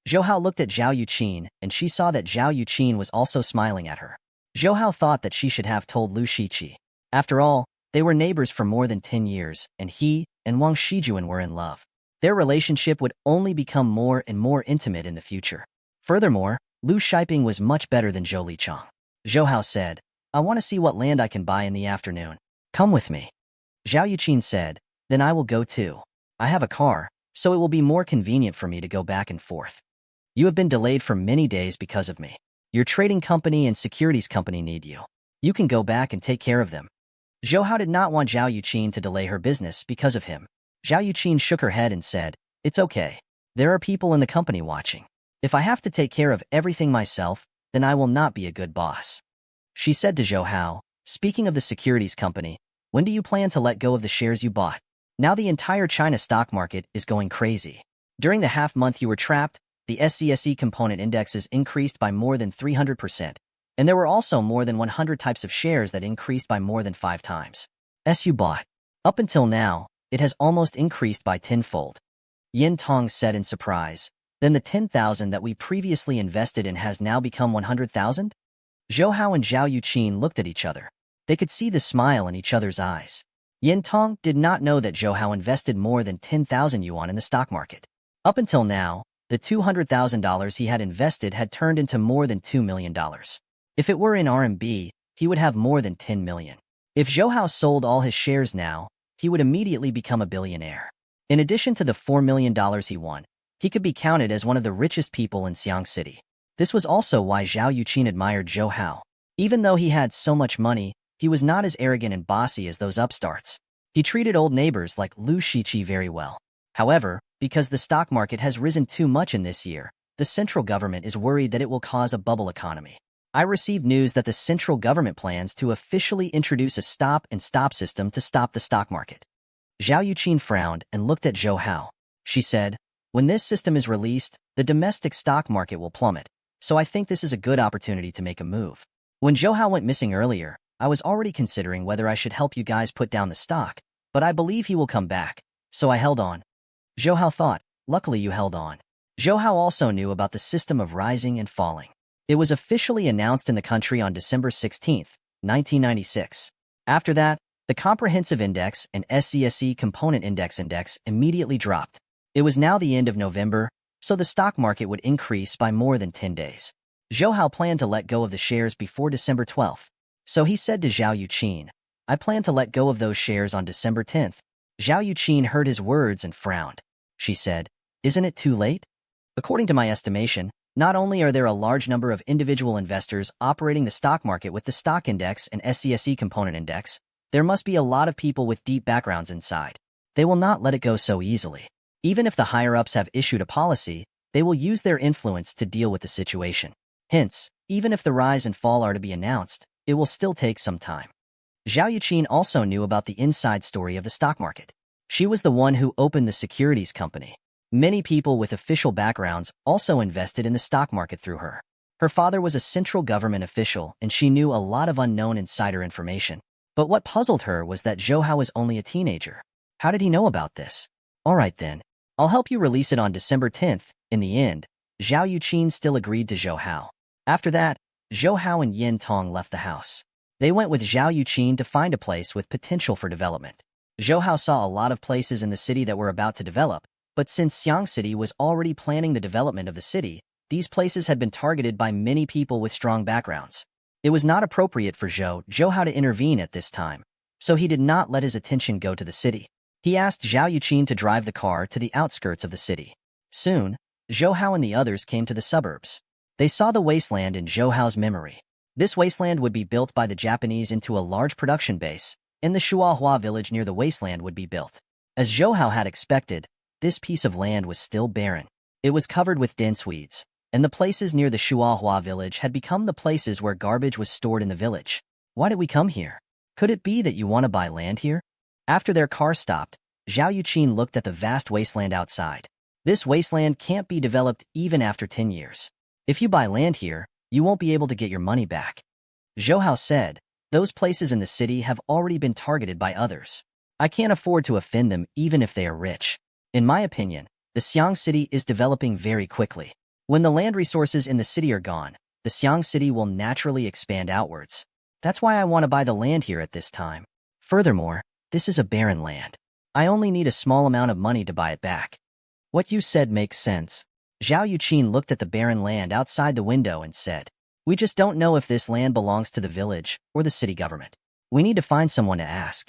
Zhou Hao looked at Zhao Yuqin, and she saw that Zhao Yuqin was also smiling at her. Zhou Hao thought that she should have told Lu Shiqi. After all, they were neighbors for more than 10 years, and he and Wang Shijuan were in love. Their relationship would only become more and more intimate in the future. Furthermore, Lu Shiping was much better than Zhou Lichang. Zhou Hao said, "I want to see what land I can buy in the afternoon. Come with me." Zhao Yuqin said, "Then I will go too. I have a car, so it will be more convenient for me to go back and forth. You have been delayed for many days because of me. Your trading company and securities company need you. You can go back and take care of them." Zhou Hao did not want Zhao Yuqin to delay her business because of him. Zhao Yuqin shook her head and said, "It's okay. There are people in the company watching. If I have to take care of everything myself, then I will not be a good boss." She said to Zhou Hao, "Speaking of the securities company, when do you plan to let go of the shares you bought? Now the entire China stock market is going crazy. During the half-month you were trapped, the SCSE component indexes increased by more than 300%, and there were also more than 100 types of shares that increased by more than 5 times. As you bought. Up until now, it has almost increased by tenfold." Yin Tong said in surprise, "Then the 10,000 that we previously invested in has now become 100,000? Zhou Hao and Zhao Yuqin looked at each other. They could see the smile in each other's eyes. Yin Tong did not know that Zhou Hao invested more than 10,000 yuan in the stock market. Up until now, the $200,000 he had invested had turned into more than $2 million. If it were in RMB, he would have more than 10 million. If Zhou Hao sold all his shares now, he would immediately become a billionaire. In addition to the $4 million he won, he could be counted as one of the richest people in Xiang City. This was also why Zhao Yuqin admired Zhou Hao. Even though he had so much money, he was not as arrogant and bossy as those upstarts. He treated old neighbors like Lu Shiqi very well. However, because the stock market has risen too much in this year, the central government is worried that it will cause a bubble economy. I received news that the central government plans to officially introduce a stop-and-stop system to stop the stock market." Zhao Yuqin frowned and looked at Zhou Hao. She said, "When this system is released, the domestic stock market will plummet, so I think this is a good opportunity to make a move. When Zhou Hao went missing earlier, I was already considering whether I should help you guys put down the stock, but I believe he will come back, so I held on." Zhou Hao thought, "Luckily you held on." Zhou Hao also knew about the system of rising and falling. It was officially announced in the country on December 16, 1996. After that, the Comprehensive Index and SCSE Component Index immediately dropped. It was now the end of November, so the stock market would increase by more than 10 days. Zhou Hao planned to let go of the shares before December 12th. So he said to Zhao Yuqin, "I plan to let go of those shares on December 10th. Zhao Yuqin heard his words and frowned. She said, "Isn't it too late?" According to my estimation, not only are there a large number of individual investors operating the stock market with the stock index and SCSE component index, there must be a lot of people with deep backgrounds inside. They will not let it go so easily. Even if the higher-ups have issued a policy, they will use their influence to deal with the situation. Hence, even if the rise and fall are to be announced, it will still take some time." Zhao Yuqin also knew about the inside story of the stock market. She was the one who opened the securities company. Many people with official backgrounds also invested in the stock market through her. Her father was a central government official, and she knew a lot of unknown insider information. But what puzzled her was that Zhou Hao was only a teenager. How did he know about this? "All right then. I'll help you release it on December 10th. In the end, Zhao Yuqin still agreed to Zhou Hao. After that, Zhou Hao and Yin Tong left the house. They went with Zhao Yuqin to find a place with potential for development. Zhou Hao saw a lot of places in the city that were about to develop, but since Xiang City was already planning the development of the city, these places had been targeted by many people with strong backgrounds. It was not appropriate for Zhou Hao to intervene at this time, so he did not let his attention go to the city. He asked Zhao Yuqin to drive the car to the outskirts of the city. Soon, Zhou Hao and the others came to the suburbs. They saw the wasteland in Zhou Hao's memory. This wasteland would be built by the Japanese into a large production base, and the Shuahua village near the wasteland would be built. As Zhou Hao had expected, this piece of land was still barren. It was covered with dense weeds, and the places near the Shuahua village had become the places where garbage was stored in the village. Why did we come here? Could it be that you want to buy land here? After their car stopped, Zhao Yuqin looked at the vast wasteland outside. This wasteland can't be developed even after 10 years. If you buy land here, you won't be able to get your money back. Zhou Hao said, those places in the city have already been targeted by others. I can't afford to offend them even if they are rich. In my opinion, the Xiang city is developing very quickly. When the land resources in the city are gone, the Xiang city will naturally expand outwards. That's why I want to buy the land here at this time. Furthermore, this is a barren land. I only need a small amount of money to buy it back. What you said makes sense. Zhao Yuqin looked at the barren land outside the window and said, we just don't know if this land belongs to the village or the city government. We need to find someone to ask.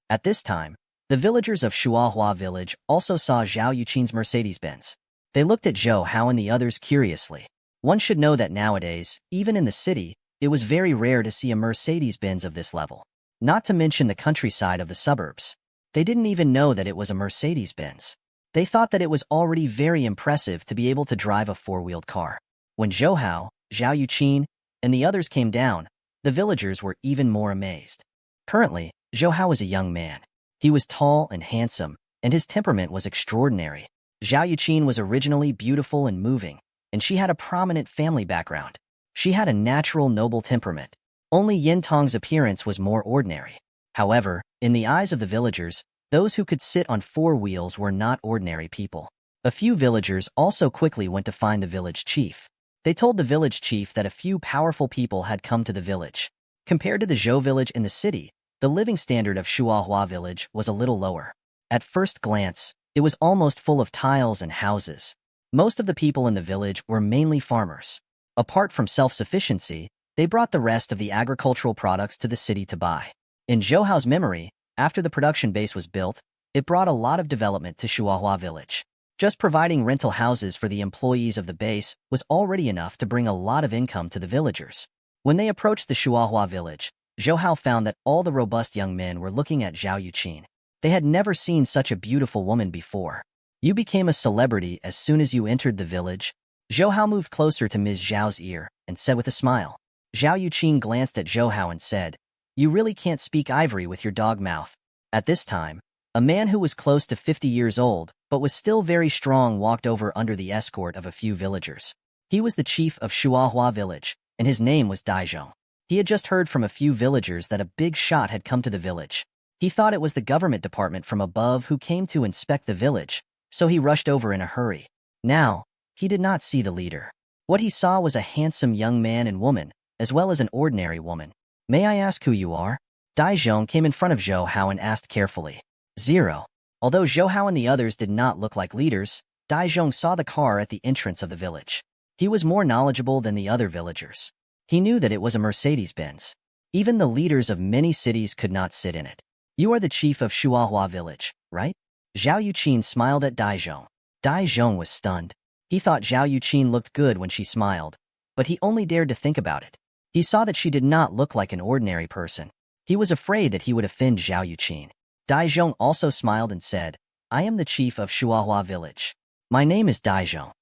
At this time, the villagers of Shuahua village also saw Zhao Yuqin's Mercedes-Benz. They looked at Zhou Hao and the others curiously. One should know that nowadays, even in the city, it was very rare to see a Mercedes-Benz of this level. Not to mention the countryside of the suburbs. They didn't even know that it was a Mercedes-Benz. They thought that it was already very impressive to be able to drive a four-wheeled car. When Zhou Hao, Zhao Yuqin, and the others came down, the villagers were even more amazed. Currently, Zhou Hao was a young man. He was tall and handsome, and his temperament was extraordinary. Zhao Yuqin was originally beautiful and moving, and she had a prominent family background. She had a natural noble temperament. Only Yin Tong's appearance was more ordinary. However, in the eyes of the villagers, those who could sit on four wheels were not ordinary people. A few villagers also quickly went to find the village chief. They told the village chief that a few powerful people had come to the village. Compared to the Zhou village in the city, the living standard of Shuahua village was a little lower. At first glance, it was almost full of tiles and houses. Most of the people in the village were mainly farmers. Apart from self-sufficiency, they brought the rest of the agricultural products to the city to buy. In Zhou Hao's memory, after the production base was built, it brought a lot of development to Shuahua village. Just providing rental houses for the employees of the base was already enough to bring a lot of income to the villagers. When they approached the Shuahua village, Zhou Hao found that all the robust young men were looking at Zhao Yuqin. They had never seen such a beautiful woman before. You became a celebrity as soon as you entered the village. Zhou Hao moved closer to Ms. Zhao's ear and said with a smile. Zhao Yuqin glanced at Zhou Hao and said, you really can't speak ivory with your dog mouth. At this time, a man who was close to 50 years old but was still very strong walked over under the escort of a few villagers. He was the chief of Shuahua village, and his name was Daizhong. He had just heard from a few villagers that a big shot had come to the village. He thought it was the government department from above who came to inspect the village, so he rushed over in a hurry. Now, he did not see the leader. What he saw was a handsome young man and woman, as well as an ordinary woman. May I ask who you are? Daizhong came in front of Zhou Hao and asked carefully. 0. Although Zhou Hao and the others did not look like leaders, Daizhong saw the car at the entrance of the village. He was more knowledgeable than the other villagers. He knew that it was a Mercedes-Benz. Even the leaders of many cities could not sit in it. You are the chief of Shuahua village, right? Zhao Yuqin smiled at Daizhong. Daizhong was stunned. He thought Zhao Yuqin looked good when she smiled, but he only dared to think about it. He saw that she did not look like an ordinary person. He was afraid that he would offend Zhao Yuqin. Daizhong also smiled and said, I am the chief of Shuahua village. My name is Daizhong.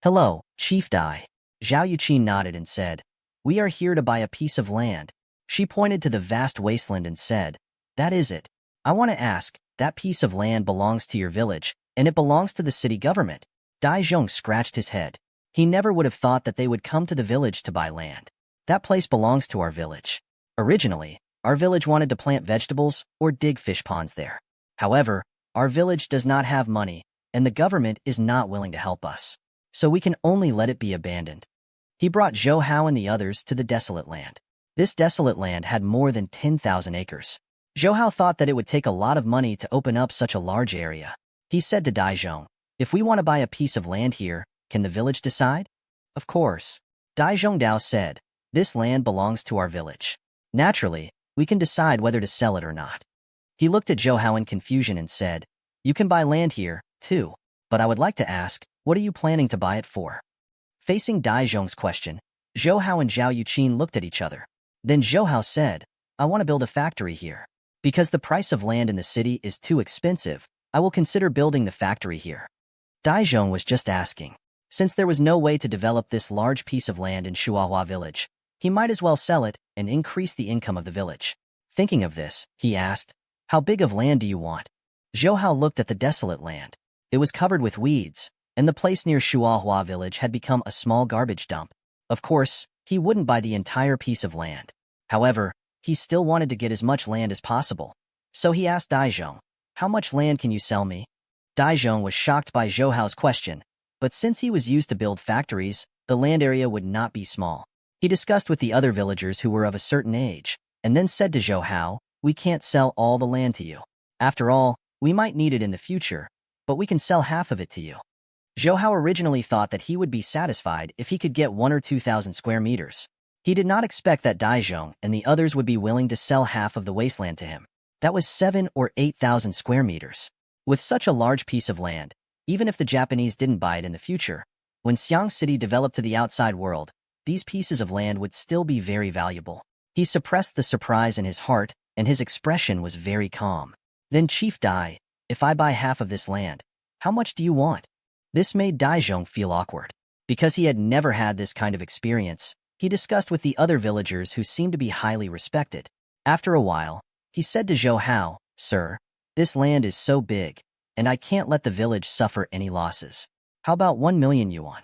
Hello, Chief Dai. Zhao Yuqin nodded and said, we are here to buy a piece of land. She pointed to the vast wasteland and said, that is it. I want to ask, that piece of land belongs to your village, and it belongs to the city government. Daizhong scratched his head. He never would have thought that they would come to the village to buy land. That place belongs to our village. Originally, our village wanted to plant vegetables or dig fish ponds there. However, our village does not have money, and the government is not willing to help us. So we can only let it be abandoned. He brought Zhou Hao and the others to the desolate land. This desolate land had more than 10,000 acres. Zhou Hao thought that it would take a lot of money to open up such a large area. He said to Daizhong, if we want to buy a piece of land here, can the village decide? Of course. Daizhong Dao said, this land belongs to our village. Naturally, we can decide whether to sell it or not. He looked at Zhou Hao in confusion and said, you can buy land here, too. But I would like to ask, what are you planning to buy it for? Facing Daizhong's question, Zhou Hao and Zhao Yuqin looked at each other. Then Zhou Hao said, I want to build a factory here. Because the price of land in the city is too expensive, I will consider building the factory here. Daizhong was just asking. Since there was no way to develop this large piece of land in Shuahua village, he might as well sell it and increase the income of the village. Thinking of this, he asked, how big of land do you want? Zhou Hao looked at the desolate land. It was covered with weeds, and the place near Shuahua village had become a small garbage dump. Of course, he wouldn't buy the entire piece of land. However, he still wanted to get as much land as possible. So he asked Daizhong, how much land can you sell me? Daizhong was shocked by Zhou Hao's question, but since he was used to build factories, the land area would not be small. He discussed with the other villagers who were of a certain age, and then said to Zhou Hao, we can't sell all the land to you. After all, we might need it in the future, but we can sell half of it to you. Zhou Hao originally thought that he would be satisfied if he could get 1,000 or 2,000 square meters. He did not expect that Daizhong and the others would be willing to sell half of the wasteland to him. That was 7,000 or 8,000 square meters. With such a large piece of land, even if the Japanese didn't buy it in the future, when Xiang City developed to the outside world, these pieces of land would still be very valuable. He suppressed the surprise in his heart, and his expression was very calm. Then Chief Dai, if I buy half of this land, how much do you want? This made Daizhong feel awkward. Because he had never had this kind of experience, he discussed with the other villagers who seemed to be highly respected. After a while, he said to Zhou Hao, Sir, this land is so big, and I can't let the village suffer any losses. How about 1 million yuan?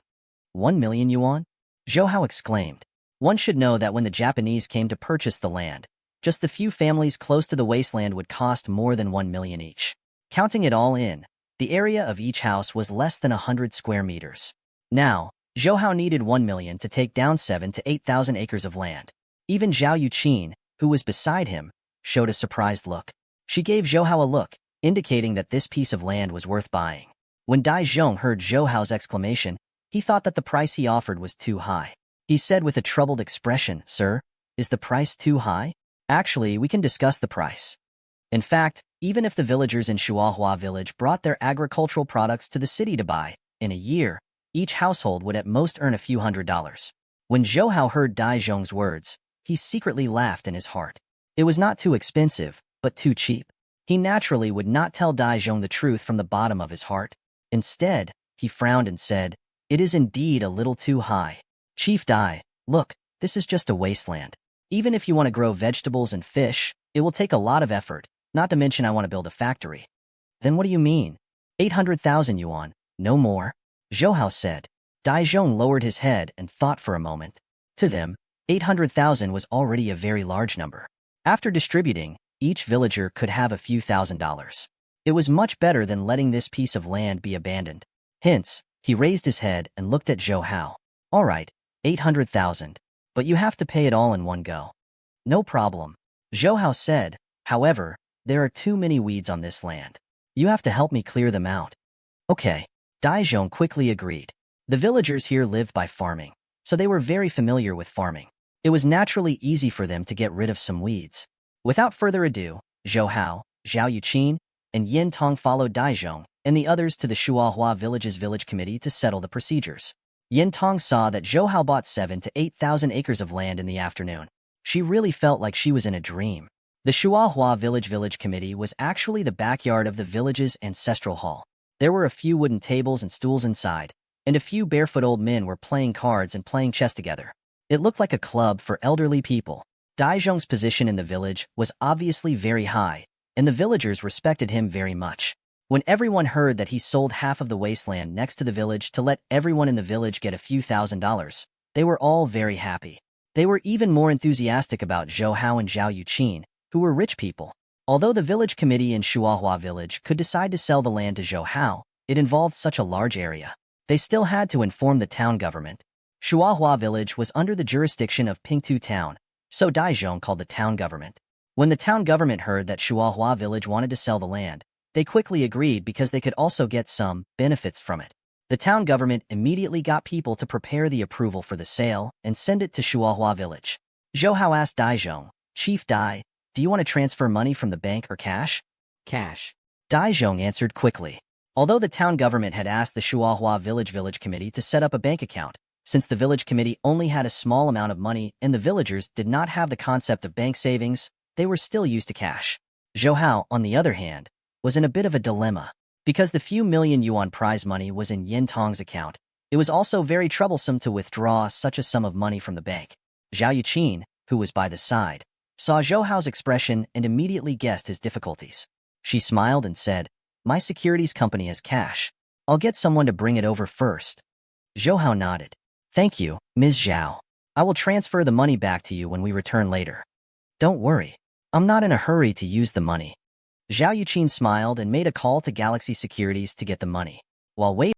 1 million yuan? Zhou Hao exclaimed. One should know that when the Japanese came to purchase the land, just the few families close to the wasteland would cost more than 1 million each. Counting it all in, the area of each house was less than 100 square meters. Now, Zhou Hao needed 1 million to take down 7,000 to 8,000 acres of land. Even Zhao Yuqin, who was beside him, showed a surprised look. She gave Zhou Hao a look, indicating that this piece of land was worth buying. When Daizhong heard Zhou Hao's exclamation, he thought that the price he offered was too high. He said with a troubled expression, Sir, is the price too high? Actually, we can discuss the price. In fact, even if the villagers in Shuahua village brought their agricultural products to the city to buy, in a year, each household would at most earn a few $100s. When Zhou Hao heard Daizhong's words, he secretly laughed in his heart. It was not too expensive, but too cheap. He naturally would not tell Daizhong the truth from the bottom of his heart. Instead, he frowned and said, It is indeed a little too high. Chief Dai, look, this is just a wasteland. Even if you want to grow vegetables and fish, it will take a lot of effort, not to mention I want to build a factory. Then what do you mean? 800,000 yuan, no more? Zhou Hao said. Daizhong lowered his head and thought for a moment. To them, 800,000 was already a very large number. After distributing, each villager could have a few $1,000s. It was much better than letting this piece of land be abandoned. Hence, he raised his head and looked at Zhou Hao. All right, 800,000. But you have to pay it all in one go. No problem. Zhou Hao said, however, there are too many weeds on this land. You have to help me clear them out. Okay. Daizhong quickly agreed. The villagers here lived by farming, so they were very familiar with farming. It was naturally easy for them to get rid of some weeds. Without further ado, Zhou Hao, Zhao Yuqin, and Yin Tong followed Daizhong and the others to the Shuahua village's village committee to settle the procedures. Yin Tong saw that Zhou Hao bought 7,000 to 8,000 acres of land in the afternoon. She really felt like she was in a dream. The Shuahua village committee was actually the backyard of the village's ancestral hall. There were a few wooden tables and stools inside, and a few barefoot old men were playing cards and playing chess together. It looked like a club for elderly people. Daizhong's position in the village was obviously very high, and the villagers respected him very much. When everyone heard that he sold half of the wasteland next to the village to let everyone in the village get a few $1,000s, they were all very happy. They were even more enthusiastic about Zhou Hao and Zhao Yuqin, who were rich people. Although the village committee in Shuahua village could decide to sell the land to Zhou Hao, it involved such a large area. They still had to inform the town government. Shuahua village was under the jurisdiction of Pingtu town, so Daizhong called the town government. When the town government heard that Shuahua village wanted to sell the land, they quickly agreed because they could also get some benefits from it. The town government immediately got people to prepare the approval for the sale and send it to Shuahua village. Zhou Hao asked Daizhong, Chief Dai, do you want to transfer money from the bank or cash? Cash. Daizhong answered quickly. Although the town government had asked the Shuahua village committee to set up a bank account, Since the village committee only had a small amount of money and the villagers did not have the concept of bank savings, they were still used to cash. Zhou Hao, on the other hand, was in a bit of a dilemma. Because the few million yuan prize money was in Yin Tong's account, it was also very troublesome to withdraw such a sum of money from the bank. Zhao Yuqin, who was by the side, saw Zhou Hao's expression and immediately guessed his difficulties. She smiled and said, "My securities company has cash. I'll get someone to bring it over first." Zhou Hao nodded. "Thank you, Ms. Zhao. I will transfer the money back to you when we return later." "Don't worry. I'm not in a hurry to use the money." Zhao Yuqin smiled and made a call to Galaxy Securities to get the money. While waiting,